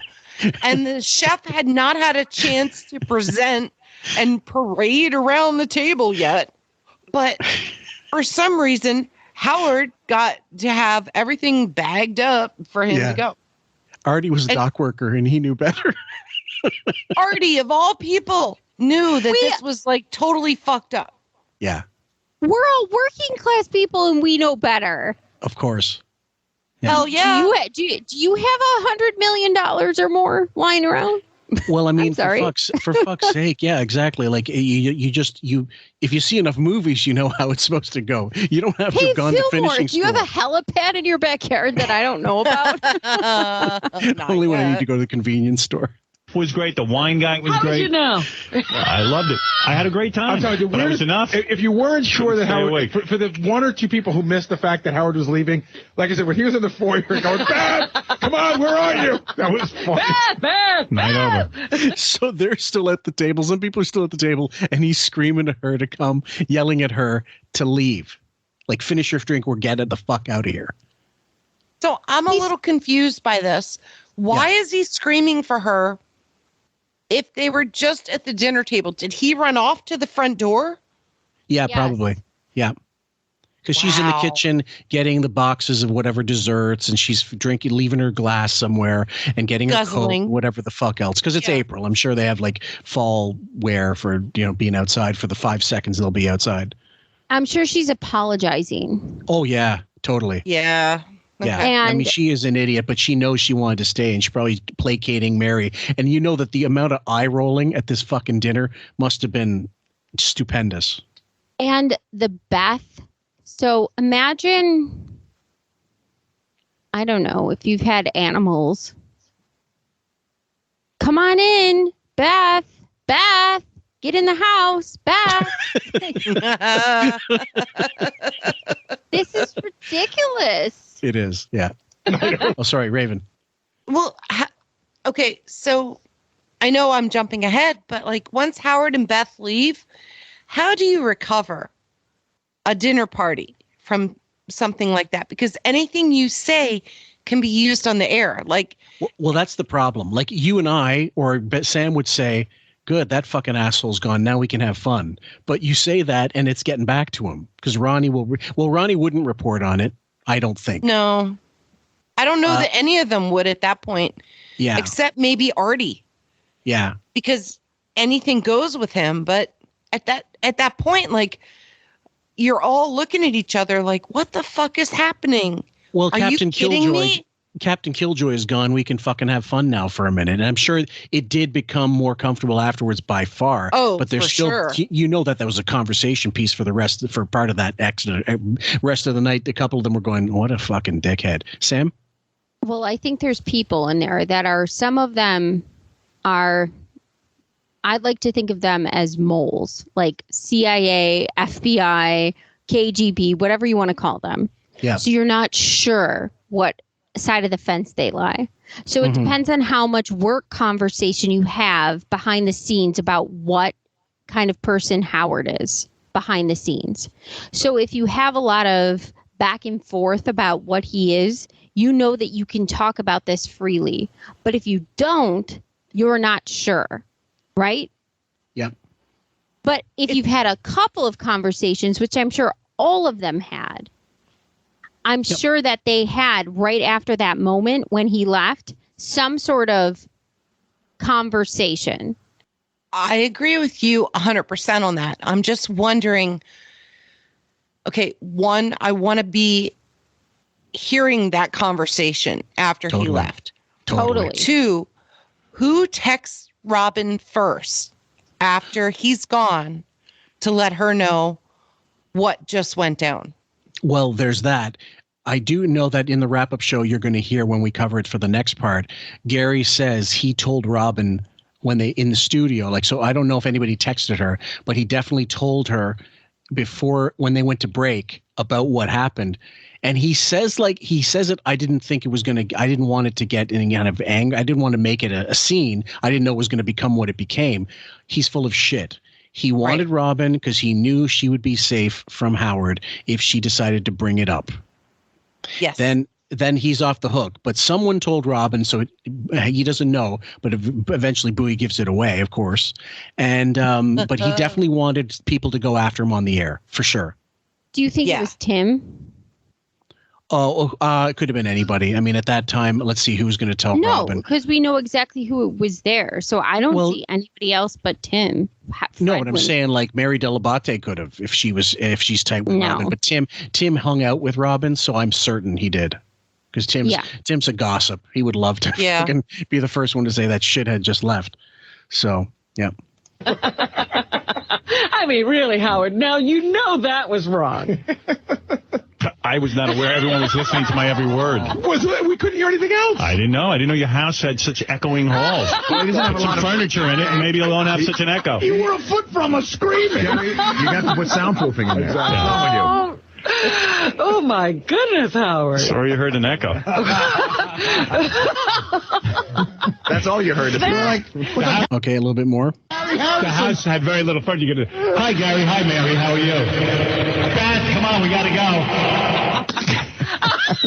And the chef had not had a chance to present and parade around the table yet. But for some reason, Howard got to have everything bagged up for him to go. Artie was a dock worker and he knew better. Artie, of all people, knew that this was like totally fucked up. Yeah. We're all working class people and we know better. Of course. Yeah. Hell yeah. Do you have $100 million or more lying around? Well, I mean, sorry. for fuck's sake, yeah, exactly. Like you if you see enough movies, you know how it's supposed to go. You don't have to have gone to finishing do you have a helipad in your backyard that I don't know about? Only when I need to go to the convenience store. Was great. The wine guy was How great. did you know? I loved it. I had a great time. I'm telling you, but it was enough. If you weren't sure that Stay Howard, awake. for the one or two people who missed the fact that Howard was leaving, like I said, when he was in the foyer going, Beth, come on, where are you? That was funny. Beth. Night over. So they're still at the table. Some people are still at the table, and he's screaming at her to come, yelling at her to leave. Like, finish your drink. We're getting the fuck out of here. So I'm a little confused by this. Why is he screaming for her? If they were just at the dinner table, did he run off to the front door? Yeah, probably. Yeah. Because she's in the kitchen getting the boxes of whatever desserts, and she's leaving her glass somewhere and getting a coat, whatever the fuck else. Because it's April. I'm sure they have like fall wear for, being outside for the 5 seconds they'll be outside. I'm sure she's apologizing. Oh, yeah, totally. Yeah. Yeah, And I mean, she is an idiot, but she knows she wanted to stay, and she's probably placating Mary. And you know that the amount of eye rolling at this fucking dinner must have been stupendous. And the Beth. So imagine, I don't know, if you've had animals. Come on in, Beth. Beth, get in the house, Beth. This is ridiculous. It is, yeah. Oh, sorry, Raven. Well, okay, so I know I'm jumping ahead, but like once Howard and Beth leave, how do you recover a dinner party from something like that? Because anything you say can be used on the air. Like, well, that's the problem. Like you and I, or Sam would say, good, that fucking asshole's gone. Now we can have fun. But you say that and it's getting back to him because Ronnie Ronnie wouldn't report on it. I don't think. No, I don't know that any of them would at that point. Yeah. Except maybe Artie. Yeah. Because anything goes with him. But at that point, like, you're all looking at each other like, what the fuck is happening? Well, Are you kidding me? Captain Killjoy is gone. We can fucking have fun now for a minute. And I'm sure it did become more comfortable afterwards by far. Oh, but there's for still, sure. that was a conversation piece for part of that rest of the night. A couple of them were going, what a fucking dickhead. Sam? Well, I think there's people in there that are, some of them are, I'd like to think of them as moles, like CIA, FBI, KGB, whatever you want to call them. Yeah. So you're not sure what side of the fence they lie. So it depends on how much work conversation you have behind the scenes about what kind of person Howard is behind the scenes. So if you have a lot of back and forth about what he is, you know that you can talk about this freely. But if you don't, you're not sure, right? Yep. But if you've had a couple of conversations, which I'm sure all of them had, I'm sure that they had right after that moment when he left some sort of conversation. I agree with you 100% on that. I'm just wondering, okay, one, I want to be hearing that conversation after he left. Totally. Two, who texts Robin first after he's gone to let her know what just went down? Well, there's that. I do know that in the wrap-up show you're going to hear when we cover it for the next part, Gary says he told Robin when they in the studio, like, so I don't know if anybody texted her, but he definitely told her before when they went to break about what happened. And he says it. I didn't want it to get any kind of anger. I didn't want to make it a scene. I didn't know it was going to become what it became. He's full of shit. He wanted Robin because he knew she would be safe from Howard if she decided to bring it up. Yes. Then he's off the hook. But someone told Robin, so he doesn't know. But eventually, Bowie gives it away, of course. And but he definitely wanted people to go after him on the air for sure. Do you think it was Tim? Oh, it could have been anybody. I mean, at that time, let's see who's going to tell Robin. No, because we know exactly who was there. So I don't see anybody else but Tim. No, but I'm saying like Mary Delabate could have if she's tight with Robin. But Tim hung out with Robin, so I'm certain he did. Because Tim's a gossip. He would love to fucking be the first one to say that shithead just left. So, yeah. I mean, really, Howard, now you know that was wrong. I was not aware everyone was listening to my every word. We couldn't hear anything else? I didn't know. I didn't know your house had such echoing halls. Well, he doesn't have a lot of furniture in it, and maybe it won't have such an echo. You were a foot from us screaming. You got to put soundproofing in there. What's wrong with you? Oh, my goodness, Howard. Sorry you heard an echo. That's all you heard. Okay, a little bit more. The house had very little furniture. Hi, Gary. Hi, Mary. How are you? Beth, come on. We got to go.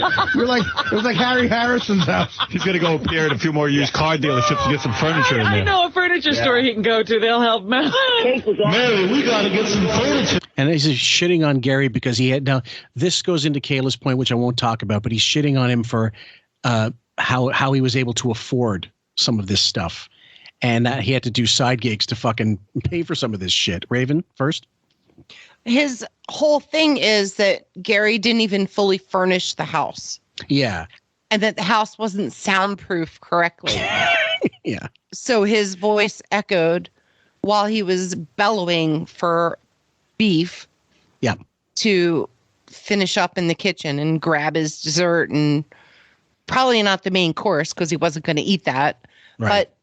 It was like Harry Harrison's house. He's going to go appear at a few more used car dealerships to get some furniture in there. I know a furniture store he can go to. They'll help him. Mary, we got to get some furniture. And he's shitting on Gary because he had now. This goes into Kayla's point, which I won't talk about, but he's shitting on him for how he was able to afford some of this stuff, and that he had to do side gigs to fucking pay for some of this shit. Raven, first. His whole thing is that Gary didn't even fully furnish the house. Yeah. And that the house wasn't soundproof correctly. Yeah. So his voice echoed while he was bellowing for beef. Yeah. To finish up in the kitchen and grab his dessert, and probably not the main course because he wasn't going to eat that. Right. But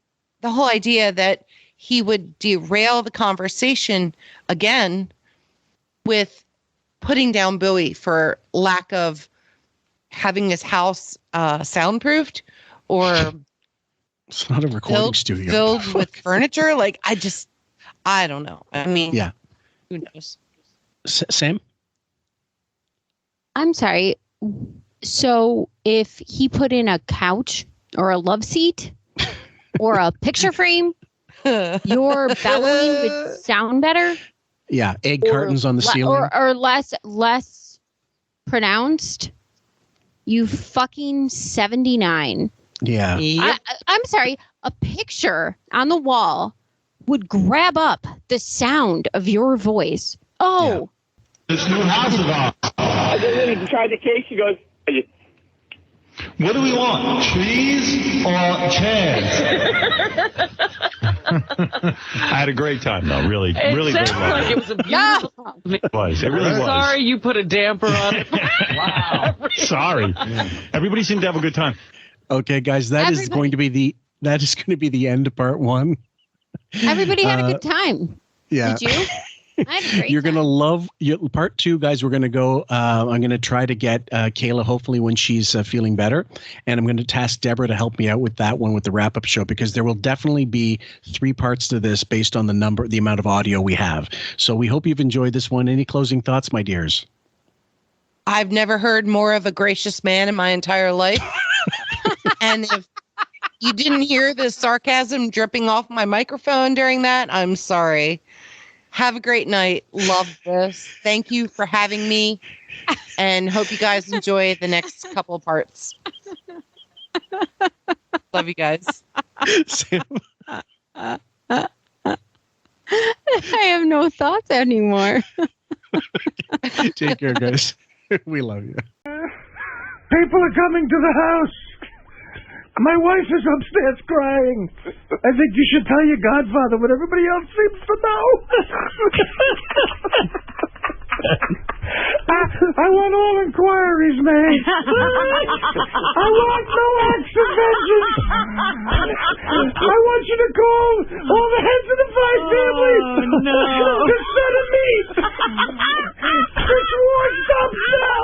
the whole idea that he would derail the conversation again with putting down Bowie for lack of having his house soundproofed or it's not a recording studio filled with furniture. Like, I don't know. I mean, yeah, who knows? Sam? I'm sorry. So if he put in a couch or a love seat or a picture frame, your bellowing would sound better? Yeah, egg cartons on the ceiling. Or less pronounced? You fucking 79. Yeah. Yep. I'm sorry. A picture on the wall would grab up the sound of your voice. Oh. Yeah. This new house is on. I just tried the cake. She goes, what do we want? Trees or chairs? I had a great time, though. Really great time. Like it was a beautiful compliment. It was. It really was. Sorry you put a damper on it. Wow. Sorry. Everybody seemed to have a good time. Okay, guys, that is going to be the end of part one. Everybody had a good time. Yeah. Did you? I had a great You're going to love part two, guys. We're going to go. I'm going to try to get Kayla, hopefully, when she's feeling better. And I'm going to task Deborah to help me out with that one with the wrap up show, because there will definitely be 3 parts to this based on the amount of audio we have. So we hope you've enjoyed this one. Any closing thoughts, my dears? I've never heard more of a gracious man in my entire life. And if you didn't hear the sarcasm dripping off my microphone during that, I'm sorry. Have a great night. Love this. Thank you for having me, and hope you guys enjoy the next couple of parts. Love you guys. I have no thoughts anymore. Take care, guys. We love you. People are coming to the house. My wife is upstairs crying. I think you should tell your godfather what everybody else seems to know. I want all inquiries made. I want no acts of vengeance. I want you to call all the heads of the 5 families. Oh, no. Instead of me. It's washed up now.